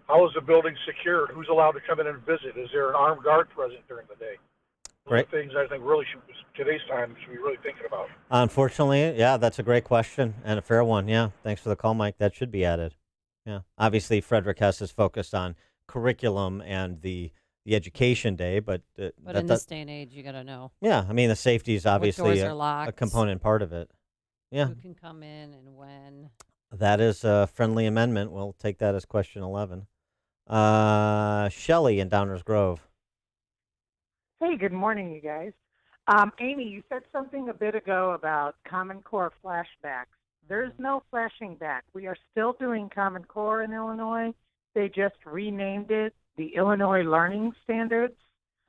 How is the building secured? Who's allowed to come in and visit? Is there an armed guard present during the day? Those are things I think really today's time should be really thinking about. Unfortunately, yeah, that's a great question and a fair one. Yeah, thanks for the call, Mike. That should be added. Yeah, obviously, Frederick Hess is focused on curriculum and the education day, but in this day and age, you got to know. Yeah, I mean, the safety is obviously doors are locked, a component part of it. Yeah. Who can come in and when? That is a friendly amendment. We'll take that as question 11. Shelley in Downers Grove. Hey, good morning, you guys. Amy, you said something a bit ago about Common Core flashbacks. There's no flashing back. We are still doing Common Core in Illinois. They just renamed it the Illinois Learning Standards.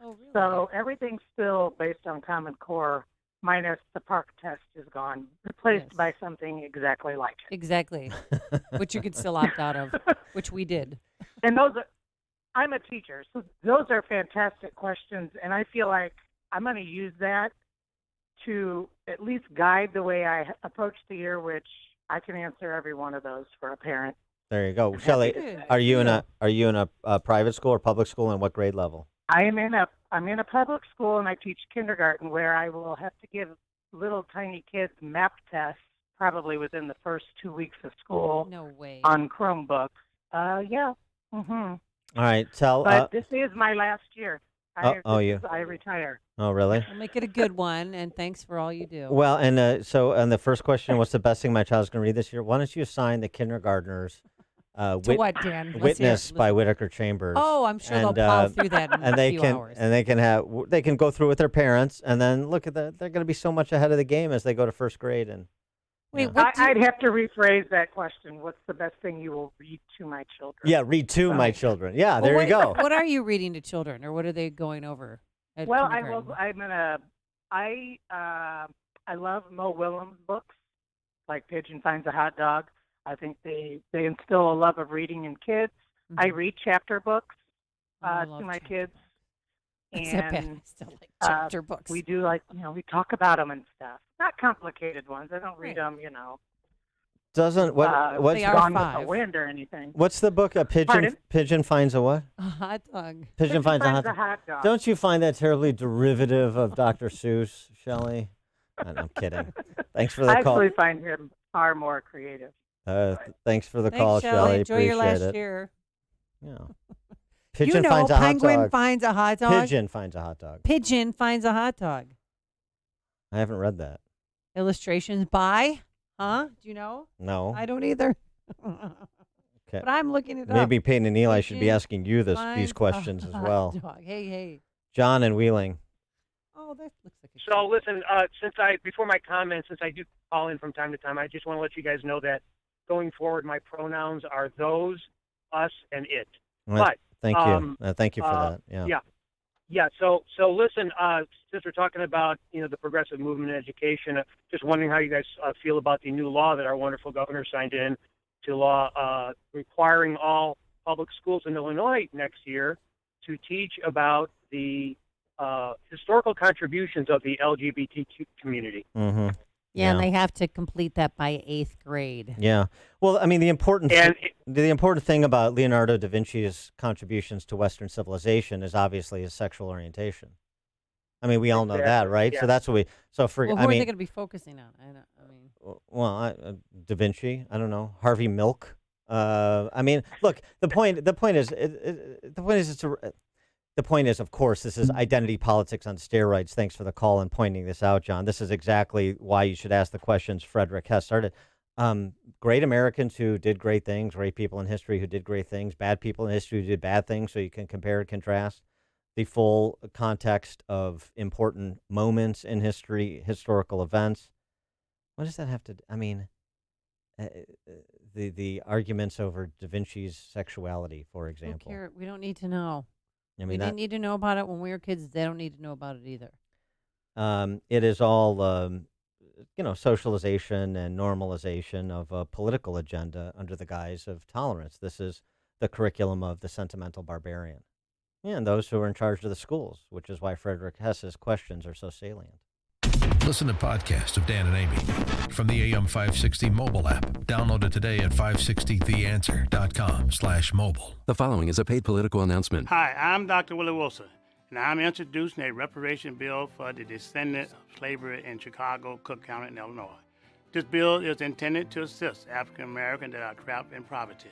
Oh, really? So everything's still based on Common Core, minus the park test is gone, replaced by something exactly like it. Exactly. Which you could still opt out of, which we did. And I'm a teacher, so those are fantastic questions, and I feel like I'm going to use that to at least guide the way I approach the year, which I can answer every one of those for a parent. There you go. Shelley, are you in a private school or public school, and what grade level? I'm in a public school, and I teach kindergarten, where I will have to give little tiny kids map tests probably within the first 2 weeks of school. No way. On Chromebooks. Yeah. Mm-hmm. All right, But this is my last year. I retire. Oh, really? We'll make it a good one, and thanks for all you do. Well, and so on the first question, what's the best thing my child's going to read this year? Why don't you assign the kindergartners to what, Dan? Let's Witness by Whitaker Chambers. Oh, I'm sure they'll plow through that in and a they few can hours. and they can go through with their parents, and then look at that. They're going to be so much ahead of the game as they go to first grade. And wait, I'd have to rephrase that question. What's the best thing you will read to my children? yeah, read to my children. Yeah, there Well, you go. What are you reading to children, or what are they going over? At Well, kindergarten? I love Mo Willems' books, like Pigeon Finds a Hot Dog. I think they instill a love of reading in kids. I read chapter books to my kids. Except I And still like chapter books. we do we talk about them and stuff. Not complicated ones. I don't read them, Doesn't what's Gone with the Wind or anything. what's the book? A Pardon? pigeon finds a what? A hot dog. Pigeon finds a hot hot dog. Don't you find that terribly derivative of Dr. Seuss, Shelley? I'm kidding. Thanks for the I call. actually find him far more creative. Thanks for the Thanks, call, Shelley. Enjoy your Appreciate last it. year. Yeah. Pigeon you know, finds a hot penguin dog. finds a hot dog. Pigeon finds a hot dog. Pigeon finds a hot dog. I haven't read that. Illustrations by, huh? Do you know? No. I don't either. Okay. But I'm looking it up. Maybe Peyton and Eli should be Pigeon asking you these finds questions a as hot well. dog. Hey. John and Wheeling. Oh, that looks like a So listen, before my comments, since I do call in from time to time, I just want to let you guys know that going forward, my pronouns are those, us, and it. Well, But thank you. Thank you for that. Yeah. Yeah. So listen, since we're talking about the progressive movement in education, just wondering how you guys feel about the new law that our wonderful governor signed in to law requiring all public schools in Illinois next year to teach about the historical contributions of the LGBTQ community. Mm-hmm. Yeah, and they have to complete that by 8th grade. Yeah. Well, I mean, the important thing about Leonardo da Vinci's contributions to Western civilization is obviously his sexual orientation. I mean, we all know that, right? yeah. So that's what we. So for Well, who I are mean, they going to be focusing on? Da Vinci. I don't know. Harvey Milk. I mean, look. The point is, of course, this is identity politics on steroids. Thanks for the call and pointing this out, John. This is exactly why you should ask the questions Frederick Hess started. Great Americans who did great things, great people in history who did great things, bad people in history who did bad things, so you can compare and contrast the full context of important moments in history, historical events. What does that have to do? I mean, the arguments over Da Vinci's sexuality, for example. We don't need to know. I mean, we didn't need to know about it when we were kids. They don't need to know about it either. It is all, socialization and normalization of a political agenda under the guise of tolerance. This is the curriculum of the sentimental barbarian. And those who are in charge of the schools, which is why Frederick Hess's questions are so salient. Listen to podcasts of Dan and Amy from the AM 560 mobile app. Download it today at 560theanswer.com/mobile. The following is a paid political announcement. Hi, I'm Dr. Willie Wilson, and I'm introducing a reparation bill for the descendants of slavery in Chicago, Cook County, and Illinois. This bill is intended to assist African Americans that are trapped in poverty.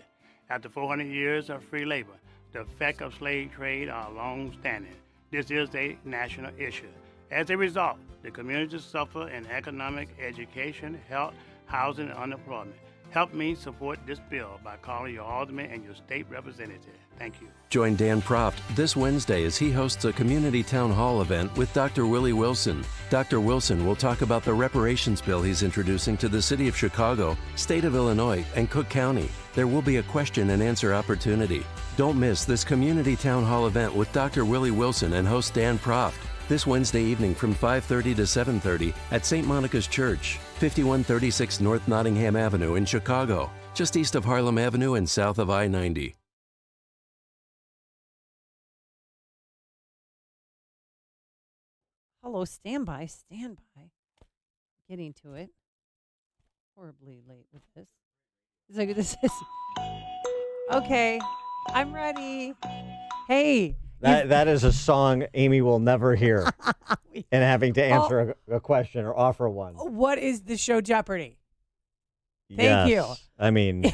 After 400 years of free labor, the effects of slave trade are long-standing. This is a national issue. As a result, the communities suffer in economic, education, health, housing, and unemployment. Help me support this bill by calling your alderman and your state representative. Thank you. Join Dan Proft this Wednesday as he hosts a community town hall event with Dr. Willie Wilson. Dr. Wilson will talk about the reparations bill he's introducing to the city of Chicago, state of Illinois, and Cook County. There will be a question and answer opportunity. Don't miss this community town hall event with Dr. Willie Wilson and host Dan Proft this Wednesday evening from 5:30 to 7:30 at St. Monica's Church, 5136 North Nottingham Avenue in Chicago, just east of Harlem Avenue and south of I-90. Hello, stand by. Getting to it. Horribly late with this. It's like this is okay. I'm ready. Hey. That is a song Amy will never hear, and having to answer a question or offer one. What is the show Jeopardy? Thank you. I mean,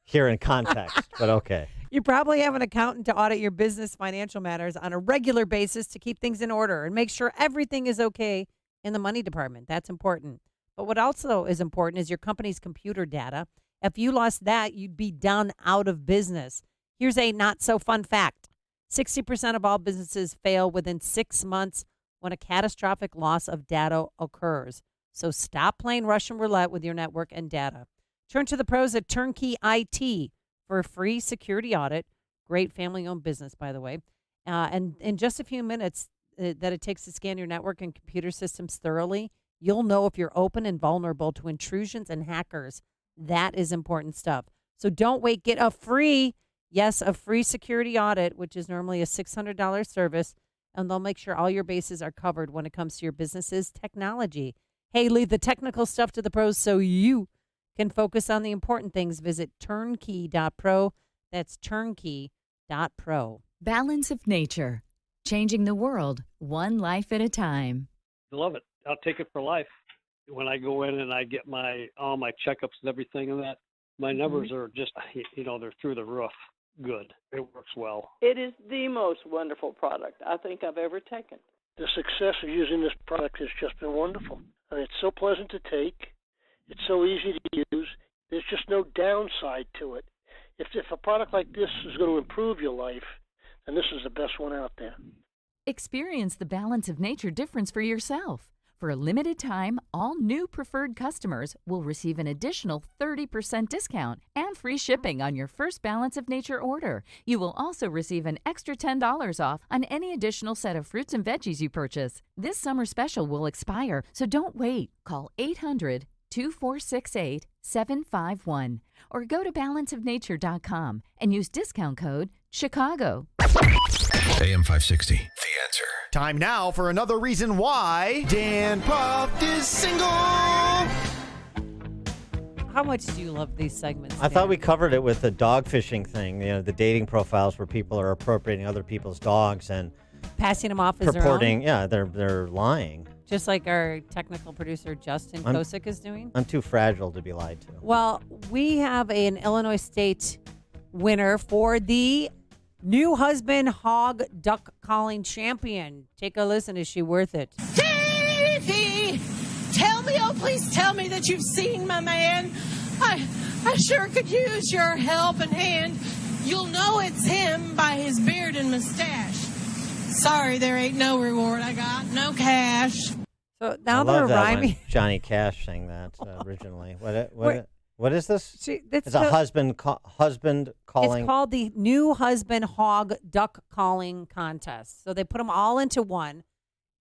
here in context, but okay. You probably have an accountant to audit your business financial matters on a regular basis to keep things in order and make sure everything is okay in the money department. That's important. But what also is important is your company's computer data. If you lost that, you'd be done out of business. Here's a not so fun fact. 60% of all businesses fail within 6 months when a catastrophic loss of data occurs. So stop playing Russian roulette with your network and data. Turn to the pros at Turnkey IT for a free security audit. Great family-owned business, by the way. And in just a few minutes that it takes to scan your network and computer systems thoroughly, you'll know if you're open and vulnerable to intrusions and hackers. That is important stuff. So don't wait. Get a free security audit, which is normally a $600 service, and they'll make sure all your bases are covered when it comes to your business's technology. Hey, leave the technical stuff to the pros so you can focus on the important things. Visit turnkey.pro. That's turnkey.pro. Balance of Nature. Changing the world, one life at a time. I love it. I'll take it for life. When I go in and I get all my checkups and everything and that, my numbers are just, they're through the roof. Good. It works well. It is the most wonderful product I think I've ever taken. The success of using this product has just been wonderful. And it's so pleasant to take. It's so easy to use. There's just no downside to it. If a product like this is going to improve your life, then this is the best one out there. Experience the Balance of Nature difference for yourself. For a limited time, all new preferred customers will receive an additional 30% discount and free shipping on your first Balance of Nature order. You will also receive an extra $10 off on any additional set of fruits and veggies you purchase. This summer special will expire, so don't wait. Call 800-2468-751 or go to balanceofnature.com and use discount code CHICAGO. AM 560, The Answer. Time now for another reason why Dan Proft is single. How much do you love these segments? I thought we covered it with the dog fishing thing, the dating profiles where people are appropriating other people's dogs and passing them off as purporting, their own? they're lying. Just like our technical producer, Justin Kosick, is doing? I'm too fragile to be lied to. Well, we have an Illinois State winner for the New Husband Hog Duck Calling Champion. Take a listen. Is she worth it? Davey! Please tell me that you've seen my man. I sure could use your help and hand. You'll know it's him by his beard and mustache. Sorry, there ain't no reward I got. No cash. So now I they're love that rhyming. when Johnny Cash sang that originally. What is this? It's a husband calling. It's called the New Husband Hog Duck Calling Contest. So they put them all into one,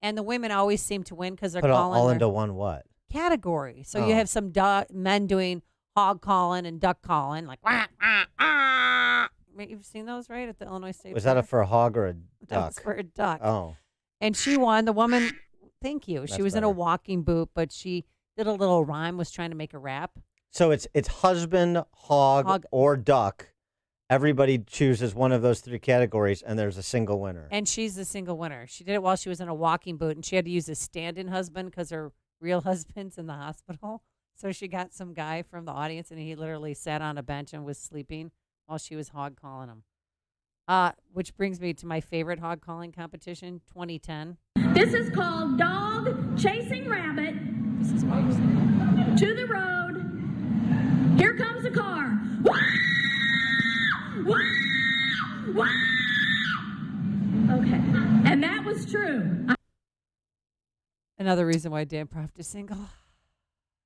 and the women always seem to win because they're calling all their into one what? category. So you have some men doing hog calling and duck calling, like wah, wah, wah. You've seen those, right, at the Illinois State Was Fair? that for a hog or a duck? That was for a duck. Oh. And she won. The woman, thank you. She That's was in a better. walking boot, but she did a little rhyme, was trying to make a rap. So it's husband, hog, or duck. Everybody chooses one of those three categories, and there's a single winner. And she's the single winner. She did it while she was in a walking boot, and she had to use a stand-in husband because her real husband's in the hospital. So she got some guy from the audience, and he literally sat on a bench and was sleeping while she was hog calling him. Which brings me to my favorite hog calling competition, 2010. This is called Dog Chasing Rabbit. This is what you're saying. To the road. Here Another reason why Dan Proft is single.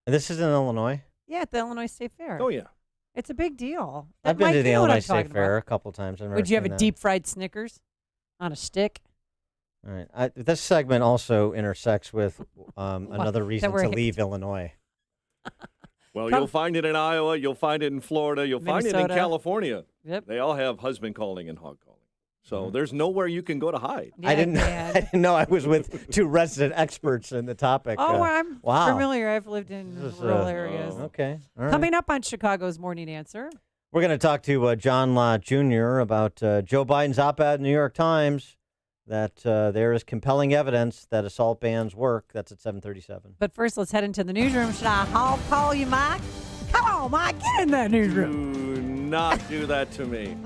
And this is in Illinois? Yeah, at the Illinois State Fair. Oh, yeah. It's a big deal. I've been Mike, to the you know what Illinois I'm State talking Fair about. a couple times. I've never Would you have a seen that. deep fried Snickers on a stick? All right. This segment also intersects with another reason we're to hip leave Illinois. Well, you'll find it in Iowa. You'll find it in Florida. You'll find it in Minnesota. California. Yep. They all have husband calling and hog calling. So there's nowhere you can go to hide. Yeah, I didn't know I was with two resident experts in the topic. Oh, I'm wow. familiar. I've lived in rural areas. Okay. All right. Coming up on Chicago's Morning Answer. We're going to talk to John Lott Jr. about Joe Biden's op-ed in the New York Times that there is compelling evidence that assault bans work. That's at 7:37. But first, let's head into the newsroom. Should I call you, Mike? Come on, Mike, get in that newsroom. Do not do that to me.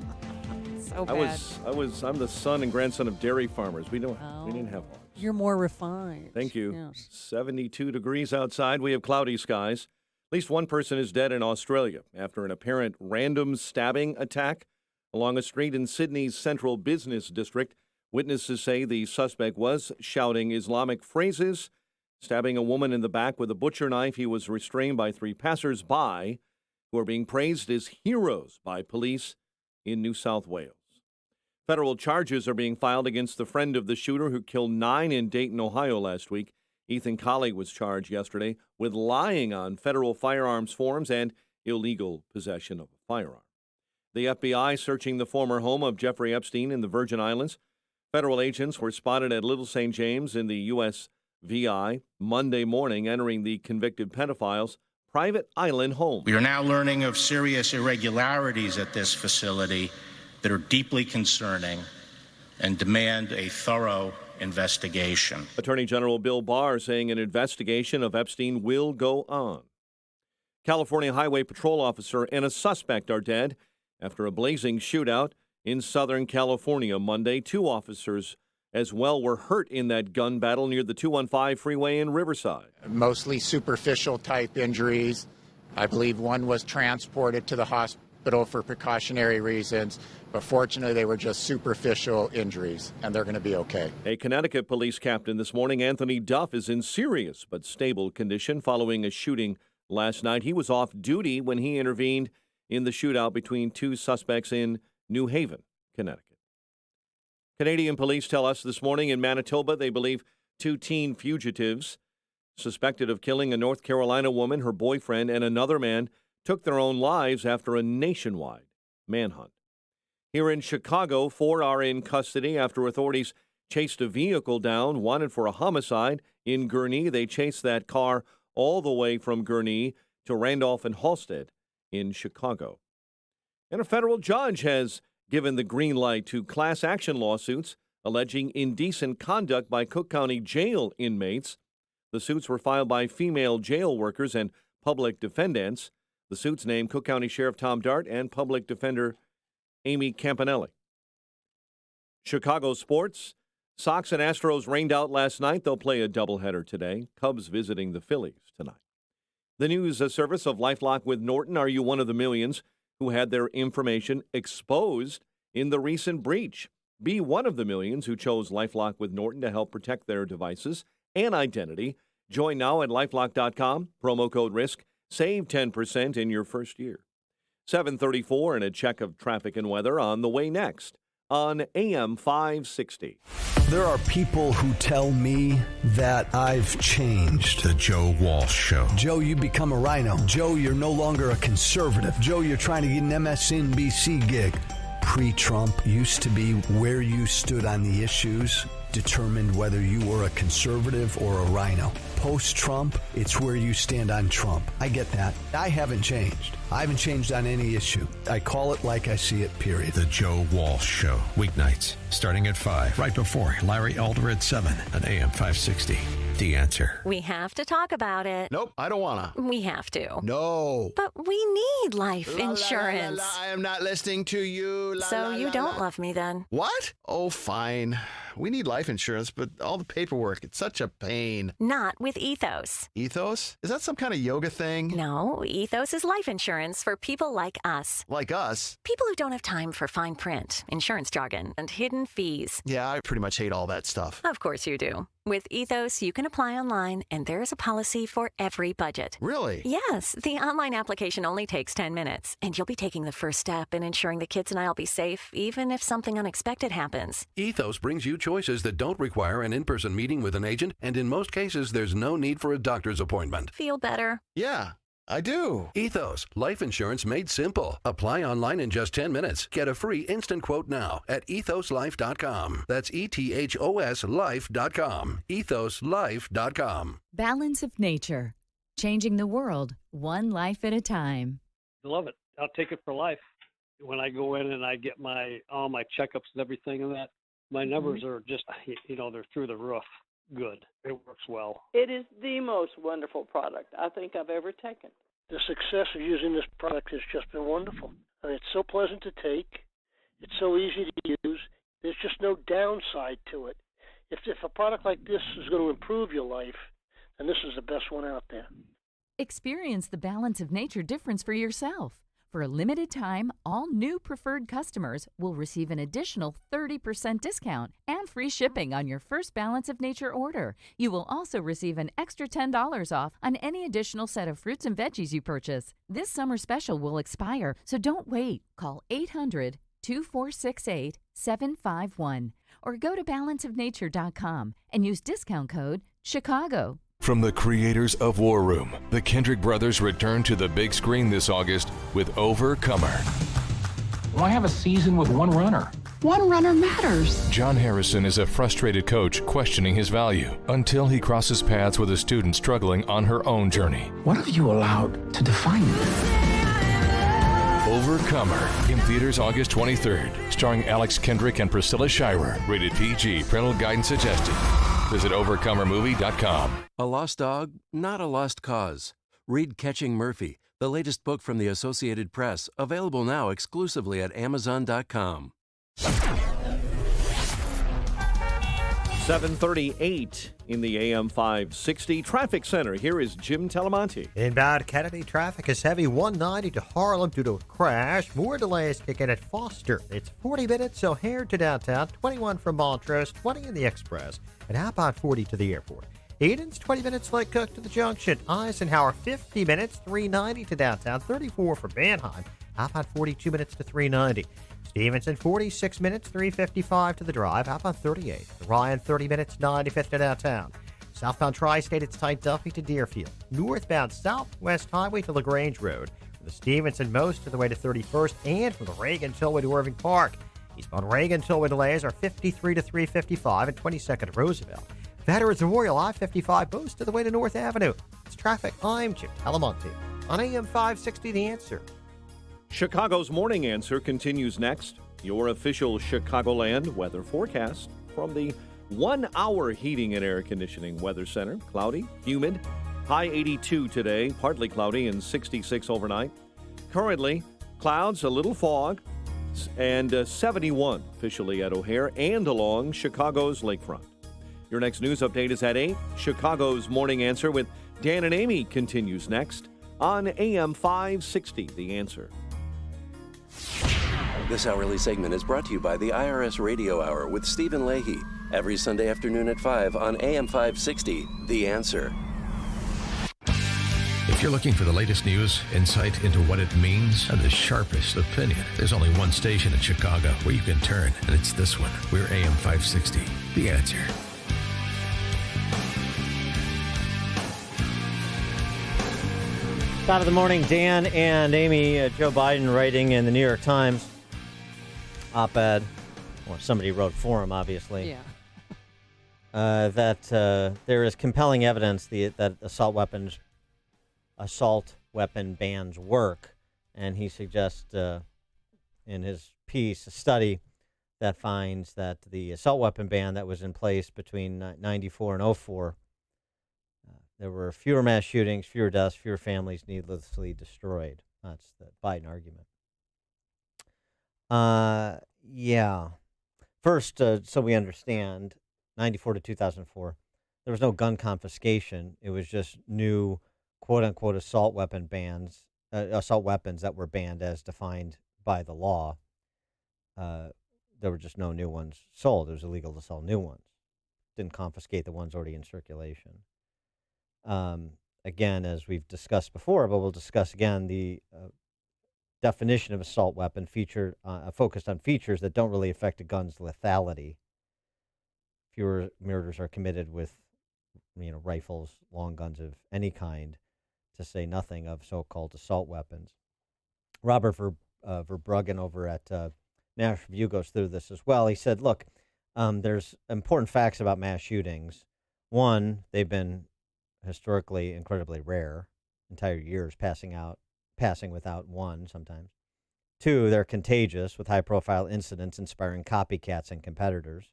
So bad. I'm the son and grandson of dairy farmers. We didn't have hogs. You're more refined. Thank you. Yes. 72 degrees outside. We have cloudy skies. At least one person is dead in Australia after an apparent random stabbing attack along a street in Sydney's central business district. Witnesses say the suspect was shouting Islamic phrases, stabbing a woman in the back with a butcher knife. He was restrained by 3 passers-by who are being praised as heroes by police in New South Wales. Federal charges are being filed against the friend of the shooter who killed 9 in Dayton, Ohio last week. Ethan Colley was charged yesterday with lying on federal firearms forms and illegal possession of a firearm. The FBI searching the former home of Jeffrey Epstein in the Virgin Islands. Federal agents were spotted at Little St. James in the U.S. VI Monday morning, entering the convicted pedophile's private island home. We are now learning of serious irregularities at this facility that are deeply concerning and demand a thorough investigation. Attorney General Bill Barr saying an investigation of Epstein will go on. California Highway Patrol officer and a suspect are dead after a blazing shootout in Southern California Monday. 2 officers as well were hurt in that gun battle near the 215 freeway in Riverside. Mostly superficial type injuries. I believe one was transported to the hospital for precautionary reasons, but fortunately they were just superficial injuries, and they're going to be okay. A Connecticut police captain this morning, Anthony Duff, is in serious but stable condition following a shooting last night. He was off duty when he intervened in the shootout between 2 suspects in New Haven, Connecticut. Canadian police tell us this morning in Manitoba they believe 2 teen fugitives suspected of killing a North Carolina woman, her boyfriend, and another man took their own lives after a nationwide manhunt. Here in Chicago, 4 are in custody after authorities chased a vehicle down wanted for a homicide in Gurnee. They chased that car all the way from Gurnee to Randolph and Halstead in Chicago. And a federal judge has given the green light to class action lawsuits alleging indecent conduct by Cook County jail inmates. The suits were filed by female jail workers and public defendants. The suits name Cook County Sheriff Tom Dart and public defender Amy Campanelli. Chicago sports. Sox and Astros rained out last night. They'll play a doubleheader today. Cubs visiting the Phillies tonight. The news service of LifeLock with Norton. Are you one of the millions who had their information exposed in the recent breach? Be one of the millions who chose LifeLock with Norton to help protect their devices and identity. Join now at lifelock.com. Promo code RISK. Save 10% in your first year. 7:34 and a check of traffic and weather on the way next on AM 560. There are people who tell me that I've changed. The Joe Walsh Show. Joe, you become a rhino. Joe, you're no longer a conservative. Joe, you're trying to get an MSNBC gig. Pre-Trump used to be where you stood on the issues determined whether you were a conservative or a rhino. Post-Trump, it's where you stand on Trump. I get that. I haven't changed. I haven't changed on any issue. I call it like I see it, period. The Joe Walsh Show. Weeknights, starting at 5, right before Larry Elder at 7 on AM 560. The Answer. We have to talk about it. Nope, I don't wanna. We have to. No. But we need life insurance. I am not listening to you. So you don't love me then. What? Oh, fine. we need life insurance, but all the paperwork, it's such a pain. Not with Ethos. Ethos? Is that some kind of yoga thing? No, Ethos is life insurance for people like us. Like us? People who don't have time for fine print, insurance jargon, and hidden fees. Yeah, I pretty much hate all that stuff. Of course you do. With Ethos, you can apply online, and there's a policy for every budget. Really? Yes, the online application only takes 10 minutes, and you'll be taking the first step in ensuring the kids and I'll be safe, even if something unexpected happens. Ethos brings you choices that don't require an in-person meeting with an agent, and in most cases, there's no need for a doctor's appointment. Feel better? Yeah, I do. Ethos, life insurance made simple. Apply online in just 10 minutes. Get a free instant quote now at ethoslife.com. That's ETHOS life.com. Ethoslife.com. Balance of nature. Changing the world, one life at a time. Love it. I'll take it for life. When I go in and I get all my checkups and everything and that, my numbers are just, they're through the roof. Good. It works well. It is the most wonderful product I think I've ever taken. The success of using this product has just been wonderful. I mean, it's so pleasant to take. It's so easy to use. There's just no downside to it. If a product like this is going to improve your life, then this is the best one out there. Experience the balance of nature difference for yourself. For a limited time, all new preferred customers will receive an additional 30% discount and free shipping on your first Balance of Nature order. You will also receive an extra $10 off on any additional set of fruits and veggies you purchase. This summer special will expire, so don't wait. Call 800-2468-751 or go to balanceofnature.com and use discount code CHICAGO. From the creators of War Room, the Kendrick brothers return to the big screen this August with Overcomer. Why have a season with one runner? One runner matters. John Harrison is a frustrated coach questioning his value until he crosses paths with a student struggling on her own journey. What have you allowed to define you? Overcomer, in theaters August 23rd, starring Alex Kendrick and Priscilla Shirer. Rated PG, parental guidance suggested. Visit overcomermovie.com. A lost dog, not a lost cause. Read Catching Murphy, the latest book from the Associated Press, available now exclusively at Amazon.com. 7:38 in the AM 560 Traffic Center. Here is Jim Telemonte. Inbound Kennedy traffic is heavy 190 to Harlem due to a crash. More delays kick in at Foster. It's 40 minutes O'Hare to downtown, 21 from Montrose, 20 in the Express, and outbound 40 to the airport. Eden's 20 minutes Lake Cook to the junction. Eisenhower 50 minutes, 390 to downtown, 34 from Manheim, outbound 42 minutes to 390. Stevenson 46 minutes, 355 to the drive, outbound 38. Ryan 30 minutes, 95th to downtown. Southbound Tri-State, it's tight Duffy to Deerfield. Northbound Southwest Highway to LaGrange Road. From the Stevenson most to the way to 31st and from the Reagan Tollway to Irving Park. Eastbound Reagan Tollway delays are 53 to 355 and 22nd to Roosevelt. Veterans Memorial I-55 most to the way to North Avenue. It's traffic. I'm Jim Talamonte on AM 560 The Answer. Chicago's Morning Answer continues next. Your official Chicagoland weather forecast from the 1 Hour Heating and Air Conditioning Weather Center. Cloudy, humid, high 82 today, partly cloudy and 66 overnight. Currently, clouds, a little fog, and 71 officially at O'Hare and along Chicago's lakefront. Your next news update is at 8. Chicago's Morning Answer with Dan and Amy continues next on AM 560, The Answer. This hourly segment is brought to you by the IRS Radio Hour with Stephen Leahy. Every Sunday afternoon at 5 on AM 560, The Answer. If you're looking for the latest news, insight into what it means, and the sharpest opinion, there's only one station in Chicago where you can turn, and it's this one. We're AM 560, The Answer. Top of the morning, Dan and Amy. Joe Biden writing in the New York Times op-ed, or somebody wrote for him, obviously. Yeah. That there is compelling evidence that assault weapon bans work, and he suggests in his piece a study that finds that the assault weapon ban that was in place between 94 and 04, there were fewer mass shootings, fewer deaths, fewer families needlessly destroyed. That's the Biden argument. Yeah. First, so we understand, 94 to 2004, there was no gun confiscation. It was just new, quote unquote, assault weapons that were banned as defined by the law. There were just no new ones sold. It was illegal to sell new ones. Didn't confiscate the ones already in circulation. Again, as we've discussed before, but we'll discuss again, the definition of assault weapon focused on features that don't really affect a gun's lethality. Fewer murders are committed with, rifles, long guns of any kind, to say nothing of so-called assault weapons. Robert Verbruggen over at National Review goes through this as well. He said, look, there's important facts about mass shootings. One, they've been historically incredibly rare, entire years passing without one sometimes. Two, they're contagious, with high-profile incidents inspiring copycats and competitors.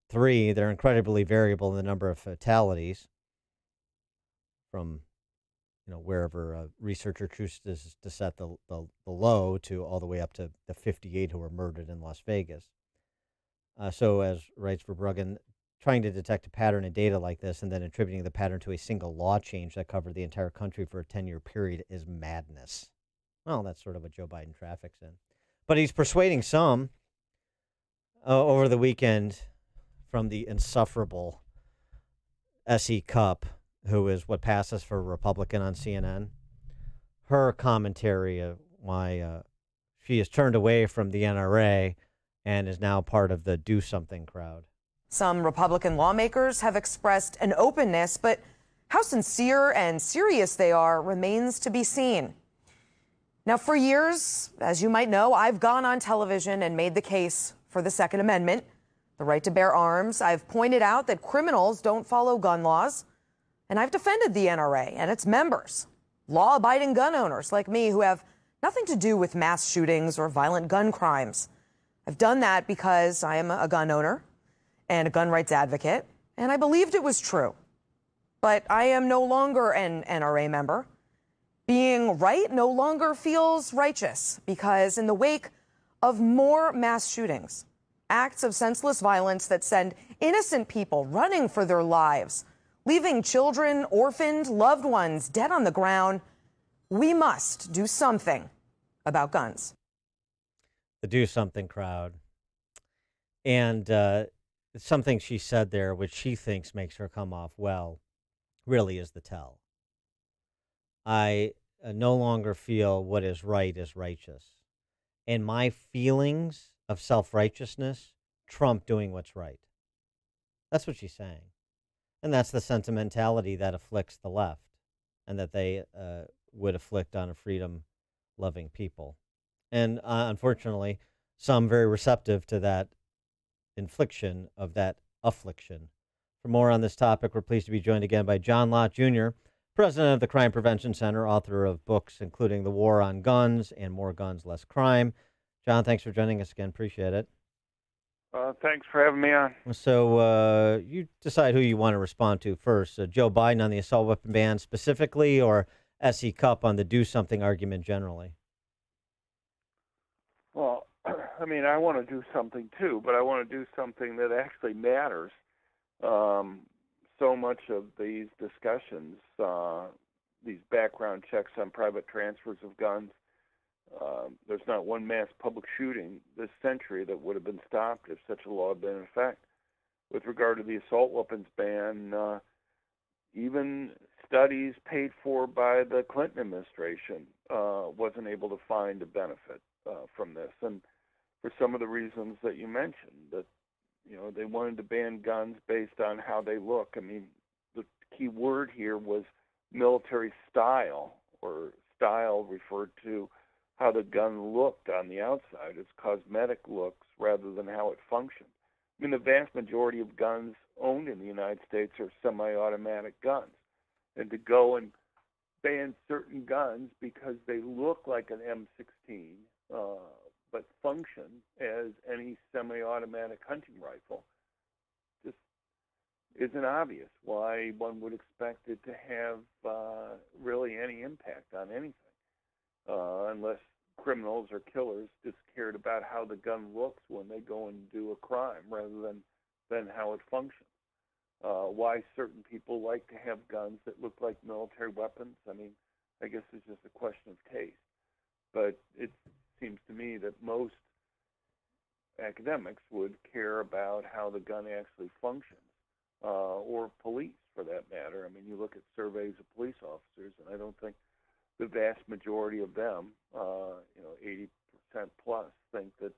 Three, they're incredibly variable in the number of fatalities, from wherever a researcher chooses to set the low to all the way up to the 58 who were murdered in Las Vegas. So, as writes Verbruggen, trying to detect a pattern in data like this and then attributing the pattern to a single law change that covered the entire country for a 10-year period is madness. Well, that's sort of what Joe Biden traffics in. But he's persuading some over the weekend from the insufferable S.E. Cupp, who is what passes for a Republican on CNN. Her commentary of why she has turned away from the NRA and is now part of the Do Something crowd. Some Republican lawmakers have expressed an openness, but how sincere and serious they are remains to be seen. Now, for years, as you might know, I've gone on television and made the case for the Second Amendment, the right to bear arms. I've pointed out that criminals don't follow gun laws, and I've defended the NRA and its members, law-abiding gun owners like me who have nothing to do with mass shootings or violent gun crimes. I've done that because I am a gun owner and a gun rights advocate, and I believed it was true. But I am no longer an NRA member. Being right no longer feels righteous because in the wake of more mass shootings, acts of senseless violence that send innocent people running for their lives, leaving children orphaned, loved ones dead on the ground, we must do something about guns. The Do Something crowd. And something she said there, which she thinks makes her come off well, really is the tell. I no longer feel what is right is righteous. And my feelings of self-righteousness trump doing what's right. That's what she's saying. And that's the sentimentality that afflicts the left and that they would afflict on a freedom-loving people. And unfortunately, some very receptive to that infliction of that affliction. For more on this topic, we're pleased to be joined again by John Lott Jr., president of the Crime Prevention Center, author of books including The War on Guns and More Guns, Less Crime. John, thanks for joining us again. Appreciate it. Thanks for having me on. So you decide who you want to respond to first. Joe Biden on the assault weapon ban specifically, or S.E. Cupp on the Do Something argument generally? Well, I mean, I want to do something too, but I want to do something that actually matters. So much of these discussions, these background checks on private transfers of guns, there's not one mass public shooting this century that would have been stopped if such a law had been in effect. With regard to the assault weapons ban, even studies paid for by the Clinton administration wasn't able to find a benefit from this. And for some of the reasons that you mentioned, that they wanted to ban guns based on how they look. I mean, the key word here was military style, or style referred to how the gun looked on the outside, its cosmetic looks rather than how it functioned. I mean, the vast majority of guns owned in the United States are semi-automatic guns. And to go and ban certain guns because they look like an M16, but function as any semi-automatic hunting rifle, just isn't obvious why one would expect it to have really any impact on anything, unless criminals or killers just cared about how the gun looks when they go and do a crime rather than how it functions. Why certain people like to have guns that look like military weapons, I mean, I guess it's just a question of taste. But it seems to me that most academics would care about how the gun actually functions, or police for that matter. I mean, you look at surveys of police officers, and I don't think the vast majority of them, 80% plus, think that,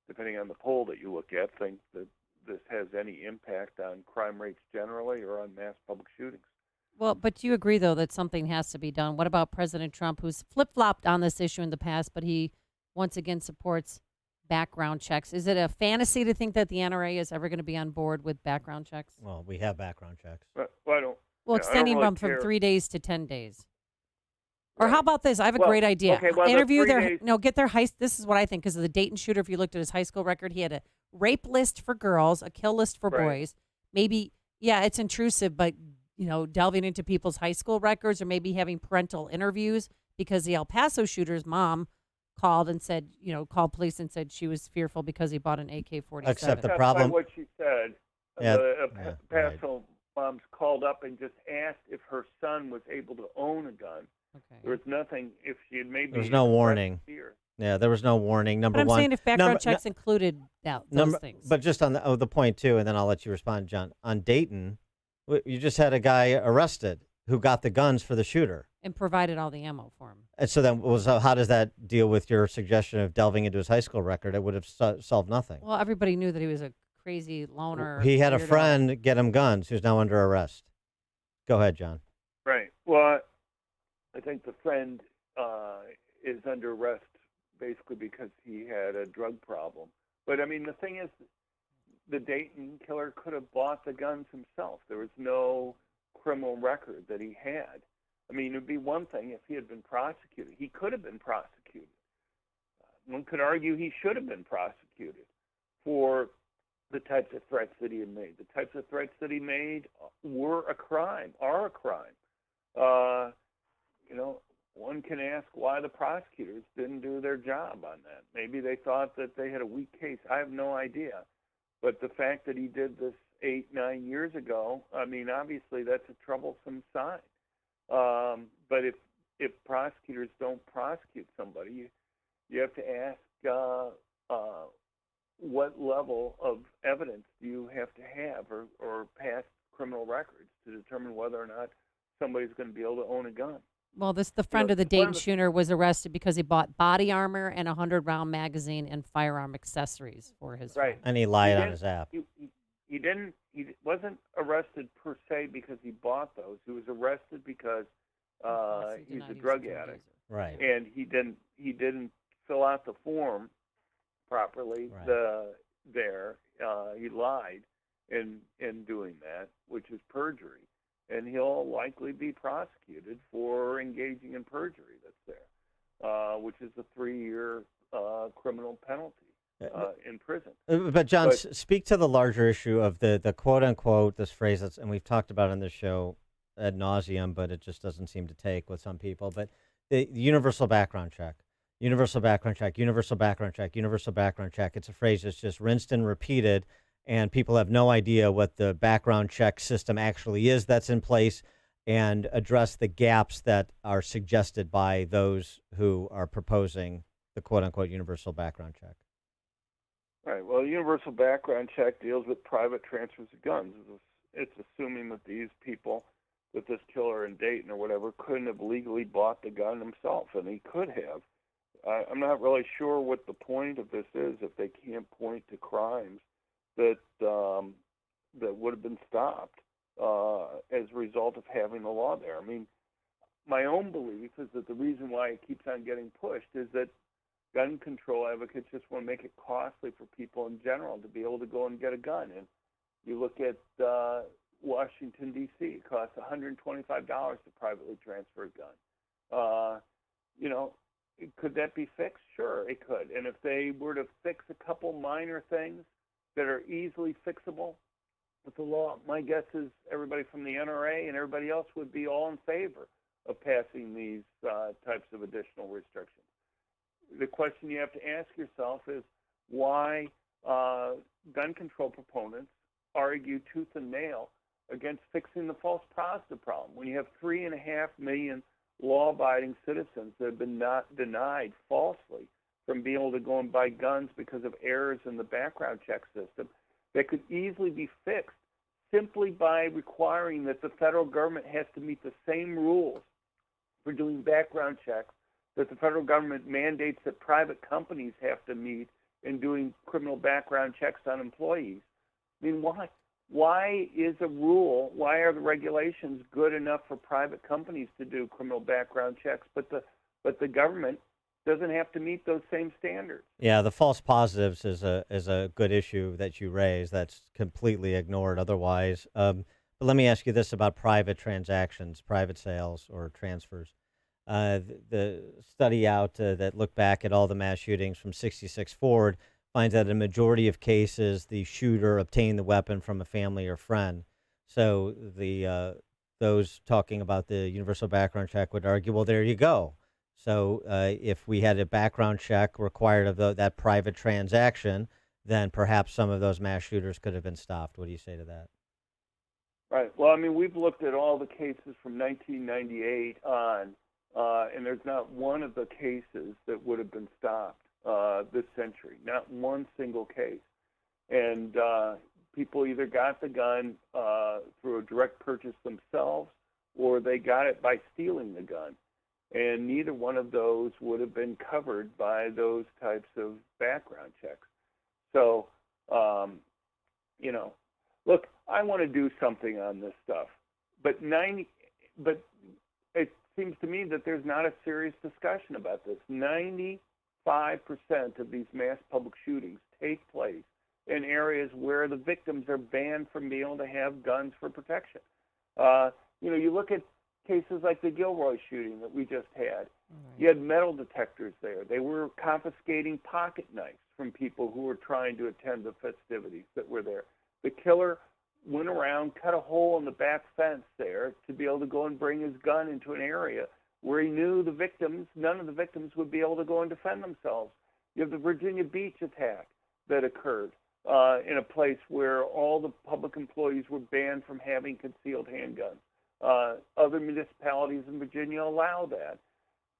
depending on the poll that you look at, think that this has any impact on crime rates generally or on mass public shootings. Well, but do you agree, though, that something has to be done? What about President Trump, who's flip-flopped on this issue in the past, but he once again supports background checks? Is it a fantasy to think that the NRA is ever going to be on board with background checks? Well, we have background checks. Extending really them from care. 3 days to 10 days. Or how about this? I have a Well, great idea. okay, well, the Interview 3 their days- get their high. This is what I think because of the Dayton shooter. If you looked at his high school record, he had a rape list for girls, a kill list for Right. boys. Maybe it's intrusive, but delving into people's high school records or maybe having parental interviews because the El Paso shooter's mom called and said, called police and said she was fearful because he bought an AK-47. Except the That's problem. by what she said. Yeah, The Paso moms called up and just asked if her son was able to own a gun. Okay. There was nothing. If she had maybe There was no warning. fear. Yeah, there was no warning. Number But I'm one. saying if background number- checks included those things. But just on the point too, and then I'll let you respond, John. On Dayton, you just had a guy arrested who got the guns for the shooter. And provided all the ammo for him. And so then how does that deal with your suggestion of delving into his high school record? It would have solved nothing. Well, everybody knew that he was a crazy loner. He had a weirdo. friend get him guns who's now under arrest. Go ahead, John. Right. Well, I think the friend is under arrest basically because he had a drug problem. But I mean, the thing is, the Dayton killer could have bought the guns himself. There was no criminal record that he had. I mean, it would be one thing if he had been prosecuted. He could have been prosecuted. One could argue he should have been prosecuted for the types of threats that he had made. The types of threats that he made are a crime. One can ask why the prosecutors didn't do their job on that. Maybe they thought that they had a weak case. I have no idea. But the fact that he did this 8-9 years ago, I mean, obviously that's a troublesome sign. But if prosecutors don't prosecute somebody, you have to ask what level of evidence do you have to have or past criminal records to determine whether or not somebody's going to be able to own a gun. Well, the friend of the Dayton shooter was arrested because he bought body armor and a 100-round magazine and firearm accessories for his Right. And he lied on his app. He wasn't arrested per se because he bought those. He was arrested because he's a drug addict. Right. And he didn't fill out the form properly. Right. He lied in doing that, which is perjury. And he'll likely be prosecuted for engaging in perjury that's there, which is a 3-year criminal penalty in prison. But John, speak to the larger issue of the quote unquote, this phrase and we've talked about on this show ad nauseum, but it just doesn't seem to take with some people. But the universal background check, universal background check, universal background check, universal background check. It's a phrase that's just rinsed and repeated. And people have no idea what the background check system actually is that's in place and address the gaps that are suggested by those who are proposing the quote-unquote universal background check. Right. Well, the universal background check deals with private transfers of guns. It's assuming that these people, that this killer in Dayton or whatever, couldn't have legally bought the gun himself, and he could have. I'm not really sure what the point of this is if they can't point to crimes that would have been stopped as a result of having the law there. I mean, my own belief is that the reason why it keeps on getting pushed is that gun control advocates just want to make it costly for people in general to be able to go and get a gun. And you look at Washington, D.C., it costs $125 to privately transfer a gun. Could that be fixed? Sure, it could. And if they were to fix a couple minor things that are easily fixable with the law, my guess is everybody from the NRA and everybody else would be all in favor of passing these types of additional restrictions. the question you have to ask yourself is why gun control proponents argue tooth and nail against fixing the false positive problem. When you have 3.5 million law-abiding citizens that have been not denied falsely from being able to go and buy guns because of errors in the background check system, that could easily be fixed simply by requiring that the federal government has to meet the same rules for doing background checks that the federal government mandates that private companies have to meet in doing criminal background checks on employees. I mean, why is a rule, why are the regulations good enough for private companies to do criminal background checks, but the government doesn't have to meet those same standards? Yeah, the false positives is a good issue that you raise. That's completely ignored otherwise. But let me ask you this about private transactions, private sales or transfers. The study out that looked back at all the mass shootings from '66 forward finds that in a majority of cases, the shooter obtained the weapon from a family or friend. So those talking about the universal background check would argue, well, there you go. So if we had a background check required of that private transaction, then perhaps some of those mass shooters could have been stopped. What do you say to that? Right. Well, I mean, we've looked at all the cases from 1998 on, and there's not one of the cases that would have been stopped this century, not one single case. And people either got the gun through a direct purchase themselves or they got it by stealing the gun. And neither one of those would have been covered by those types of background checks. So, look, I want to do something on this stuff, but it seems to me that there's not a serious discussion about this. 95% of these mass public shootings take place in areas where the victims are banned from being able to have guns for protection. You look at cases like the Gilroy shooting that we just had. You had metal detectors there. They were confiscating pocket knives from people who were trying to attend the festivities that were there. The killer went around, cut a hole in the back fence there to be able to go and bring his gun into an area where he knew none of the victims would be able to go and defend themselves. You have the Virginia Beach attack that occurred in a place where all the public employees were banned from having concealed handguns. Other municipalities in Virginia allow that.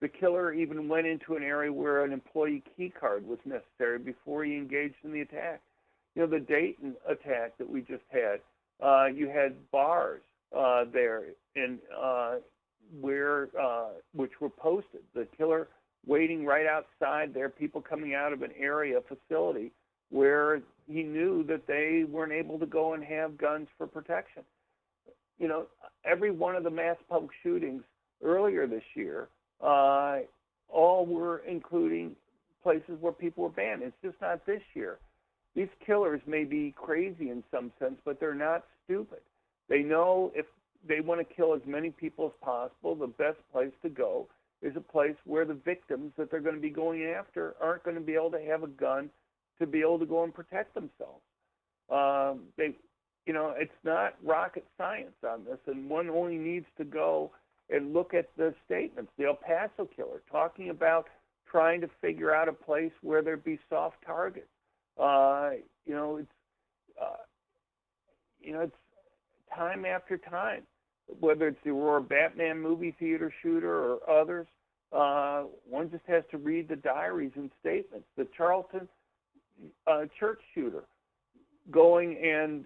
The killer even went into an area where an employee key card was necessary before he engaged in the attack. The Dayton attack that we just had, you had bars there which were posted. The killer waiting right outside there, people coming out of an area facility where he knew that they weren't able to go and have guns for protection. Every one of the mass public shootings earlier this year, all were including places where people were banned. It's just not this year. These killers may be crazy in some sense, but they're not stupid. They know if they want to kill as many people as possible, the best place to go is a place where the victims that they're going to be going after aren't going to be able to have a gun to be able to go and protect themselves. It's not rocket science on this, and one only needs to go and look at the statements. The El Paso killer talking about trying to figure out a place where there'd be soft targets. It's time after time, whether it's the Aurora Batman movie theater shooter or others. One just has to read the diaries and statements. The Charleston church shooter going, and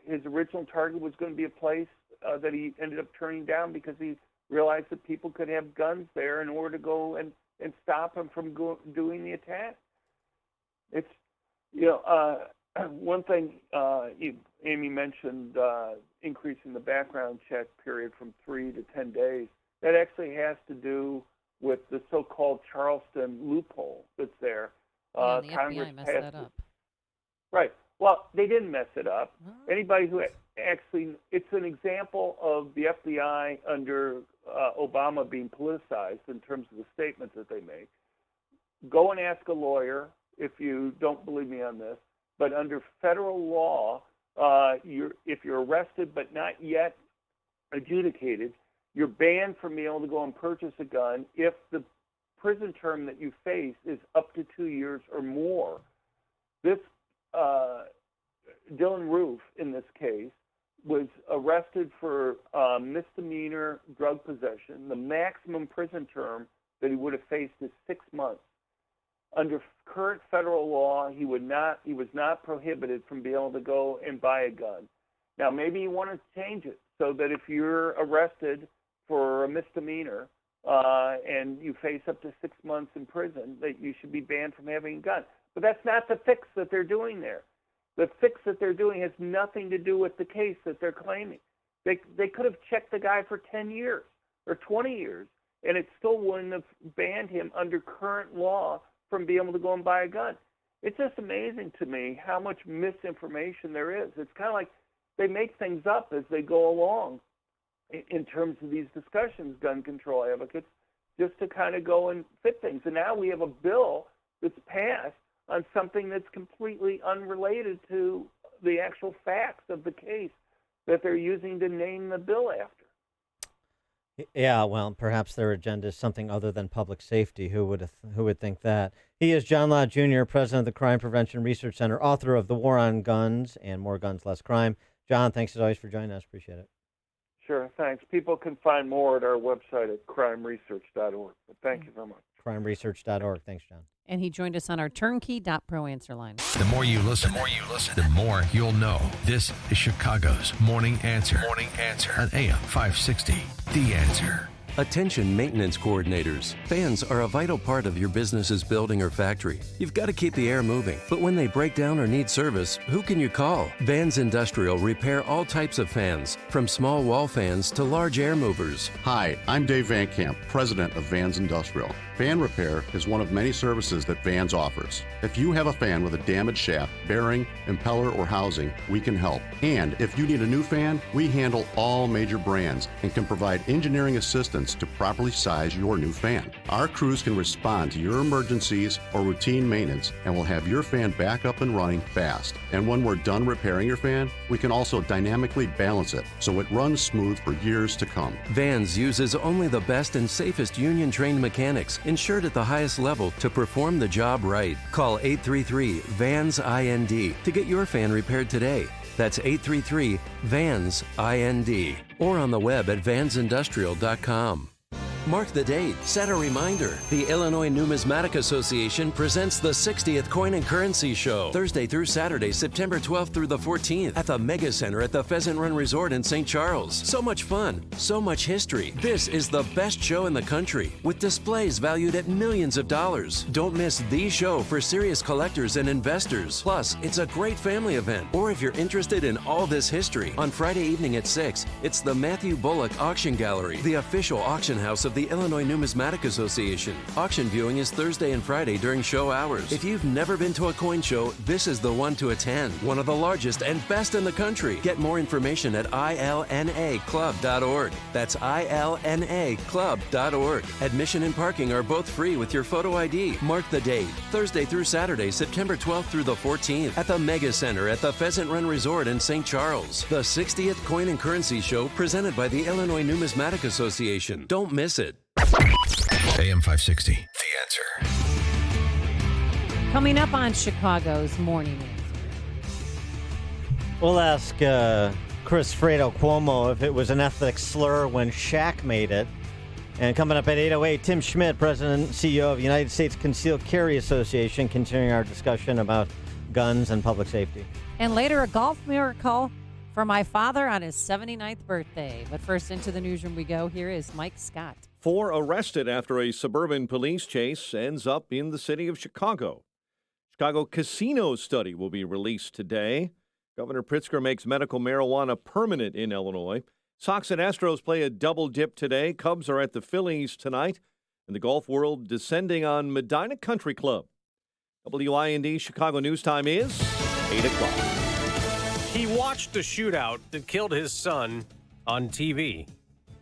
his original target was going to be a place that he ended up turning down because he realized that people could have guns there in order to go and stop him from doing the attack. It's, one thing Amy mentioned, increasing the background check period from 3 to 10 days. That actually has to do with the so-called Charleston loophole that's there. Yeah, the Congress FBI messed passed that up. Right. Well, they didn't mess it up. Anybody who actually, it's an example of the FBI under Obama being politicized in terms of the statements that they make. Go and ask a lawyer if you don't believe me on this, but under federal law, if you're arrested but not yet adjudicated, you're banned from being able to go and purchase a gun if the prison term that you face is up to 2 years or more. This Dylan Roof, in this case, was arrested for misdemeanor drug possession. The maximum prison term that he would have faced is 6 months. Under current federal law, he was not prohibited from being able to go and buy a gun. Now, maybe you want to change it so that if you're arrested for a misdemeanor and you face up to 6 months in prison, that you should be banned from having a gun. But that's not the fix that they're doing there. The fix that they're doing has nothing to do with the case that they're claiming. They could have checked the guy for 10 years or 20 years, and it still wouldn't have banned him under current law from being able to go and buy a gun. It's just amazing to me how much misinformation there is. It's kind of like they make things up as they go along in terms of these discussions, gun control advocates, just to kind of go and fit things. And now we have a bill that's passed on something that's completely unrelated to the actual facts of the case that they're using to name the bill after. Yeah, well, perhaps their agenda is something other than public safety. Who would think that? He is John Lott Jr., president of the Crime Prevention Research Center, author of The War on Guns and More Guns, Less Crime. John, thanks as always for joining us. Appreciate it. Sure, thanks. People can find more at our website at crimeresearch.org. But thank you very much. Crimeresearch.org. Thanks, John. And he joined us on our turnkey.pro answer line. The more you listen, the more you'll know. This is Chicago's Morning Answer. Morning Answer on AM 560. The Answer. Attention maintenance coordinators. Fans are a vital part of your business's building or factory. You've got to keep the air moving. But when they break down or need service, who can you call? Vans Industrial repair all types of fans, from small wall fans to large air movers. Hi, I'm Dave Van Camp, president of Vans Industrial. Fan repair is one of many services that Vans offers. If you have a fan with a damaged shaft, bearing, impeller, or housing, we can help. And if you need a new fan, we handle all major brands and can provide engineering assistance to properly size your new fan. Our crews can respond to your emergencies or routine maintenance and will have your fan back up and running fast. And when we're done repairing your fan, we can also dynamically balance it so it runs smooth for years to come. Vans uses only the best and safest union-trained mechanics, insured at the highest level, to perform the job right. Call 833-VANS-IND to get your fan repaired today. That's 833-VANS-IND. Or on the web at vansindustrial.com. Mark the date. Set a reminder. The Illinois Numismatic Association presents the 60th Coin and Currency Show, Thursday through Saturday, September 12th through the 14th, at the Mega Center at the Pheasant Run Resort in St. Charles. So much fun, so much history. This is the best show in the country, with displays valued at millions of dollars. Don't miss the show for serious collectors and investors. Plus, it's a great family event. Or if you're interested in all this history, on Friday evening at 6, it's the Matthew Bullock Auction Gallery, the official auction house of the Illinois Numismatic Association. Auction viewing is Thursday and Friday during show hours. If you've never been to a coin show, this is the one to attend. One of the largest and best in the country. Get more information at ilnaclub.org. That's ilnaclub.org. Admission and parking are both free with your photo ID. Mark the date. Thursday through Saturday, September 12th through the 14th, at the Mega Center at the Pheasant Run Resort in St. Charles. The 60th Coin and Currency Show, presented by the Illinois Numismatic Association. Don't miss it. AM 560. The Answer. Coming up on Chicago's Morning Answer. We'll ask Chris Fredo Cuomo if it was an ethnic slur when Shaq made it. And coming up at 8:08, Tim Schmidt, President and CEO of the United States Concealed Carry Association, continuing our discussion about guns and public safety. And later, a golf miracle for my father on his 79th birthday. But first, into the newsroom we go. Here is Mike Scott. 4 arrested after a suburban police chase ends up in the city of Chicago. Chicago casino study will be released today. Governor Pritzker makes medical marijuana permanent in Illinois. Sox and Astros play a double dip today. Cubs are at the Phillies tonight. And the golf world descending on Medina Country Club. WIND Chicago News Time is 8 o'clock. He watched the shootout that killed his son on TV.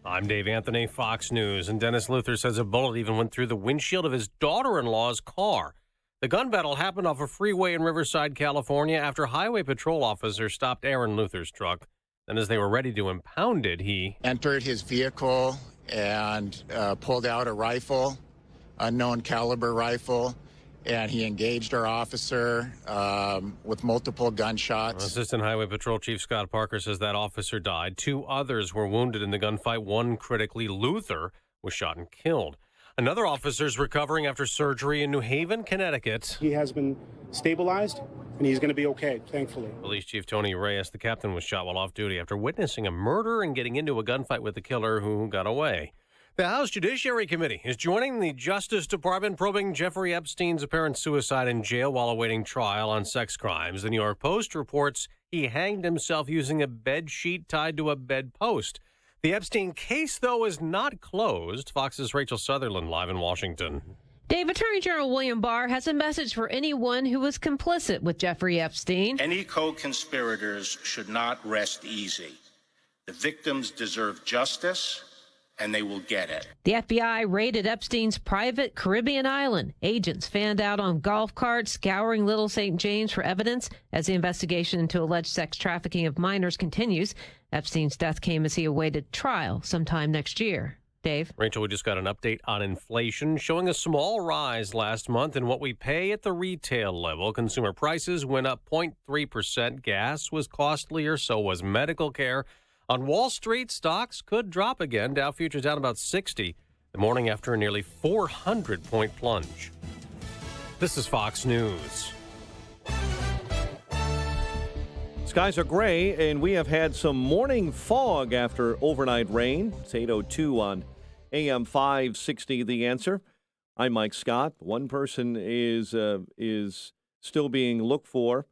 I'm Dave Anthony, Fox News, and Dennis Luther says a bullet even went through the windshield of his daughter-in-law's car. The gun battle happened off a freeway in Riverside, California, after highway patrol officers stopped Aaron Luther's truck. Then as they were ready to impound it, he entered his vehicle and pulled out a rifle unknown caliber rifle, and he engaged our officer with multiple gunshots. Assistant Highway Patrol Chief Scott Parker says that officer died. 2 others were wounded in the gunfight, one critically. Luther was shot and killed. Another officer is recovering after surgery in New Haven, Connecticut. He has been stabilized, and he's going to be okay, thankfully. Police Chief Tony Reyes, the captain, was shot while off duty after witnessing a murder and getting into a gunfight with the killer who got away. The House Judiciary Committee is joining the Justice Department probing Jeffrey Epstein's apparent suicide in jail while awaiting trial on sex crimes. The New York Post reports he hanged himself using a bed sheet tied to a bedpost. The Epstein case, though, is not closed. Fox's Rachel Sutherland live in Washington. Dave, Attorney General William Barr has a message for anyone who was complicit with Jeffrey Epstein. Any co-conspirators should not rest easy. The victims deserve justice, and they will get it. The FBI raided Epstein's private Caribbean island. Agents fanned out on golf carts, scouring Little St. James for evidence as the investigation into alleged sex trafficking of minors continues. Epstein's death came as he awaited trial sometime next year. Dave? Rachel, we just got an update on inflation showing a small rise last month in what we pay at the retail level. Consumer prices went up 0.3%. Gas was costlier, so was medical care. On Wall Street, stocks could drop again. Dow futures down about 60 the morning after a nearly 400-point plunge. This is Fox News. Skies are gray, and we have had some morning fog after overnight rain. It's 8:02 on AM 560, The Answer. I'm Mike Scott. One person is still being looked for,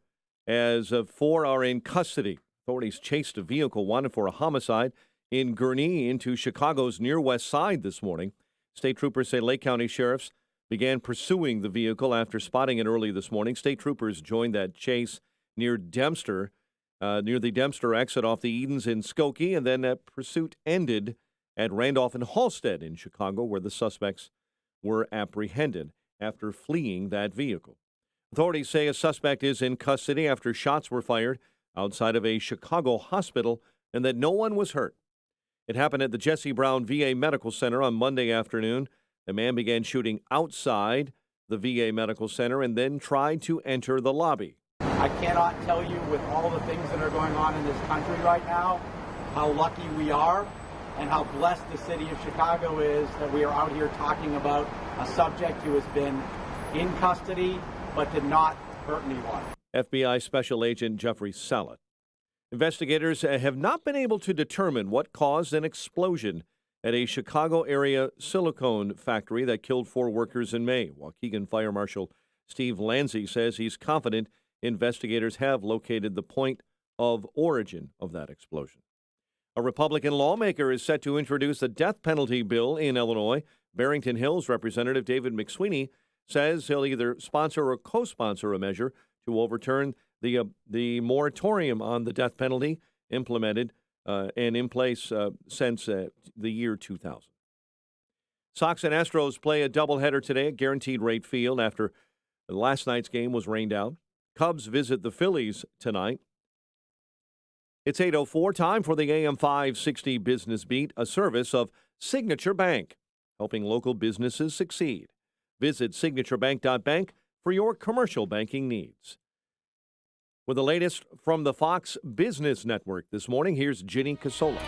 as 4 are in custody. Authorities chased a vehicle wanted for a homicide in Gurnee into Chicago's near west side this morning. State troopers say Lake County sheriffs began pursuing the vehicle after spotting it early this morning. State troopers joined that chase near Dempster, near the Dempster exit off the Edens in Skokie, and then that pursuit ended at Randolph and Halstead in Chicago, where the suspects were apprehended after fleeing that vehicle. Authorities say a suspect is in custody after shots were fired outside of a Chicago hospital and that no one was hurt. It happened at the Jesse Brown VA Medical Center on Monday afternoon. The man began shooting outside the VA Medical Center and then tried to enter the lobby. I cannot tell you, with all the things that are going on in this country right now, how lucky we are and how blessed the city of Chicago is that we are out here talking about a subject who has been in custody but did not hurt anyone. FBI Special Agent Jeffrey Salat. Investigators have not been able to determine what caused an explosion at a Chicago area silicone factory that killed 4 workers in May. Waukegan Fire Marshal Steve Lanzi says he's confident investigators have located the point of origin of that explosion. A Republican lawmaker is set to introduce a death penalty bill in Illinois. Barrington Hills Representative David McSweeney says he'll either sponsor or co-sponsor a measure to overturn the moratorium on the death penalty implemented and in place since the year 2000. Sox and Astros play a doubleheader today at Guaranteed Rate Field after last night's game was rained out. Cubs visit the Phillies tonight. It's 8:04, time for the AM 560 Business Beat, a service of Signature Bank, helping local businesses succeed. Visit signaturebank.bank for your commercial banking needs. With the latest from the Fox Business Network this morning, here's Ginny Casola.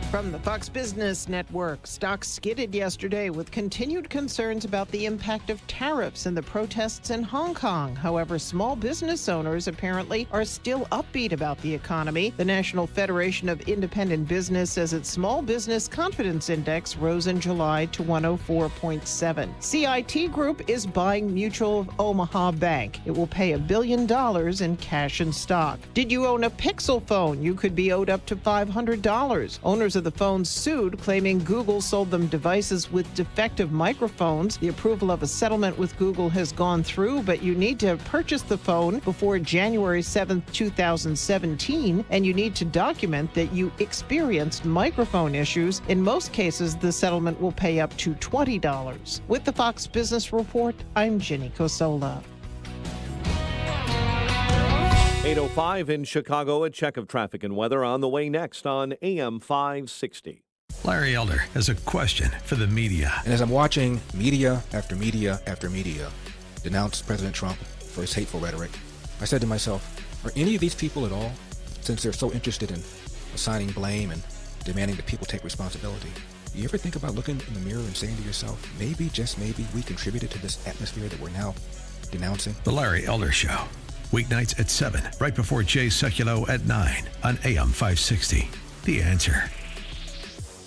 From the Fox Business Network, stocks skidded yesterday with continued concerns about the impact of tariffs and the protests in Hong Kong. However, small business owners apparently are still upbeat about the economy. The National Federation of Independent Business says its Small Business Confidence Index rose in July to 104.7. CIT Group is buying Mutual of Omaha Bank. It will pay $1 billion in cash and stock. Did you own a Pixel phone? You could be owed up to $500. Owners of the phones sued, claiming Google sold them devices with defective microphones. The approval of a settlement with Google has gone through, but you need to purchase the phone before January 7th, 2017, and you need to document that you experienced microphone issues. In most cases, the settlement will pay up to $20. With the Fox Business Report, I'm Ginny Cosola. 8:05 in Chicago, a check of traffic and weather on the way next on AM 560. Larry Elder has a question for the media. And as I'm watching media after media after media denounce President Trump for his hateful rhetoric, I said to myself, are any of these people at all, since they're so interested in assigning blame and demanding that people take responsibility, you ever think about looking in the mirror and saying to yourself, maybe, just maybe, we contributed to this atmosphere that we're now denouncing? The Larry Elder Show. Weeknights at 7, right before Jay Sekulow at 9 on AM 560. The Answer.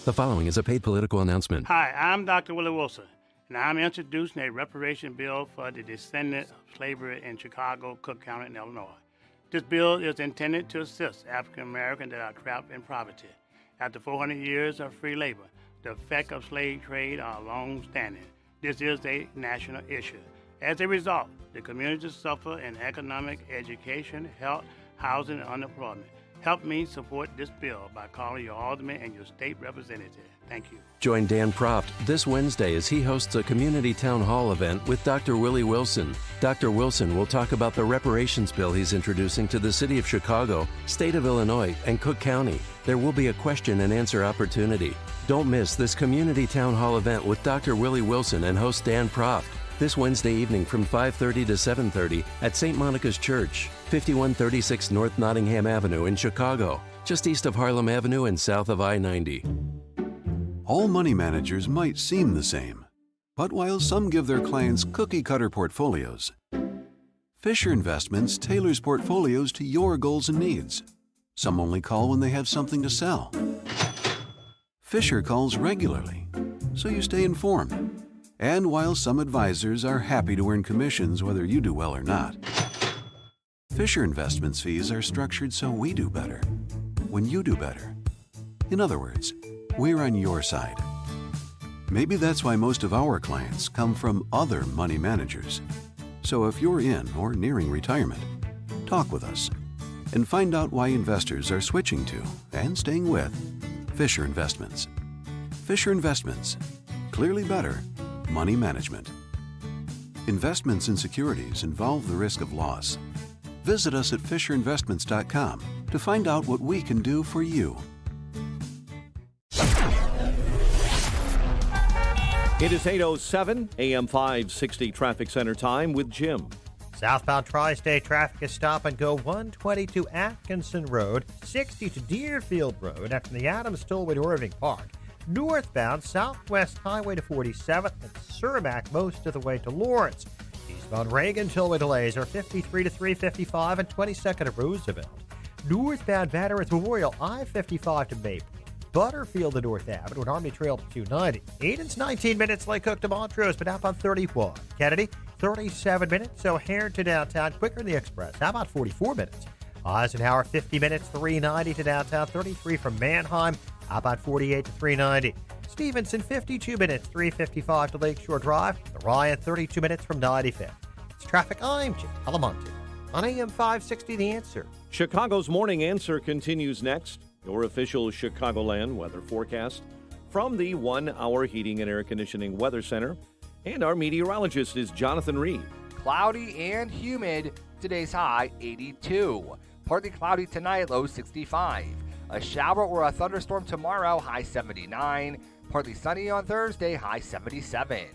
The following is a paid political announcement. Hi, I'm Dr. Willie Wilson, and I'm introducing a reparation bill for the descendants of slavery in Chicago, Cook County, and Illinois. This bill is intended to assist African Americans that are trapped in poverty. After 400 years of free labor, the effects of slave trade are long-standing. This is a national issue. As a result, the communities suffer in economic, education, health, housing, and unemployment. Help me support this bill by calling your alderman and your state representative. Thank you. Join Dan Proft this Wednesday as he hosts a community town hall event with Dr. Willie Wilson. Dr. Wilson will talk about the reparations bill he's introducing to the city of Chicago, state of Illinois, and Cook County. There will be a question and answer opportunity. Don't miss this community town hall event with Dr. Willie Wilson and host Dan Proft this Wednesday evening from 5:30 to 7:30 at St. Monica's Church, 5136 North Nottingham Avenue in Chicago, just east of Harlem Avenue and south of I-90. All money managers might seem the same, but while some give their clients cookie-cutter portfolios, Fisher Investments tailors portfolios to your goals and needs. Some only call when they have something to sell. Fisher calls regularly, so you stay informed. And while some advisors are happy to earn commissions whether you do well or not, Fisher Investments fees are structured so we do better when you do better. In other words, we're on your side. Maybe that's why most of our clients come from other money managers. So if you're in or nearing retirement, talk with us and find out why investors are switching to and staying with Fisher Investments. Fisher Investments. Clearly better money management. Investments in securities involve the risk of loss. Visit us at FisherInvestments.com to find out what we can do for you. It is 8:07, AM 560 Traffic Center time with Jim. Southbound Tri-State traffic is stop and go 120 to Atkinson Road, 60 to Deerfield Road after the Adams Tollway to Irving Park. Northbound Southwest Highway to 47th and Cermak most of the way to Lawrence. Eastbound Reagan Tollway delays are 53 to 355 and 22nd to Roosevelt. Northbound Veterans Memorial I-55 to Maple. Butterfield to North Avenue and Army Trail to 290. Eden's 19 minutes, Lake Cook to Montrose, but up on 31. Kennedy, 37 minutes, O'Hare to downtown, quicker in the Express. How about 44 minutes? Eisenhower, 50 minutes, 390 to downtown, 33 from Manheim. How about 48 to 390? Stevenson, 52 minutes, 355 to Lakeshore Drive. The Ryan, 32 minutes from 95th. It's traffic. I'm Jim Alamonte on AM 560 The Answer. Chicago's Morning Answer continues next. Your official Chicagoland weather forecast from the 1 Hour Heating and Air Conditioning Weather Center. And our meteorologist is Jonathan Reed. Cloudy and humid. Today's high 82. Partly cloudy tonight, low 65. A shower or a thunderstorm tomorrow, high 79. Partly sunny on Thursday, high 77.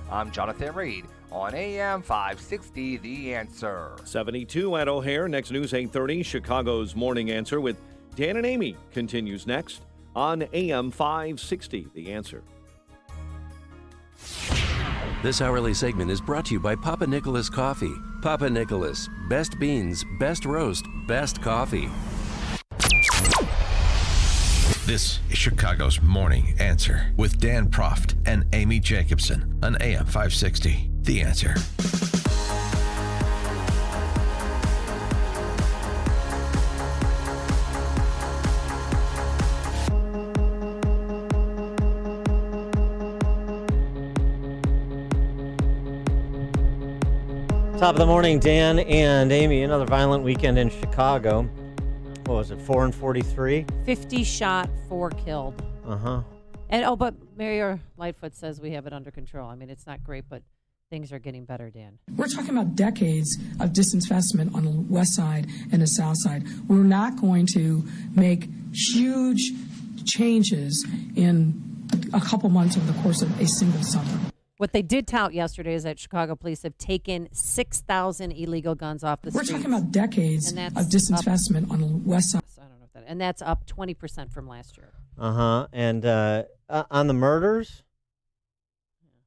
I'm Jonathan Reed on AM 560 The Answer. 72 at O'Hare. Next news 8:30. Chicago's Morning Answer with Dan and Amy continues next on AM 560 The Answer. This hourly segment is brought to you by Papa Nicholas Coffee. Papa Nicholas, best beans, best roast, best coffee. This is Chicago's Morning Answer with Dan Proft and Amy Jacobson on AM 560. The Answer. Top of the morning, Dan and Amy. Another violent weekend in Chicago. What was it, 4 and 43? 50 shot, 4 killed. Uh-huh. And but Mayor Lightfoot says we have it under control. I mean, it's not great, but things are getting better, Dan. We're talking about decades of disinvestment on the west side and the south side. We're not going to make huge changes in a couple months over the course of a single summer. What they did tout yesterday is that Chicago police have taken 6,000 illegal guns off the We're streets. talking about decades And that's of disinvestment on the west side. I don't know what that, and that's up 20% from last year. And on the murders,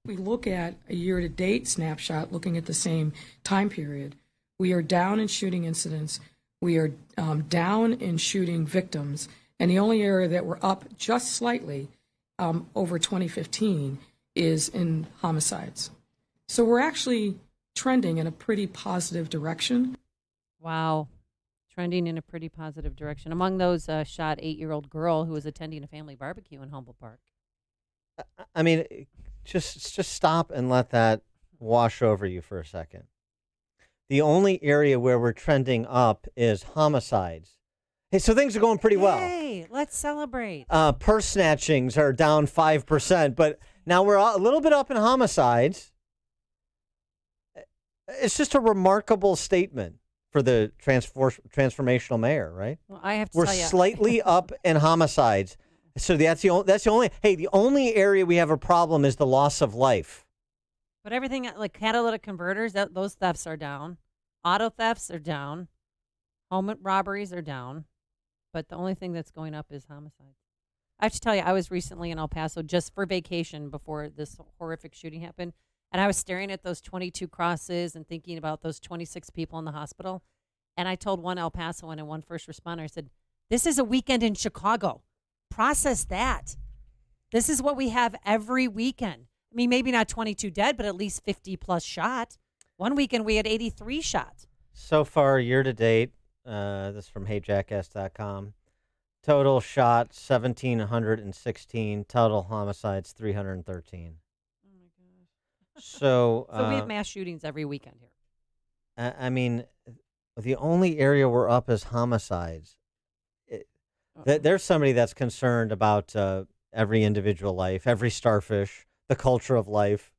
We look at a year-to-date snapshot, looking at the same time period. We are down in shooting incidents. We are down in shooting victims. And the only area that we're up just slightly over 2015 is in homicides. So we're actually trending in a pretty positive direction. Wow. Trending in a pretty positive direction. Among those, shot 8-year-old girl who was attending a family barbecue in Humboldt Park. I mean, just stop and let that wash over you for a second. The only area where we're trending up is homicides. Hey, so things are going pretty well. Hey, let's celebrate. Purse snatchings are down 5%, but now we're a little bit up in homicides. It's just a remarkable statement for the transformational mayor, right? Well, I have to We're tell you. slightly up in homicides. So that's the only, hey, the only area we have a problem is the loss of life. But everything like catalytic converters, those thefts are down. Auto thefts are down. Home robberies are down. But the only thing that's going up is homicides. I have to tell you, I was recently in El Paso just for vacation before this horrific shooting happened. And I was staring at those 22 crosses and thinking about those 26 people in the hospital. And I told one El Pasoan and one first responder, I said, this is a weekend in Chicago. Process that. This is what we have every weekend. I mean, maybe not 22 dead, but at least 50 plus shot. One weekend we had 83 shots. So far, year to date, this is from HeyJackass.com. Total shot 1,716. Total homicides 313. Oh my gosh. So So we have mass shootings every weekend here. I mean, the only area we're up is homicides. There's somebody that's concerned about every individual life, every starfish, the culture of life.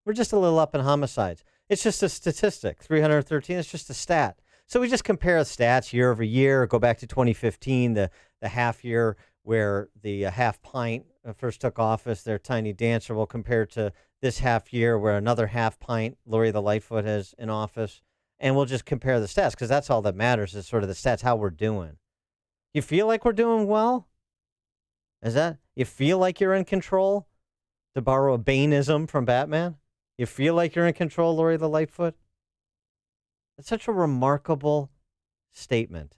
We're just a little up in homicides. It's just a statistic. 313 is just a stat. So we just compare stats year over year, go back to 2015, the half year where the half pint first took office, their Tiny Dancer. Will compare to this half year where another half pint, Lori the Lightfoot, has in office. And we'll just compare the stats because that's all that matters is sort of the stats, how we're doing. You feel like we're doing well? Is that, you feel like you're in control? To borrow a Baneism from Batman? You feel like you're in control, Lori the Lightfoot? It's such a remarkable statement.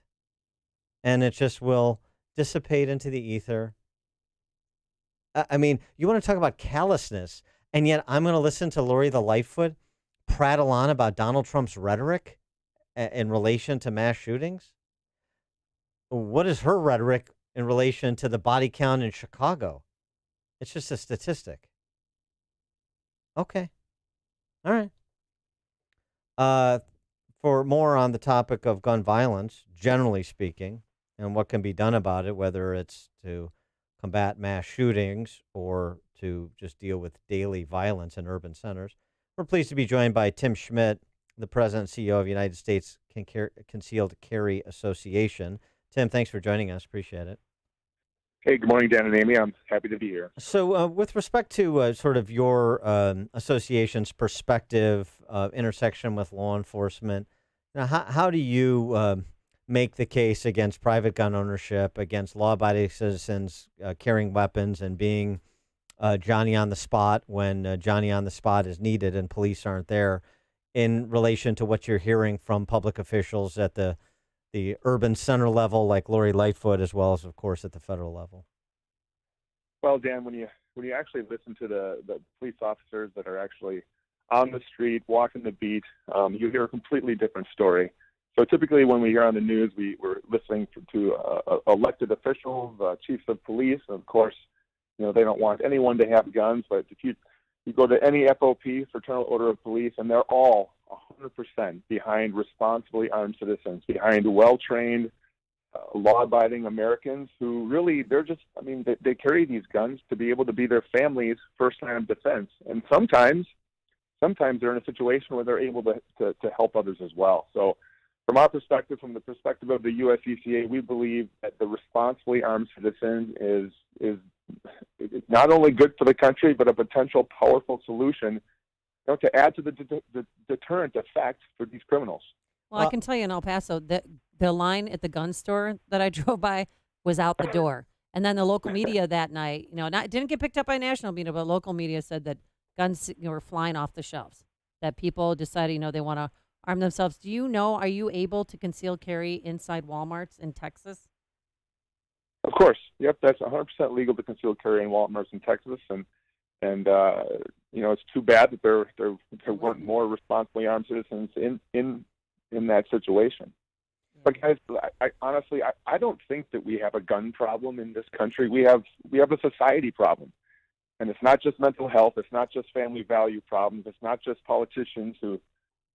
And it just will dissipate into the ether. I mean, you want to talk about callousness, and yet I'm going to listen to Lori the Lightfoot prattle on about Donald Trump's rhetoric in relation to mass shootings? What is her rhetoric in relation to the body count in Chicago? It's just a statistic. Okay. All right. For more on the topic of gun violence, generally speaking, and what can be done about it, whether it's to combat mass shootings or to just deal with daily violence in urban centers, we're pleased to be joined by Tim Schmidt, the President and CEO of United States Concealed Carry Association. Tim, thanks for joining us. Appreciate it. Hey, good morning, Dan and Amy. I'm happy to be here. So with respect to sort of your association's perspective of intersection with law enforcement, now, how do you make the case against private gun ownership, against law-abiding citizens carrying weapons and being Johnny on the spot when Johnny on the spot is needed and police aren't there, in relation to what you're hearing from public officials at the urban center level, like Lori Lightfoot, as well as, of course, at the federal level? Well, Dan, when you actually listen to the police officers that are actually on the street, walking the beat, you hear a completely different story. So typically when we hear on the news, we're listening to elected officials, chiefs of police. And of course, they don't want anyone to have guns, but if you go to any FOP, Fraternal Order of Police, and they're all 100% behind responsibly armed citizens, behind well-trained, law-abiding Americans who really, they carry these guns to be able to be their family's first line of defense. And sometimes they're in a situation where they're able to help others as well. So From our perspective, from the perspective of the USCCA, we believe that the responsibly armed citizen is not only good for the country, but a potential powerful solution to add to the deterrent effect for these criminals. Well, I can tell you in El Paso that the line at the gun store that I drove by was out the door. And then the local media that night, it didn't get picked up by national media, but local media said that guns were flying off the shelves, that people decided, they want to arm themselves. Are you able to conceal carry inside Walmarts in Texas? Of course. Yep, that's 100% legal to conceal carry in Walmarts in Texas. And it's too bad that there weren't more responsibly armed citizens in that situation. But guys, I honestly don't think that we have a gun problem in this country. We have a society problem, and it's not just mental health. It's not just family value problems. It's not just politicians who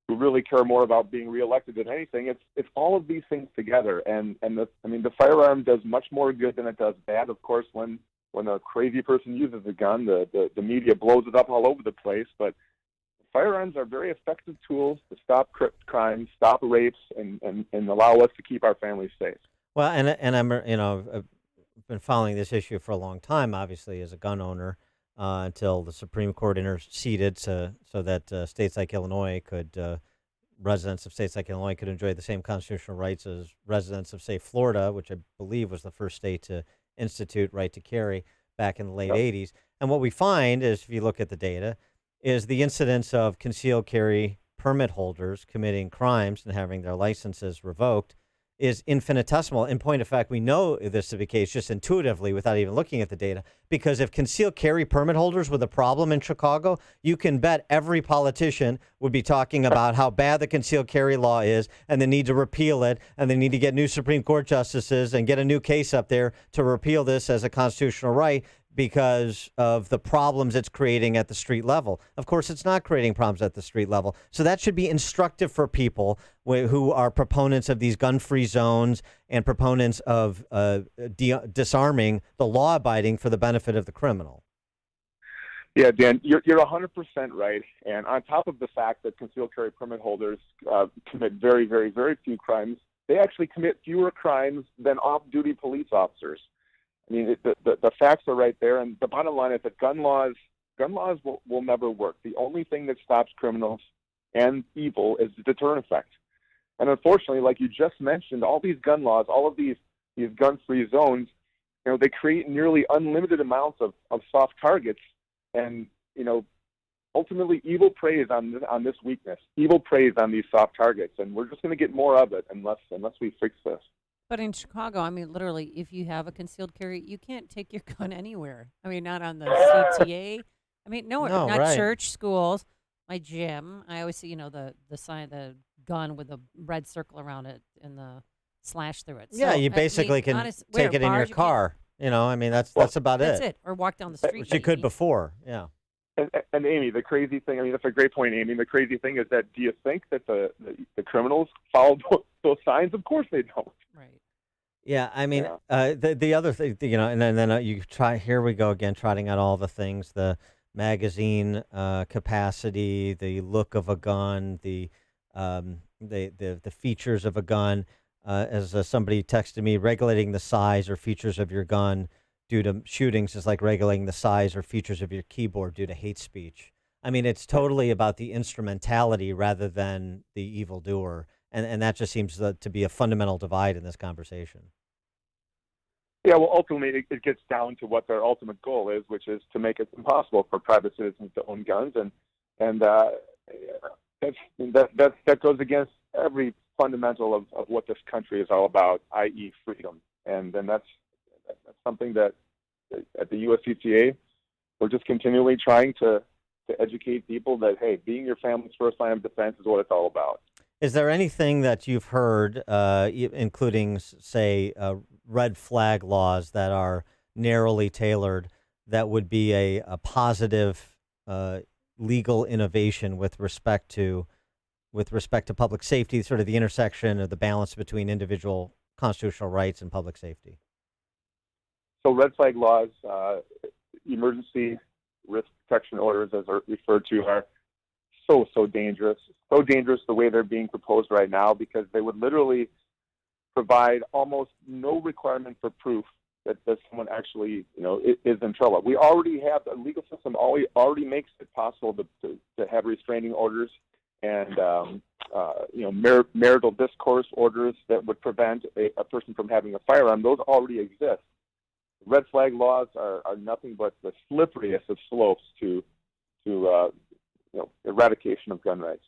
really care more about being reelected than anything. It's all of these things together. And the firearm does much more good than it does bad. Of course, when a crazy person uses a gun, the media blows it up all over the place. But firearms are very effective tools to stop crimes, stop rapes, and allow us to keep our families safe. Well, and I'm I've been following this issue for a long time, obviously, as a gun owner, until the Supreme Court interceded so that states like Illinois residents of states like Illinois could enjoy the same constitutional rights as residents of, say, Florida, which I believe was the first state to institute right to carry back in the late 80s. And what we find is, if you look at the data, is the incidence of concealed carry permit holders committing crimes and having their licenses revoked is infinitesimal. In point of fact, we know this to be the case just intuitively without even looking at the data, because if concealed carry permit holders were the problem in Chicago, you can bet every politician would be talking about how bad the concealed carry law is and the need to repeal it, and they need to get new Supreme Court justices and get a new case up there to repeal this as a constitutional right, because of the problems it's creating at the street level. Of course, it's not creating problems at the street level. So that should be instructive for people who are proponents of these gun-free zones and proponents of disarming the law-abiding for the benefit of the criminal. Yeah, Dan, you're 100% right. And on top of the fact that concealed carry permit holders commit very, very, very few crimes, they actually commit fewer crimes than off-duty police officers. I mean, the facts are right there, and the bottom line is that gun laws will never work. The only thing that stops criminals and evil is the deterrent effect. And unfortunately, like you just mentioned, all these gun laws, all of these gun-free zones, they create nearly unlimited amounts of soft targets, and ultimately evil preys on this weakness. Evil preys on these soft targets, and we're just going to get more of it unless we fix this. But in Chicago, I mean, literally, if you have a concealed carry, you can't take your gun anywhere. I mean, not on the CTA. I mean, not right. Church, schools, my gym. I always see, the sign, the gun with a red circle around it and the slash through it. Yeah, so, you basically can take it in your car. That's about it. That's it. Or walk down the street. Which you could before, yeah. And Amy, the crazy thing, that's a great point, Amy. The crazy thing is that, do you think that the criminals follow those signs? Of course they don't. Right. Yeah, I mean, the other thing, and then you try. Here we go again, trotting out all the things: the magazine capacity, the look of a gun, the features of a gun. As somebody texted me, regulating the size or features of your gun due to shootings is like regulating the size or features of your keyboard due to hate speech. I mean, it's totally about the instrumentality rather than the evildoer. And that just seems to be a fundamental divide in this conversation. Yeah, well, ultimately, it gets down to what their ultimate goal is, which is to make it impossible for private citizens to own guns, and that goes against every fundamental of what this country is all about, i.e., freedom. And then that's something that at the USCCA we're just continually trying to educate people that, hey, being your family's first line of defense is what it's all about. Is there anything that you've heard, including, say, red flag laws that are narrowly tailored, that would be a positive legal innovation with respect to public safety, sort of the intersection of the balance between individual constitutional rights and public safety? So red flag laws, emergency risk protection orders, as are referred to, are so dangerous. So dangerous the way they're being proposed right now, because they would literally provide almost no requirement for proof that someone actually, is in trouble. We already have, the legal system already makes it possible to have restraining orders and, marital discourse orders that would prevent a person from having a firearm. Those already exist. Red flag laws are nothing but the slipperiest of slopes to eradication of gun rights.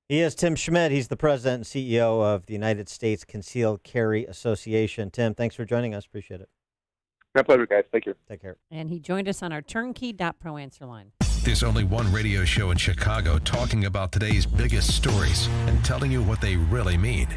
He is Tim Schmidt. He's the president and CEO of the United States Concealed Carry Association. Tim, thanks for joining us. Appreciate it. My pleasure, guys. Thank you. Take care. And he joined us on our turnkey.pro answer line. There's only one radio show in Chicago talking about today's biggest stories and telling you what they really mean.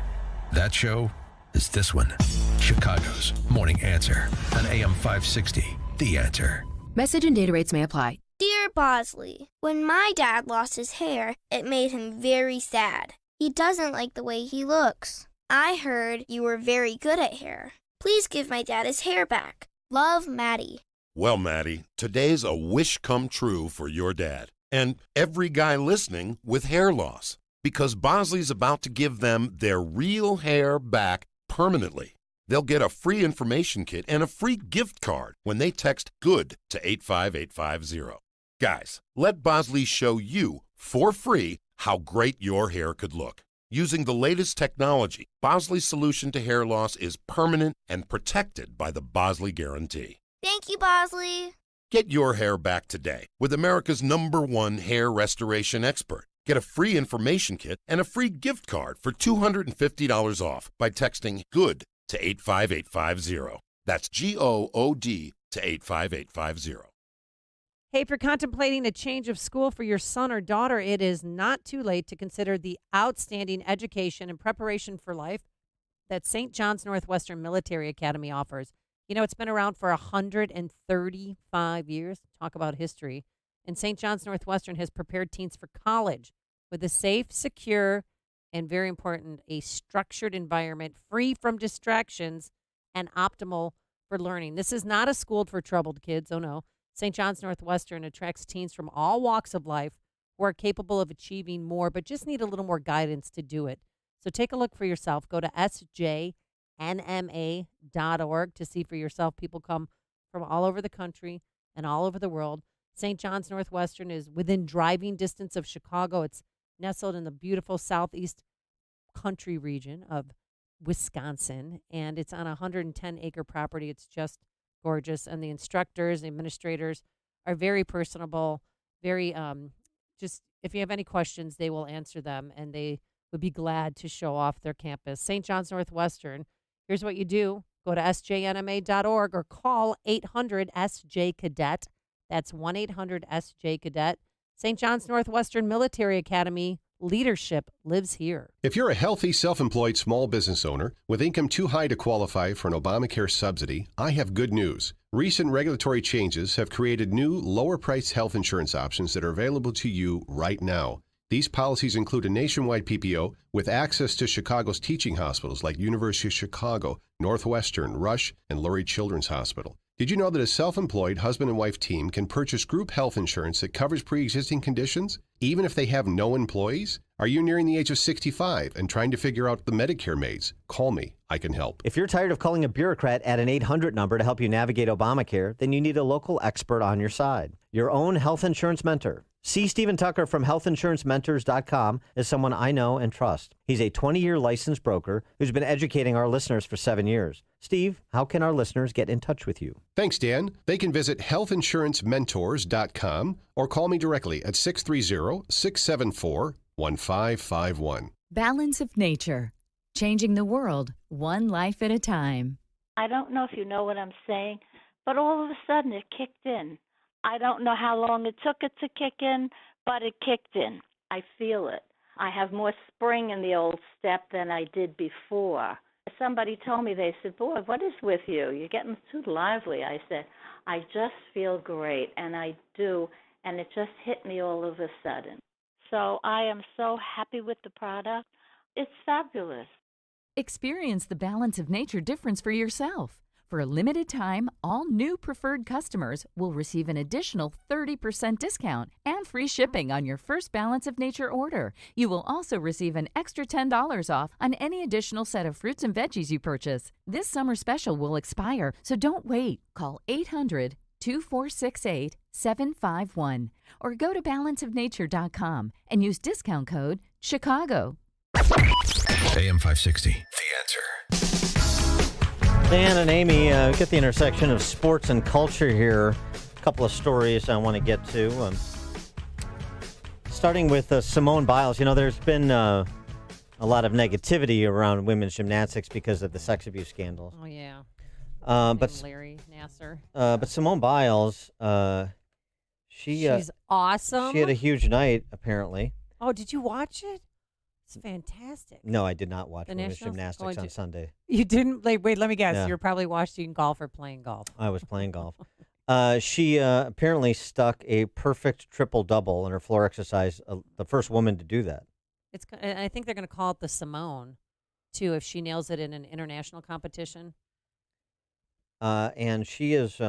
That show is this one, Chicago's Morning Answer on AM 560, The Answer. Message and data rates may apply. Dear Bosley, when my dad lost his hair, it made him very sad. He doesn't like the way he looks. I heard you were very good at hair. Please give my dad his hair back. Love, Maddie. Well, Maddie, today's a wish come true for your dad and every guy listening with hair loss, because Bosley's about to give them their real hair back permanently. They'll get a free information kit and a free gift card when they text GOOD to 85850. Guys, let Bosley show you for free how great your hair could look. Using the latest technology, Bosley's solution to hair loss is permanent and protected by the Bosley Guarantee. Thank you, Bosley. Get your hair back today with America's #1 hair restoration expert. Get a free information kit and a free gift card for $250 off by texting GOOD to 85850. That's GOOD to 85850. Hey, if you're contemplating a change of school for your son or daughter, it is not too late to consider the outstanding education and preparation for life that St. John's Northwestern Military Academy offers. You know, it's been around for 135 years. Talk about history. And St. John's Northwestern has prepared teens for college with a safe, secure, and very important, a structured environment free from distractions and optimal for learning. This is not a school for troubled kids. Oh, no. St. John's Northwestern attracts teens from all walks of life who are capable of achieving more, but just need a little more guidance to do it. So take a look for yourself. Go to sjnma.org to see for yourself. People come from all over the country and all over the world. St. John's Northwestern is within driving distance of Chicago. It's nestled in the beautiful southeast country region of Wisconsin, and it's on a 110-acre property. It's just gorgeous, and the instructors, the administrators are very personable, very just if you have any questions, they will answer them, and they would be glad to show off their campus. St. John's Northwestern, here's what you do. Go to sjnma.org or call 800-SJ-CADET. That's 1-800-SJ-CADET. St. John's Northwestern Military Academy. Leadership lives here. If you're a healthy, self-employed small business owner with income too high to qualify for an Obamacare subsidy, I have good news. Recent regulatory changes have created new, lower-priced health insurance options that are available to you right now. These policies include a nationwide PPO with access to Chicago's teaching hospitals like University of Chicago, Northwestern, Rush, and Lurie Children's Hospital. Did you know that a self-employed husband and wife team can purchase group health insurance that covers pre-existing conditions, even if they have no employees? Are you nearing the age of 65 and trying to figure out the Medicare maze? Call me. I can help. If you're tired of calling a bureaucrat at an 800 number to help you navigate Obamacare, then you need a local expert on your side. Your own health insurance mentor. See Stephen Tucker from healthinsurancementors.com as someone I know and trust. He's a 20-year licensed broker who's been educating our listeners for 7 years. Steve, how can our listeners get in touch with you? Thanks, Dan. They can visit healthinsurancementors.com or call me directly at 630-674-1551. Balance of nature. Changing the world, one life at a time. I don't know if you know what I'm saying, but all of a sudden it kicked in. I don't know how long it took it to kick in, but it kicked in. I feel it. I have more spring in the old step than I did before. Somebody told me, they said, boy, what is with you? You're getting too lively. I said, I just feel great, and I do, and it just hit me all of a sudden. So I am so happy with the product. It's fabulous. Experience the balance of nature difference for yourself. For a limited time, all new preferred customers will receive an additional 30% discount and free shipping on your first Balance of Nature order. You will also receive an extra $10 off on any additional set of fruits and veggies you purchase. This summer special will expire, so don't wait. Call 800-2468-751 or go to balanceofnature.com and use discount code Chicago. AM 560, The Answer. Dan and Amy, get the intersection of sports and culture here. A couple of stories I want to get to. Starting with Simone Biles. You know, there's been a lot of negativity around women's gymnastics because of the sex abuse scandals. Oh, yeah. But Larry Nassar. But Simone Biles, she's awesome. She had a huge night, apparently. Oh, did you watch it? It's fantastic. No, I did not watch The women's Nationals? gymnastics on Sunday. You didn't? Wait, let me guess. Yeah. You're probably watching golf or playing golf. I was playing golf. She apparently stuck a perfect triple-double in her floor exercise, the first woman to do that. And I think they're going to call it the Simone, too, if she nails it in an international competition. And she is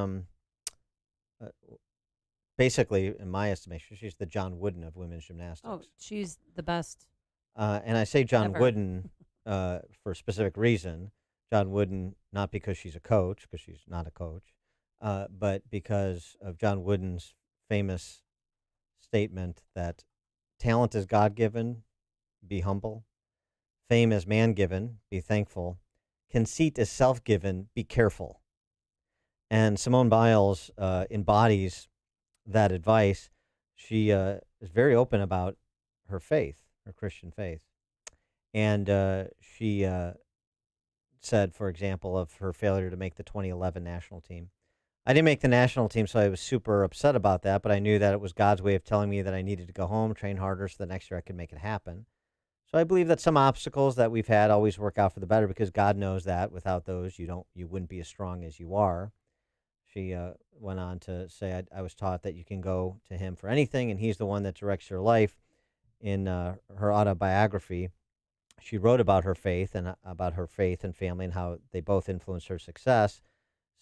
basically, in my estimation, she's the John Wooden of women's gymnastics. Oh, she's the best. And I say John ever. Wooden for a specific reason. John Wooden, not because she's a coach, because she's not a coach, but because of John Wooden's famous statement that talent is God-given, be humble. Fame is man-given, be thankful. Conceit is self-given, be careful. And Simone Biles embodies that advice. She is very open about her faith, her Christian faith. And she said, for example, of her failure to make the 2011 national team. I didn't make the national team, so I was super upset about that, but I knew that it was God's way of telling me that I needed to go home, train harder, so the next year I could make it happen. So I believe that some obstacles that we've had always work out for the better because God knows that without those, you wouldn't be as strong as you are. She went on to say, I was taught that you can go to him for anything, and he's the one that directs your life. In her autobiography, she wrote about her faith and family and how they both influenced her success,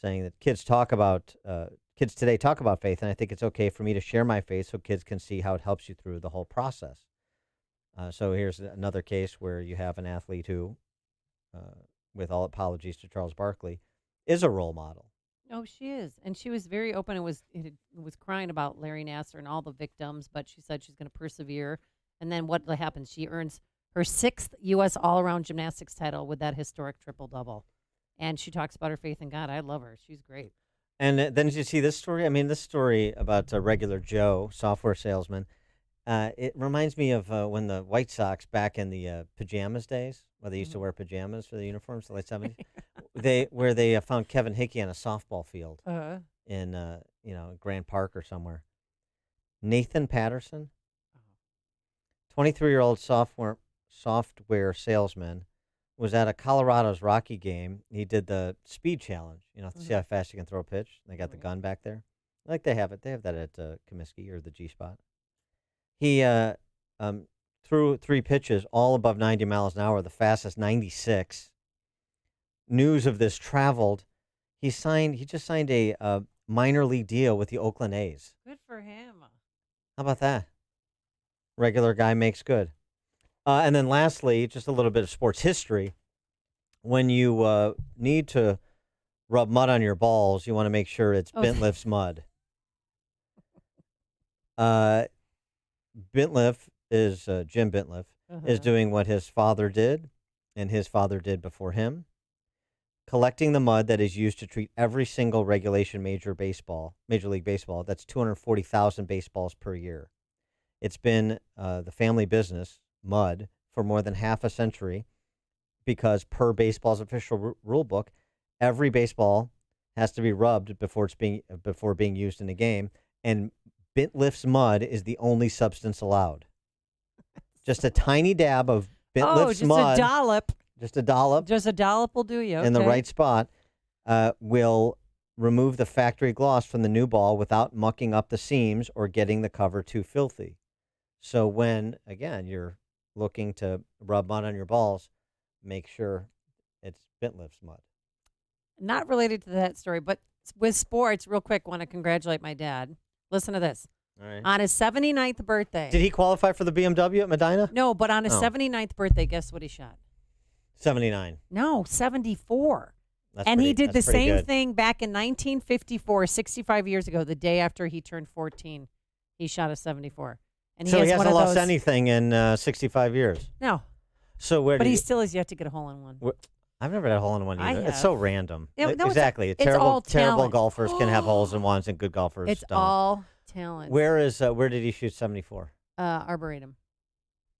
saying that kids today talk about faith, and I think it's okay for me to share my faith so kids can see how it helps you through the whole process. So here's another case where you have an athlete who, with all apologies to Charles Barkley, is a role model. Oh, she is. And she was very open and was crying about Larry Nassar and all the victims, but she said she's going to persevere. And then what happens? She earns her 6th U.S. all-around gymnastics title with that historic triple-double. And she talks about her faith in God. I love her. She's great. And then did you see this story? I mean, this story about regular Joe, software salesman, it reminds me of when the White Sox, back in the pajamas days, where they used to wear pajamas for the uniforms, the late 70s, where they found Kevin Hickey on a softball field in Grant Park or somewhere. Nathan Patterson, 23-year-old software salesman, was at a Colorado's Rocky game. He did the speed challenge, to see how fast you can throw a pitch. They got the gun back there. Like they have it. They have that at Comiskey or the G-Spot. He threw 3 pitches all above 90 miles an hour, the fastest 96. News of this traveled. He just signed a minor league deal with the Oakland A's. Good for him. How about that? Regular guy makes good. And then lastly, just a little bit of sports history. When you need to rub mud on your balls, you want to make sure it's Bentliff's mud. Bentliff is, Jim Bentliff, is doing what his father did, and his father did before him. Collecting the mud that is used to treat every single regulation Major League Baseball, that's 240,000 baseballs per year. It's been the family business, mud, for more than half a century because per baseball's official rule book, every baseball has to be rubbed before being used in a game, and Bentliff's mud is the only substance allowed. Just a tiny dab of Bentliff's mud. Just a dollop. Just a dollop. Just a dollop will do you. In the right spot will remove the factory gloss from the new ball without mucking up the seams or getting the cover too filthy. So when, again, you're looking to rub mud on your balls, make sure it's Bentliff's mud. Not related to that story, but with sports, real quick, want to congratulate my dad. Listen to this. All right. On his 79th birthday. Did he qualify for the BMW at Medina? No, but on his 79th birthday, guess what he shot? 79. No, 74. That's and he pretty- did the that's pretty same good. thing back in 1954, 65 years ago, the day after he turned 14. He shot a 74. And So he has one hasn't of lost those, anything in 65 years. No. So where But did he still has yet to get a hole in one. I've never had a hole in one I either. It's have. so random. Yeah, no, it's- exactly. it's all Terrible talent. golfers can have holes in ones, and good golfers It's don't. all talent. Where did he shoot 74? Arboretum.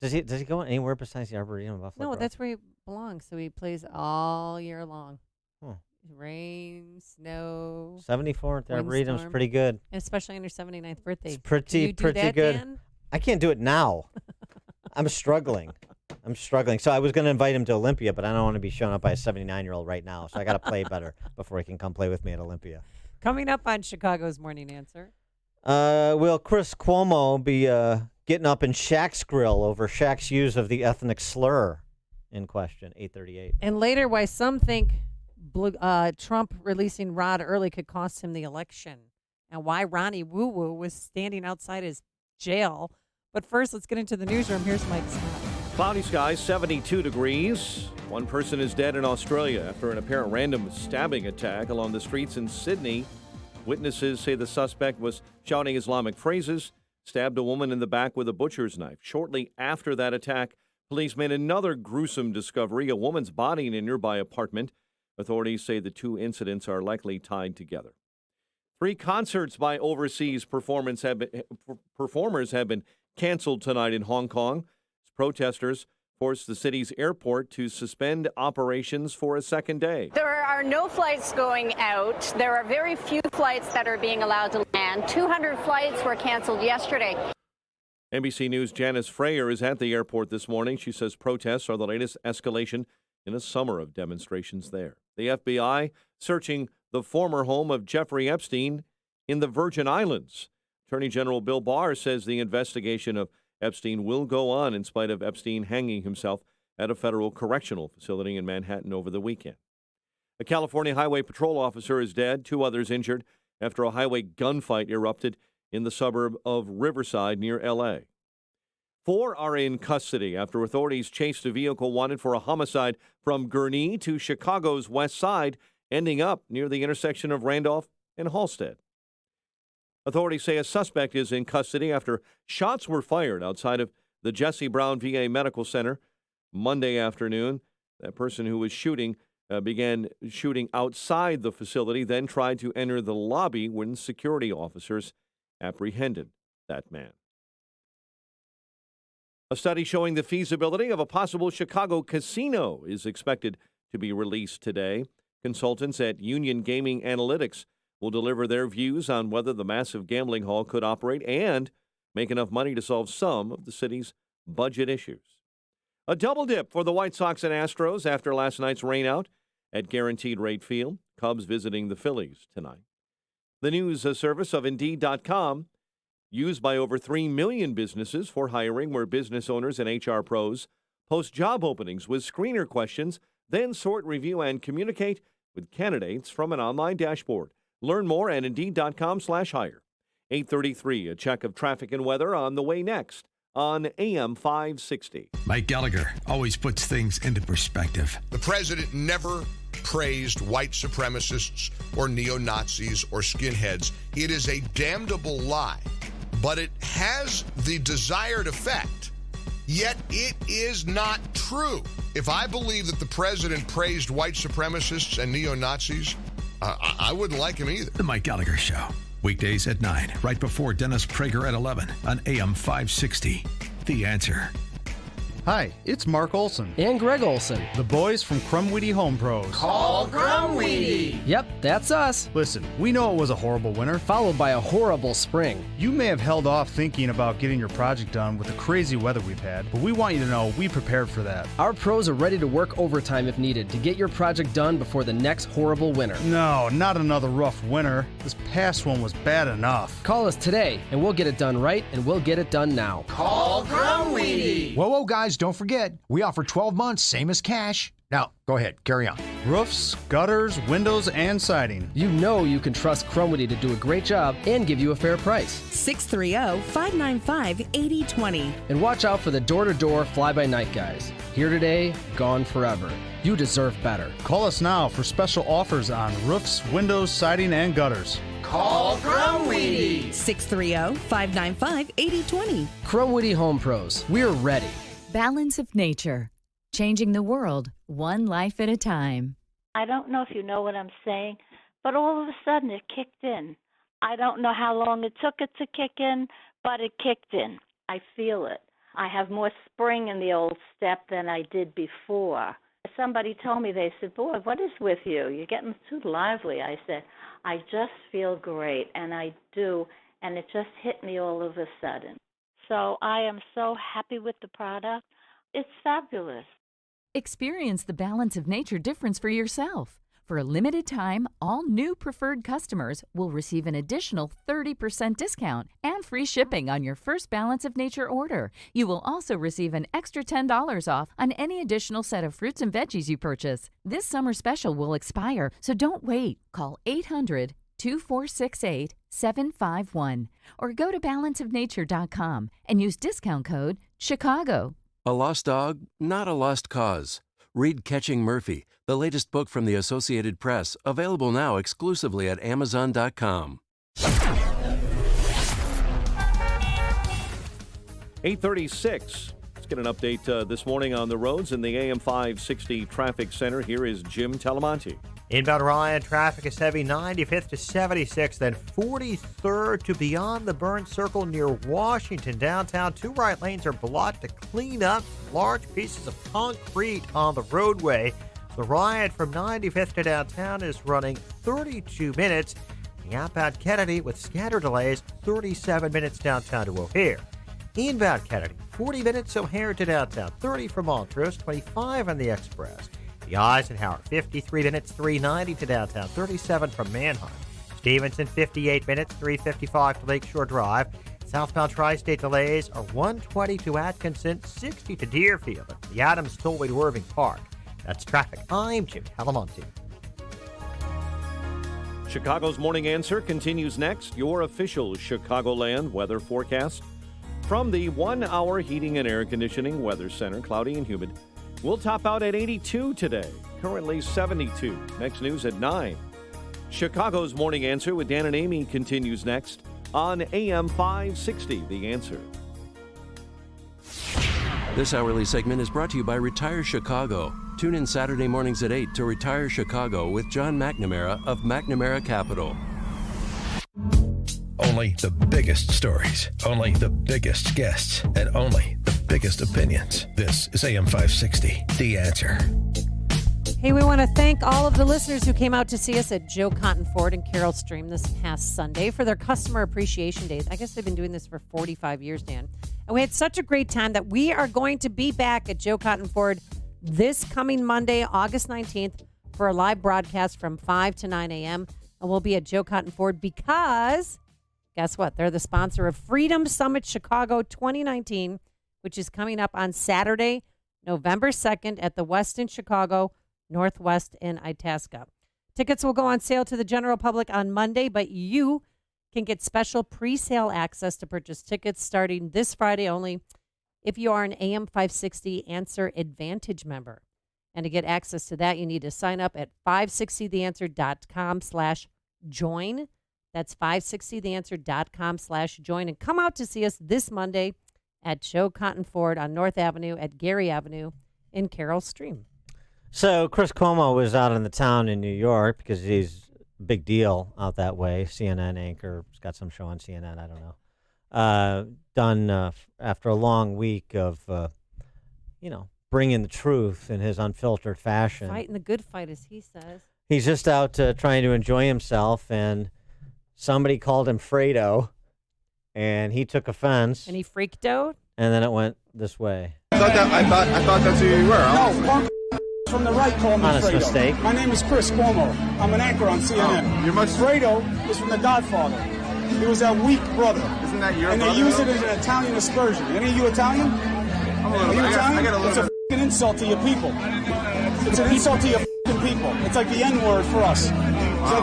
Does he go anywhere besides the Arboretum in Buffalo No, Grove? that's where he belongs. So he plays all year long. Huh. Rain, snow. 74 at the Arboretum's windstorm. pretty good. And especially on your 79th birthday. It's Can you do pretty that, good. Dan? I can't do it now. I'm struggling. So I was going to invite him to Olympia, but I don't want to be shown up by a 79-year-old right now. So I got to play better before he can come play with me at Olympia. Coming up on Chicago's Morning Answer. Will Chris Cuomo be getting up in Shaq's grill over Shaq's use of the ethnic slur in question? 8:38. And later, why some think Trump releasing Rod early could cost him the election, and why Ronnie Woo Woo was standing outside his jail. But first, let's get into the newsroom. Here's Mike Scott. Cloudy skies, 72 degrees. One person is dead in Australia after an apparent random stabbing attack along the streets in Sydney. Witnesses say the suspect was shouting Islamic phrases, stabbed a woman in the back with a butcher's knife. Shortly after that attack, police made another gruesome discovery, a woman's body in a nearby apartment. Authorities say the two incidents are likely tied together. 3 concerts by overseas performers have been canceled tonight in Hong Kong. Protesters forced the city's airport to suspend operations for a second day. There are no flights going out. There are very few flights that are being allowed to land. 200 flights were canceled yesterday. NBC News' Janice Freyer is at the airport this morning. She says protests are the latest escalation in a summer of demonstrations there. The FBI searching the former home of Jeffrey Epstein in the Virgin Islands. Attorney General Bill Barr says the investigation of Epstein will go on in spite of Epstein hanging himself at a federal correctional facility in Manhattan over the weekend. A California Highway Patrol officer is dead, 2 others injured after a highway gunfight erupted in the suburb of Riverside near L.A. 4 are in custody after authorities chased a vehicle wanted for a homicide from Gurnee to Chicago's west side, ending up near the intersection of Randolph and Halsted. Authorities say a suspect is in custody after shots were fired outside of the Jesse Brown VA Medical Center Monday afternoon. That person who was shooting began shooting outside the facility, then tried to enter the lobby when security officers apprehended that man. A study showing the feasibility of a possible Chicago casino is expected to be released today. Consultants at Union Gaming Analytics will deliver their views on whether the massive gambling hall could operate and make enough money to solve some of the city's budget issues. A double dip for the White Sox and Astros after last night's rainout at Guaranteed Rate Field. Cubs visiting the Phillies tonight. The news service of Indeed.com, used by over 3 million businesses for hiring, where business owners and HR pros post job openings with screener questions, then sort, review, and communicate with candidates from an online dashboard. Learn more at Indeed.com/hire. 8:33, a check of traffic and weather on the way next on AM 560. Mike Gallagher always puts things into perspective. The president never praised white supremacists or neo-Nazis or skinheads. It is a damnable lie, but it has the desired effect. Yet it is not true. If I believe that the president praised white supremacists and neo-Nazis, I wouldn't like him either. The Mike Gallagher Show. Weekdays at 9, right before Dennis Prager at 11 on AM 560. The Answer. Hi, it's Mark Olson. And Greg Olson. The boys from Crumweedy Home Pros. Call Crumweedy! Yep, that's us. Listen, we know it was a horrible winter, followed by a horrible spring. You may have held off thinking about getting your project done with the crazy weather we've had, but we want you to know we prepared for that. Our pros are ready to work overtime if needed to get your project done before the next horrible winter. No, not another rough winter. This past one was bad enough. Call us today, and we'll get it done right, and we'll get it done now. Call Crumweedy! Whoa, guys, don't forget, we offer 12 months, same as cash. Now, go ahead, carry on. Roofs, gutters, windows, and siding. You know you can trust Crumwitty to do a great job and give you a fair price. 630-595-8020. And watch out for the door-to-door fly-by-night guys. Here today, gone forever. You deserve better. Call us now for special offers on roofs, windows, siding, and gutters. Call Crumwitty. 630-595-8020. Crumwitty Home Pros. We're ready. Balance of Nature. Changing the world, one life at a time. I don't know if you know what I'm saying, but all of a sudden it kicked in. I don't know how long it took it to kick in, but it kicked in. I feel it. I have more spring in the old step than I did before. Somebody told me, they said, boy, what is with you? You're getting too lively. I said, I just feel great, and I do, and it just hit me all of a sudden. So I am so happy with the product. It's fabulous. Experience the Balance of Nature difference for yourself. For a limited time, all new preferred customers will receive an additional 30% discount and free shipping on your first Balance of Nature order. You will also receive an extra $10 off on any additional set of fruits and veggies you purchase. This summer special will expire, so don't wait. Call 800-2468-751 or go to balanceofnature.com and use discount code CHICAGO. A lost dog, not a lost cause. Read Catching Murphy, the latest book from the Associated Press, available now exclusively at Amazon.com. 8:36. Let's get an update this morning on the roads in the AM 560 Traffic Center. Here is Jim Talamonte. Inbound Ryan, traffic is heavy 95th to 76th, then 43rd to beyond the burn circle near Washington. Downtown, 2 right lanes are blocked to clean up large pieces of concrete on the roadway. The riot from 95th to downtown is running 32 minutes. The outbound Kennedy with scattered delays, 37 minutes downtown to O'Hare. Inbound Kennedy, 40 minutes O'Hare to downtown, 30 from Montrose, 25 on the Express. The Eisenhower, 53 minutes, 390 to downtown, 37 from Manheim. Stevenson, 58 minutes, 355 to Lakeshore Drive. Southbound Tri-State delays are 120 to Atkinson, 60 to Deerfield, and the Adams Tollway to Irving Park. That's traffic. I'm Jim Talamonte. Chicago's Morning Answer continues next. Your official Chicagoland weather forecast from the 1 Hour Heating and Air Conditioning Weather Center. Cloudy and humid. We'll top out at 82 today, currently 72. Next news at 9. Chicago's Morning Answer with Dan and Amy continues next on AM 560, The Answer. This hourly segment is brought to you by Retire Chicago. Tune in Saturday mornings at 8 to Retire Chicago with John McNamara of McNamara Capital. Only the biggest stories, only the biggest guests, and only the biggest opinions. This is AM 560, The Answer. Hey, we want to thank all of the listeners who came out to see us at Joe Cotton Ford and Carol Stream this past Sunday for their Customer Appreciation Days. I guess they've been doing this for 45 years, Dan. And we had such a great time that we are going to be back at Joe Cotton Ford this coming Monday, August 19th, for a live broadcast from 5 to 9 a.m. And we'll be at Joe Cotton Ford because, guess what? They're the sponsor of Freedom Summit Chicago 2019, which is coming up on Saturday, November 2nd at the Westin Chicago, Northwest in Itasca. Tickets will go on sale to the general public on Monday, but you can get special pre-sale access to purchase tickets starting this Friday only if you are an AM 560 Answer Advantage member. And to get access to that, you need to sign up at 560theanswer.com/join. That's 560theanswer.com/join. And come out to see us this Monday at Joe Cotton Ford on North Avenue at Gary Avenue in Carroll Stream. So Chris Cuomo was out in the town in New York because he's a big deal out that way. CNN anchor. He's got some show on CNN. I don't know. Done after a long week of, bringing the truth in his unfiltered fashion. Fighting the good fight, as he says. He's just out trying to enjoy himself, and somebody called him Fredo, and he took offense. And he freaked out? And then it went this way. I thought that's who you were. No, punk from the right called me Honest Fredo. mistake. My name is Chris Cuomo. I'm an anchor on CNN. Fredo is from The Godfather. He was that weak brother. Isn't that your brother? And they use it as an Italian aspersion. Any of you Italian? Are you Italian? It's a f***ing insult to your people. It's an insult to your people. It's like the N-word for us.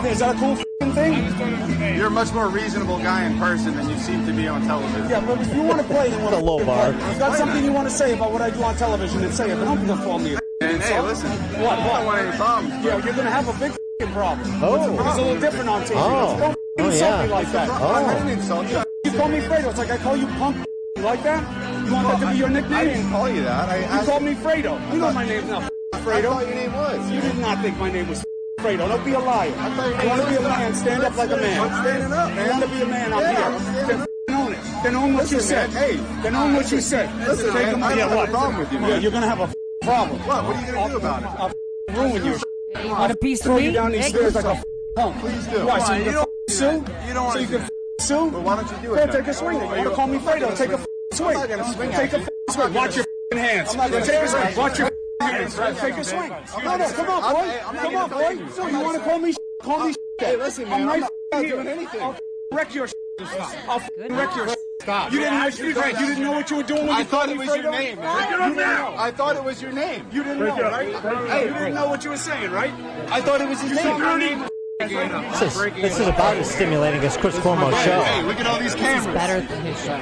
Is that a cool thing? You're a much more reasonable guy in person than you seem to be on television. Yeah, but if you want to play, then a low bar. If you got something you want to say about what I do on television, then say it. But don't call me. Hey, listen. What? I don't want any problems. Yeah, you're gonna have a big problem. Oh. It's a little different on TV. Don't insult me like that. I didn't insult you. You call me Fredo. It's like I call you punk. You like that? You want that to be your nickname? I didn't call you that. You called me Fredo. You know my name's not Fredo. I thought your name was. You did not think my name was Fredo. Don't be a liar. You want to be a man, stand up like a man. I'm standing up, man. You want to be a man, I'm here. Then own it. Then own what you said. Hey. Then own what you said. Listen, man, I don't have a problem with you, man. Yeah, you're going to have a problem. What are you going to do about it? I'll ruin you. You want a piece of Throw me? you down these stairs like a punk. Please do. Why, so you can sue? You don't want So you to can sue? Well, why don't you do it Go then? take a swing. You want to call me Fredo? Take a swing. I'm not going to swing Take at a you. swing. Watch your hands. I'm not gonna Take a swing. swing. Watch your hands. Take a swing. No, come on, boy. Come on, boy. So you want to call me? Call me. Hey, listen, man. I'm not doing anything. I'll wreck your. I'll wreck your. Stop. You didn't know what you were doing. I thought it was your name, man. I thought it was your name. You didn't know, right? Hey, you didn't know what you were saying, right? I thought it was his name. This is about as stimulating as Chris Cuomo's show. Hey, look at all these cameras. Better than his show.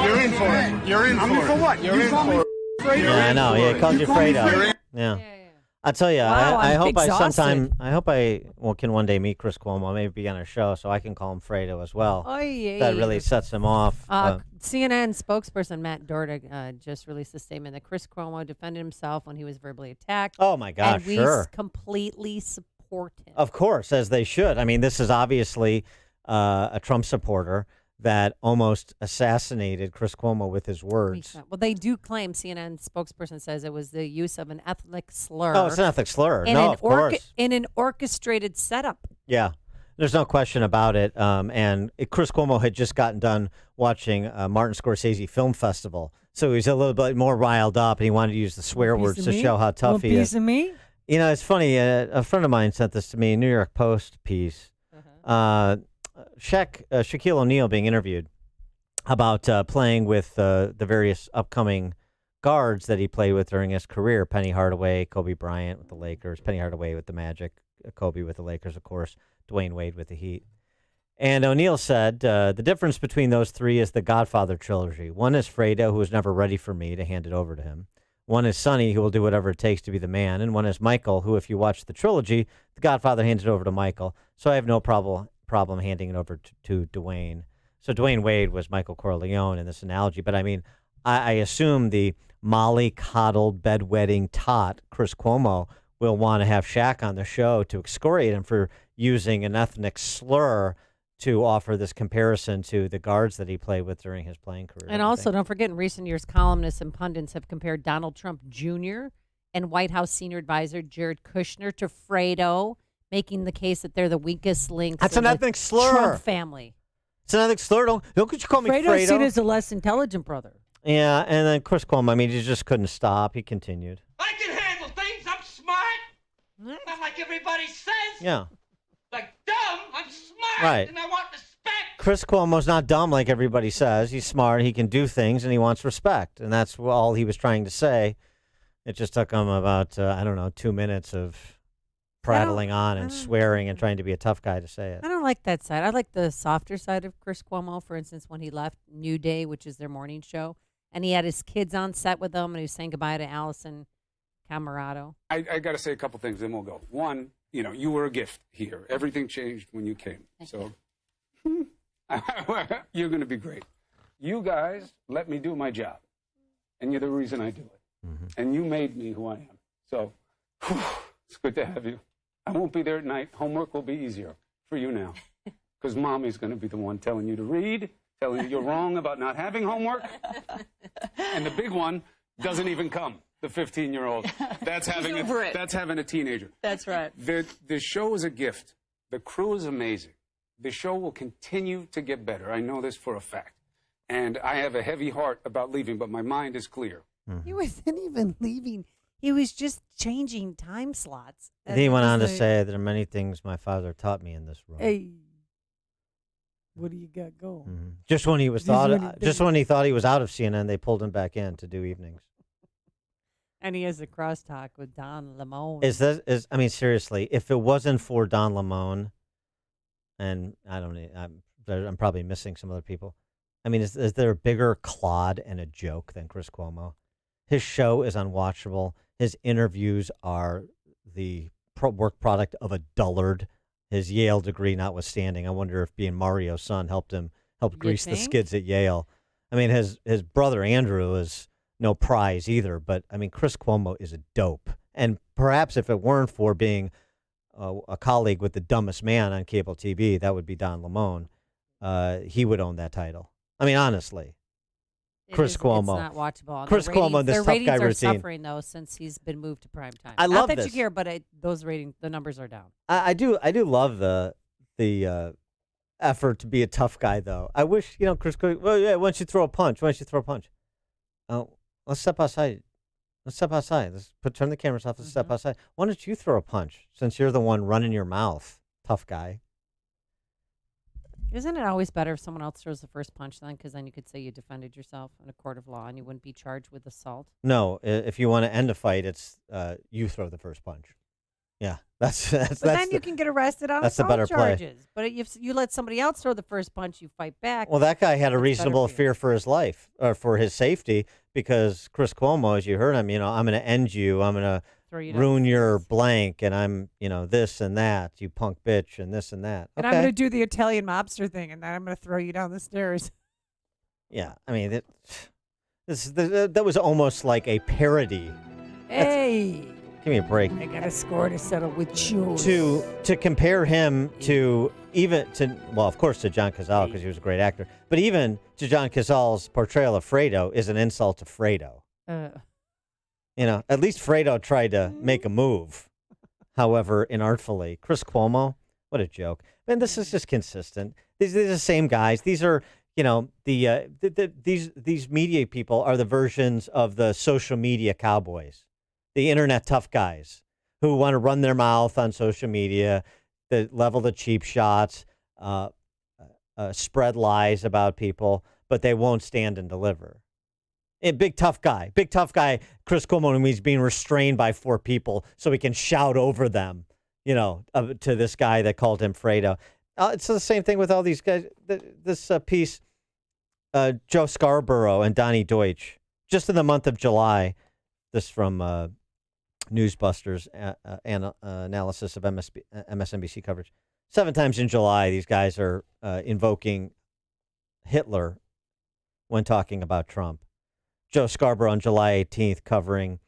You're in for it. You're in for it. I'm in for what? You're in for it. Yeah, I know. Yeah, he called you Fredo. Yeah. I tell you, Wow, I I'm hope exhausted. I hope I can one day meet Chris Cuomo, maybe be on our show, so I can call him Fredo as well. Oh, yeah. That really sets him off. CNN spokesperson Matt Dorda just released a statement that Chris Cuomo defended himself when he was verbally attacked. Oh my gosh, and we sure. completely support him. Of course, as they should. I mean, this is obviously a Trump supporter that almost assassinated Chris Cuomo with his words. Well, they do claim, CNN spokesperson says it was the use of an ethnic slur. Oh, it's an ethnic slur. In No, an of course. In an orchestrated setup. Yeah, there's no question about it. And Chris Cuomo had just gotten done watching Martin Scorsese Film Festival, so he was a little bit more riled up, and he wanted to use the swear words to show how tough he is. Piece of me? You know, it's funny. A friend of mine sent this to me, a New York Post piece. Shaquille O'Neal being interviewed about playing with the various upcoming guards that he played with during his career. Penny Hardaway, Kobe Bryant with the Lakers, Penny Hardaway with the Magic, Kobe with the Lakers, of course, Dwayne Wade with the Heat. And O'Neal said, the difference between those three is the Godfather trilogy. One is Fredo, who was never ready for me to hand it over to him. One is Sonny, who will do whatever it takes to be the man. And one is Michael, who, if you watch the trilogy, the Godfather hands it over to Michael. So I have no problem handing it over to Dwayne. So Dwayne Wade was Michael Corleone in this analogy. But I mean, I assume the molly-coddled, bedwetting tot, Chris Cuomo, will want to have Shaq on the show to excoriate him for using an ethnic slur to offer this comparison to the guards that he played with during his playing career. And also, don't forget, in recent years, columnists and pundits have compared Donald Trump Jr. and White House senior advisor Jared Kushner to Fredo, making the case that they're the weakest links That's in an the ethnic slur. Trump family. It's an ethnic slur. Don't you call me Fredo's Fredo? seen as a less intelligent brother. Yeah, and then Chris Cuomo, I mean, he just couldn't stop. He continued. I can handle things. I'm smart. Not like everybody says. Yeah. Like dumb. I'm smart. Right. And I want respect. Chris Cuomo's not dumb like everybody says. He's smart. He can do things, and he wants respect. And that's all he was trying to say. It just took him about, 2 minutes of prattling on and swearing and trying to be a tough guy to say it. I don't like that side. I like the softer side of Chris Cuomo. For instance, when he left New Day, which is their morning show, and he had his kids on set with him, and he was saying goodbye to Allison Camerado. I got to say a couple things, then we'll go. One, you were a gift here. Everything changed when you came. So you're going to be great. You guys let me do my job, and you're the reason I do it. Mm-hmm. And you made me who I am. So it's good to have you. I won't be there at night. Homework will be easier for you now, because Mommy's going to be the one telling you to read, telling you you're wrong about not having homework. And the big one doesn't even come. The 15-year-old. That's having a teenager. That's right. The show is a gift. The crew is amazing. The show will continue to get better. I know this for a fact. And I have a heavy heart about leaving, but my mind is clear. He wasn't even leaving. He was just changing time slots. And he went on to say, there are many things my father taught me in this room. Hey, what do you got going? Mm-hmm. Just when he was when he thought he was out of CNN, they pulled him back in to do evenings. And he has a crosstalk with Don Lemon. I mean, seriously, if it wasn't for Don Lemon, and I'm probably missing some other people. I mean, is there a bigger clod and a joke than Chris Cuomo? His show is unwatchable. His interviews are the work product of a dullard. His Yale degree notwithstanding. I wonder if being Mario's son helped grease the skids at Yale. I mean, his brother Andrew is no prize either, but I mean, Chris Cuomo is a dope. And perhaps if it weren't for being a colleague with the dumbest man on cable TV, that would be Don Lemon. He would own that title. I mean, honestly. Chris Cuomo. It's not watchable. Chris Cuomo in this tough guy routine. The ratings are suffering, though, since he's been moved to prime time. I love Not that this. you care, but the numbers are down. I do love the effort to be a tough guy, though. I wish, Chris Cuomo, well, yeah, why don't you throw a punch? Oh, let's step outside. Let's turn the cameras off and step outside. Why don't you throw a punch, since you're the one running your mouth, tough guy? Isn't it always better if someone else throws the first punch then? Because then you could say you defended yourself in a court of law and you wouldn't be charged with assault. No, if you want to end a fight, it's you throw the first punch. Yeah, that's. But then you can get arrested on that's the assault better play. charges. But if you let somebody else throw the first punch, you fight back. Well, that guy had a It's reasonable better for you. fear for his life or for his safety because Chris Cuomo, as you heard him, I'm going to end you. I'm going to Throw you down ruin the your stairs. blank, and I'm, this and that, you punk bitch, and this and that. And I'm going to do the Italian mobster thing, and then I'm going to throw you down the stairs. Yeah, I mean, that was almost like a parody. Hey, Give me a break. I got a score to settle with you. To compare him to of course, to John Cazale because he was a great actor, but even to John Cazale's portrayal of Fredo is an insult to Fredo. At least Fredo tried to make a move, however inartfully. Chris Cuomo, what a joke. Man, this is just consistent. These are the same guys. These are, these media people are the versions of the social media cowboys, the internet tough guys who want to run their mouth on social media, that level the cheap shots, spread lies about people, but they won't stand and deliver. A big tough guy, Chris Cuomo, when he's being restrained by 4 people so he can shout over them, to this guy that called him Fredo. It's the same thing with all these guys. This piece, Joe Scarborough and Donnie Deutsch, just in the month of July, this from Newsbusters analysis of MSNBC coverage. 7 times in July, these guys are invoking Hitler when talking about Trump. Joe Scarborough on July 18th covering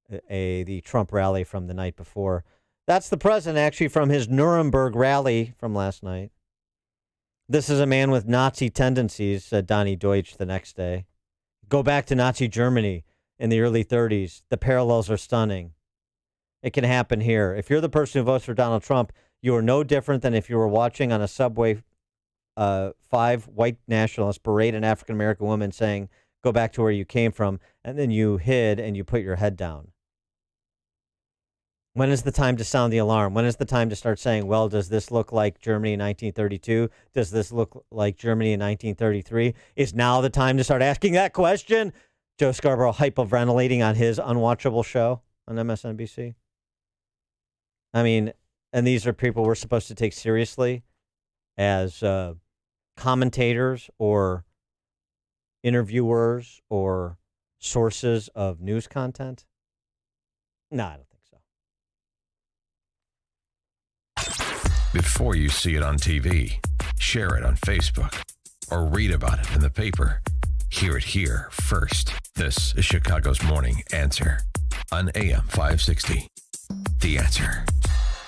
the Trump rally from the night before. That's the president, actually, from his Nuremberg rally from last night. This is a man with Nazi tendencies, said Donnie Deutsch the next day. Go back to Nazi Germany in the early 30s. The parallels are stunning. It can happen here. If you're the person who votes for Donald Trump, you are no different than if you were watching on a subway 5 white nationalists berate an African-American woman saying, go back to where you came from, and then you hid and you put your head down. When is the time to sound the alarm? When is the time to start saying, well, does this look like Germany in 1932? Does this look like Germany in 1933? Is now the time to start asking that question? Joe Scarborough hyperventilating on his unwatchable show on MSNBC. I mean, and these are people we're supposed to take seriously as commentators or interviewers or sources of news content? No, I don't think so. Before you see it on TV, share it on Facebook, or read about it in the paper, hear it here first. This is Chicago's Morning Answer on AM 560. The Answer.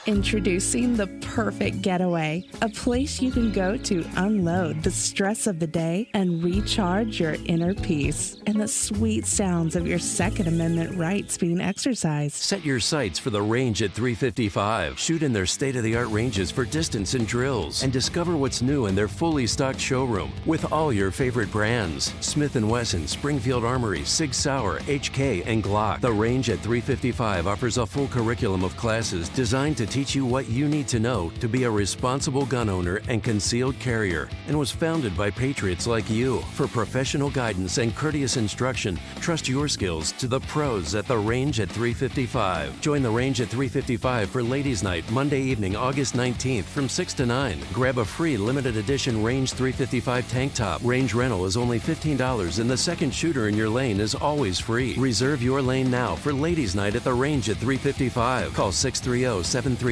Introducing the perfect getaway, a place you can go to unload the stress of the day and recharge your inner peace and the sweet sounds of your Second Amendment rights being exercised. Set your sights for the Range at 355. Shoot in their state-of-the-art ranges for distance and drills, and discover what's new in their fully stocked showroom with all your favorite brands: Smith & Wesson, Springfield Armory, Sig Sauer, HK, and Glock. The Range at 355 offers a full curriculum of classes designed to teach you what you need to know to be a responsible gun owner and concealed carrier, and was founded by patriots like you. For professional guidance and courteous instruction, trust your skills to the pros at the Range at 355. Join the Range at 355 for Ladies Night, Monday evening, August 19th from 6 to 9. Grab a free limited edition Range 355 tank top. Range rental is only $15, and the second shooter in your lane is always free. Reserve your lane now for Ladies Night at the Range at 355. Call 630-739-9000.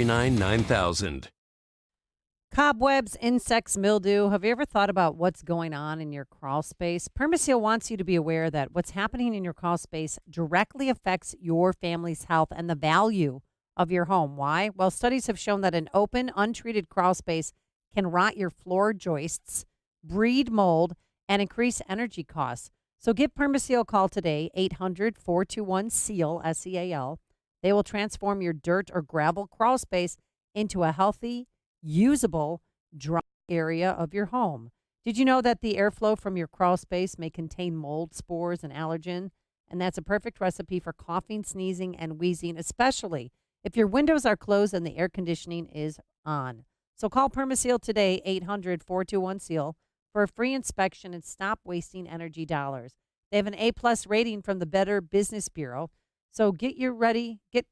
Cobwebs, insects, mildew. Have you ever thought about what's going on in your crawl space? Permaseal wants you to be aware that what's happening in your crawl space directly affects your family's health and the value of your home. Why? Well, studies have shown that an open, untreated crawl space can rot your floor joists, breed mold, and increase energy costs. So give Permaseal a call today, 800-421-SEAL, S-E-A-L. They will transform your dirt or gravel crawl space into a healthy, usable, dry area of your home. Did you know that the airflow from your crawl space may contain mold spores and allergen? And that's a perfect recipe for coughing, sneezing, and wheezing, especially if your windows are closed and the air conditioning is on. So call Permaseal today, 800-421-SEAL, for a free inspection and stop wasting energy dollars. They have an A+ rating from the Better Business Bureau. So get ready to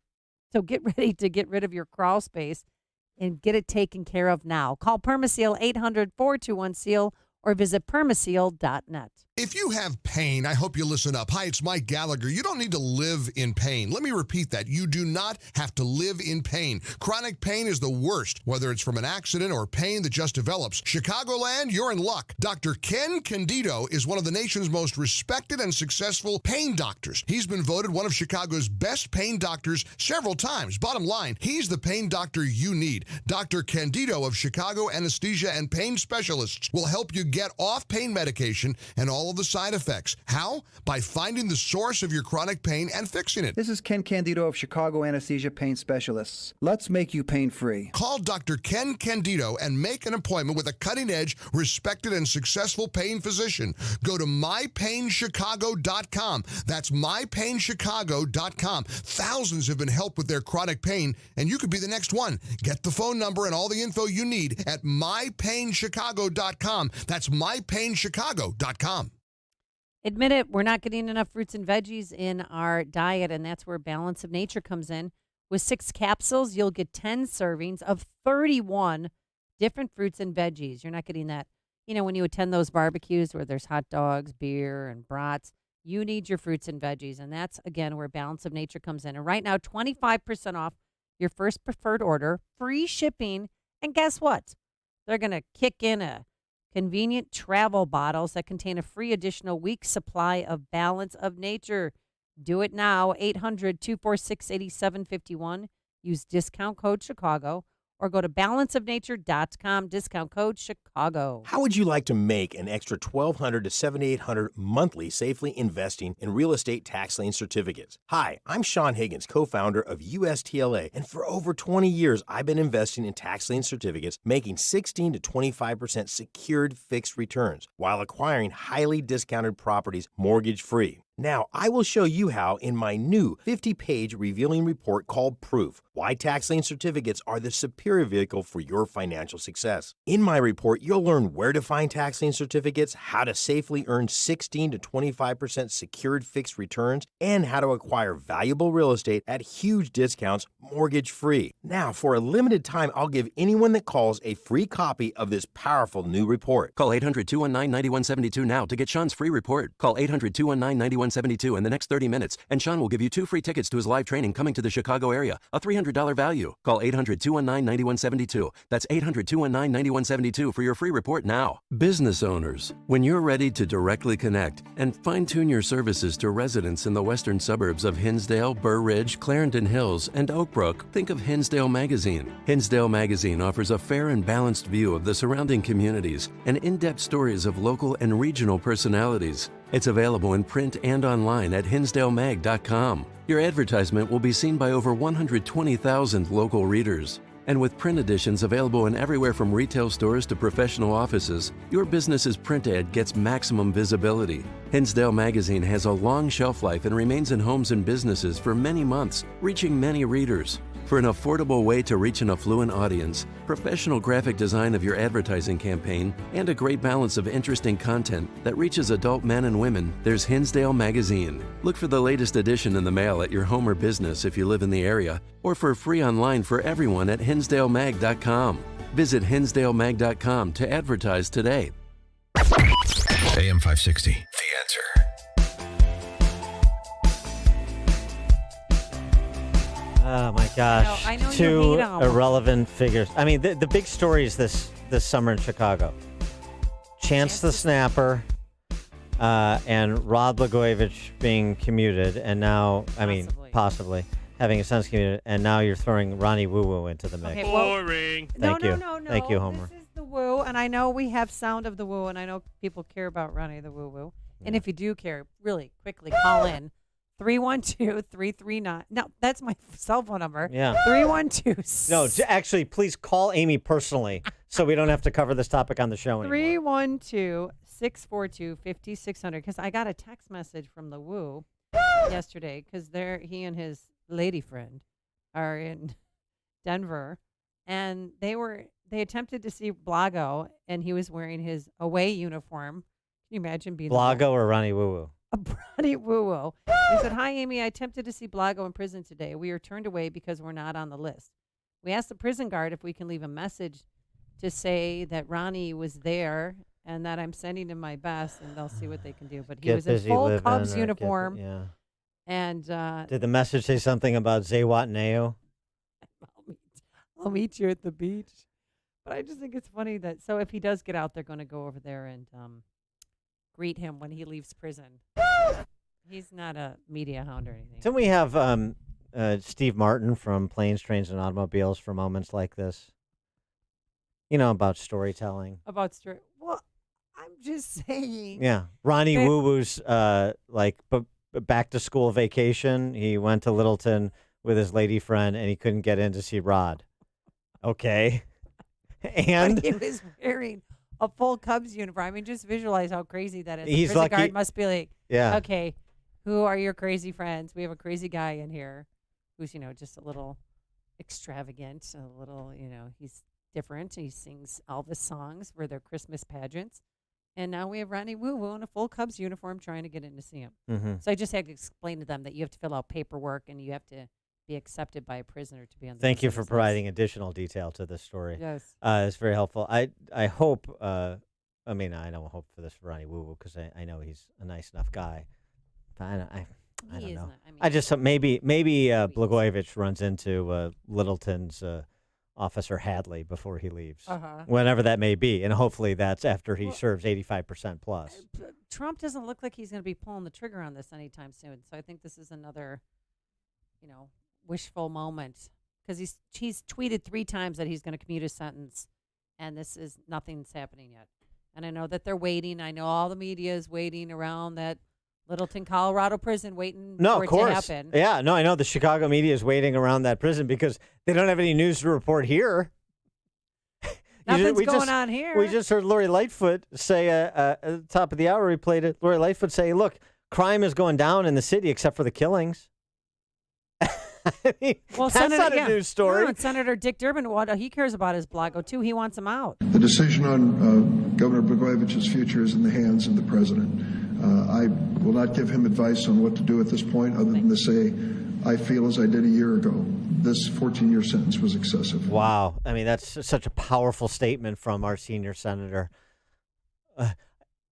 get rid of your crawl space and get it taken care of now. Call Permaseal 800-421-SEAL or visit permaseal.net. If you have pain, I hope you listen up. Hi, it's Mike Gallagher. You don't need to live in pain. Let me repeat that. You do not have to live in pain. Chronic pain is the worst, whether it's from an accident or pain that just develops. Chicagoland, you're in luck. Dr. Ken Candido is one of the nation's most respected and successful pain doctors. He's been voted one of Chicago's best pain doctors several times. Bottom line, he's the pain doctor you need. Dr. Candido of Chicago Anesthesia and Pain Specialists will help you get off pain medication and all of the side effects. How? By finding the source of your chronic pain and fixing it. This is Ken Candido of Chicago Anesthesia Pain Specialists. Let's make you pain-free. Call Dr. Ken Candido and make an appointment with a cutting-edge, respected, and successful pain physician. Go to mypainchicago.com. That's mypainchicago.com. Thousands have been helped with their chronic pain, and you could be the next one. Get the phone number and all the info you need at mypainchicago.com. That's mypainchicago.com. Admit it, we're not getting enough fruits and veggies in our diet, and that's where Balance of Nature comes in. With 6 capsules, you'll get 10 servings of 31 different fruits and veggies. You're not getting that, when you attend those barbecues where there's hot dogs, beer, and brats. You need your fruits and veggies, and that's, again, where Balance of Nature comes in. And right now, 25% off your first preferred order, free shipping, and guess what? They're going to kick in a convenient travel bottles that contain a free additional week's supply of Balance of Nature. Do it now, 800-246-8751. Use discount code Chicago or go to balanceofnature.com, discount code Chicago. How would you like to make an extra $1,200 to $7,800 monthly safely investing in real estate tax lien certificates? Hi, I'm Sean Higgins, co-founder of USTLA, and for over 20 years, I've been investing in tax lien certificates, making 16 to 25% secured fixed returns while acquiring highly discounted properties mortgage-free. Now, I will show you how in my new 50-page revealing report called Proof, why tax lien certificates are the superior vehicle for your financial success. In my report, you'll learn where to find tax lien certificates, how to safely earn 16 to 25% secured fixed returns, and how to acquire valuable real estate at huge discounts mortgage-free. Now, for a limited time, I'll give anyone that calls a free copy of this powerful new report. Call 800-219-9172 now to get Sean's free report. Call 800-219-9172 in the next 30 minutes, and Sean will give you 2 free tickets to his live training coming to the Chicago area, a $300 value. Call 800-219-9172. That's 800-219-9172 for your free report now. Business owners, when you're ready to directly connect and fine-tune your services to residents in the western suburbs of Hinsdale, Burr Ridge, Clarendon Hills, and Oak Brook, think of Hinsdale Magazine. Hinsdale Magazine offers a fair and balanced view of the surrounding communities and in-depth stories of local and regional personalities. It's available in print and online at hinsdalemag.com. Your advertisement will be seen by over 120,000 local readers. And with print editions available in everywhere from retail stores to professional offices, your business's print ad gets maximum visibility. Hinsdale Magazine has a long shelf life and remains in homes and businesses for many months, reaching many readers. For an affordable way to reach an affluent audience, professional graphic design of your advertising campaign, and a great balance of interesting content that reaches adult men and women, there's Hinsdale Magazine. Look for the latest edition in the mail at your home or business if you live in the area, or for free online for everyone at hinsdalemag.com. Visit hinsdalemag.com to advertise today. AM 560, The Answer. Oh my gosh! I know you Two hate 'em. irrelevant figures. I mean, the big stories this summer in Chicago: Chance the Snapper and Rod Blagojevich being commuted, and now possibly having his sons commuted, and now you're throwing Ronnie Woo Woo into the mix. Okay, well, Boring. Thank you. No. Thank you, Homer. This is the woo, and I know we have sound of the woo, and I know people care about Ronnie the Woo Woo. And if you do care, really quickly call in 312-339. No, that's my cell phone number. Yeah. 312. No, actually, please call Amy personally so we don't have to cover this topic on the show anymore. 312-642-5600. Because I got a text message from the Woo yesterday because he and his lady friend are in Denver, and they attempted to see Blago, and he was wearing his away uniform. Can you imagine being Blago or Ronnie Woo Woo? Ronnie Woo Woo. He said, "Hi, Amy. I attempted to see Blago in prison today. We are turned away because we're not on the list. We asked the prison guard if we can leave a message to say that Ronnie was there and that I'm sending him my best, and they'll see what they can do." But he was in full Cubs uniform. Yeah. And did the message say something about Zihuatanejo? I'll meet you at the beach. But I just think it's funny that, so if he does get out, they're going to go over there and greet him when he leaves prison. He's not a media hound or anything. Didn't we have Steve Martin from Planes, Trains, and Automobiles for moments like this? You know, about storytelling. Well, I'm just saying. Yeah. Ronnie Woo Woo's back to school vacation. He went to Littleton with his lady friend, and he couldn't get in to see Rod. Okay. And but he was wearing a full Cubs uniform. I mean, just visualize how crazy that is. The He's prison lucky- guard must be like, Yeah. okay, who are your crazy friends? We have a crazy guy in here who's, just a little extravagant, a little, he's different. He sings Elvis songs for their Christmas pageants. And now we have Ronnie Woo Woo in a full Cubs uniform trying to get in to see him. Mhm. So I just had to explain to them that you have to fill out paperwork and you have to be accepted by a prisoner to be on the Thank you list. for providing additional detail to this story. Yes. It's very helpful. I hope, I don't hope for this for Ronnie Woo Woo because I know he's a nice enough guy. But I don't know. I just hope maybe Blagojevich runs into Littleton's Officer Hadley before he leaves, whenever that may be, and hopefully that's after he serves 85% plus. Trump doesn't look like he's going to be pulling the trigger on this anytime soon. So I think this is another, wishful moment because he's tweeted 3 times that he's going to commute his sentence, and nothing's happening yet. And I know that they're waiting. I know all the media is waiting around that Littleton, Colorado prison, waiting for it to happen. Yeah, no, I know the Chicago media is waiting around that prison because they don't have any news to report here. Nothing's going on here. We just heard Lori Lightfoot say at the top of the hour, we played it. Lori Lightfoot say, look, crime is going down in the city except for the killings. I mean, that's not a news story. No, and Senator Dick Durbin, what he cares about is Blago, too. He wants him out. The decision on Governor Blagojevich's future is in the hands of the president. I will not give him advice on what to do at this point other than to say I feel as I did a year ago. This 14-year sentence was excessive. Wow. I mean, that's such a powerful statement from our senior senator.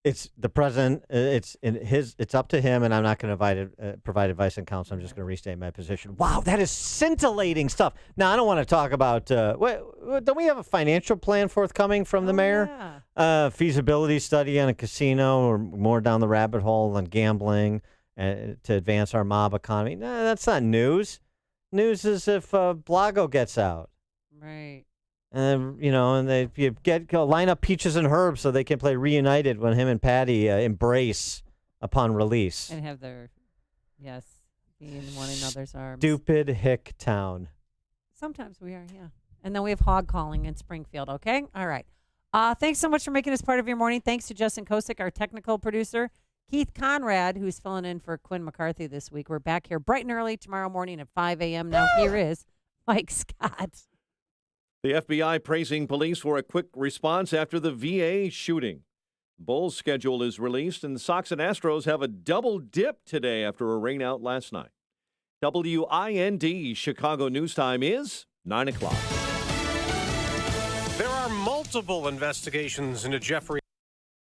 It's the president. It's up to him, and I'm not going to provide advice and counsel. I'm just going to restate my position. Wow, that is scintillating stuff. Now, I don't want to talk about. Don't we have a financial plan forthcoming from the mayor? Yeah. Feasibility study on a casino, or more down the rabbit hole on gambling to advance our mob economy. No, that's not news. News is if Blago gets out. Right. And you line up Peaches and Herb so they can play Reunited when him and Patty embrace upon release. And have their, be in one another's arms. Stupid hick town. Sometimes we are, yeah. And then we have hog calling in Springfield, okay? All right. Thanks so much for making this part of your morning. Thanks to Justin Kosick, our technical producer. Keith Conrad, who's filling in for Quinn McCarthy this week. We're back here bright and early tomorrow morning at 5 a.m. Now here is Mike Scott. The FBI praising police for a quick response after the VA shooting. Bulls schedule is released, and the Sox and Astros have a double dip today after a rainout last night. WIND Chicago News Time is 9 o'clock. There are multiple investigations into Jeffrey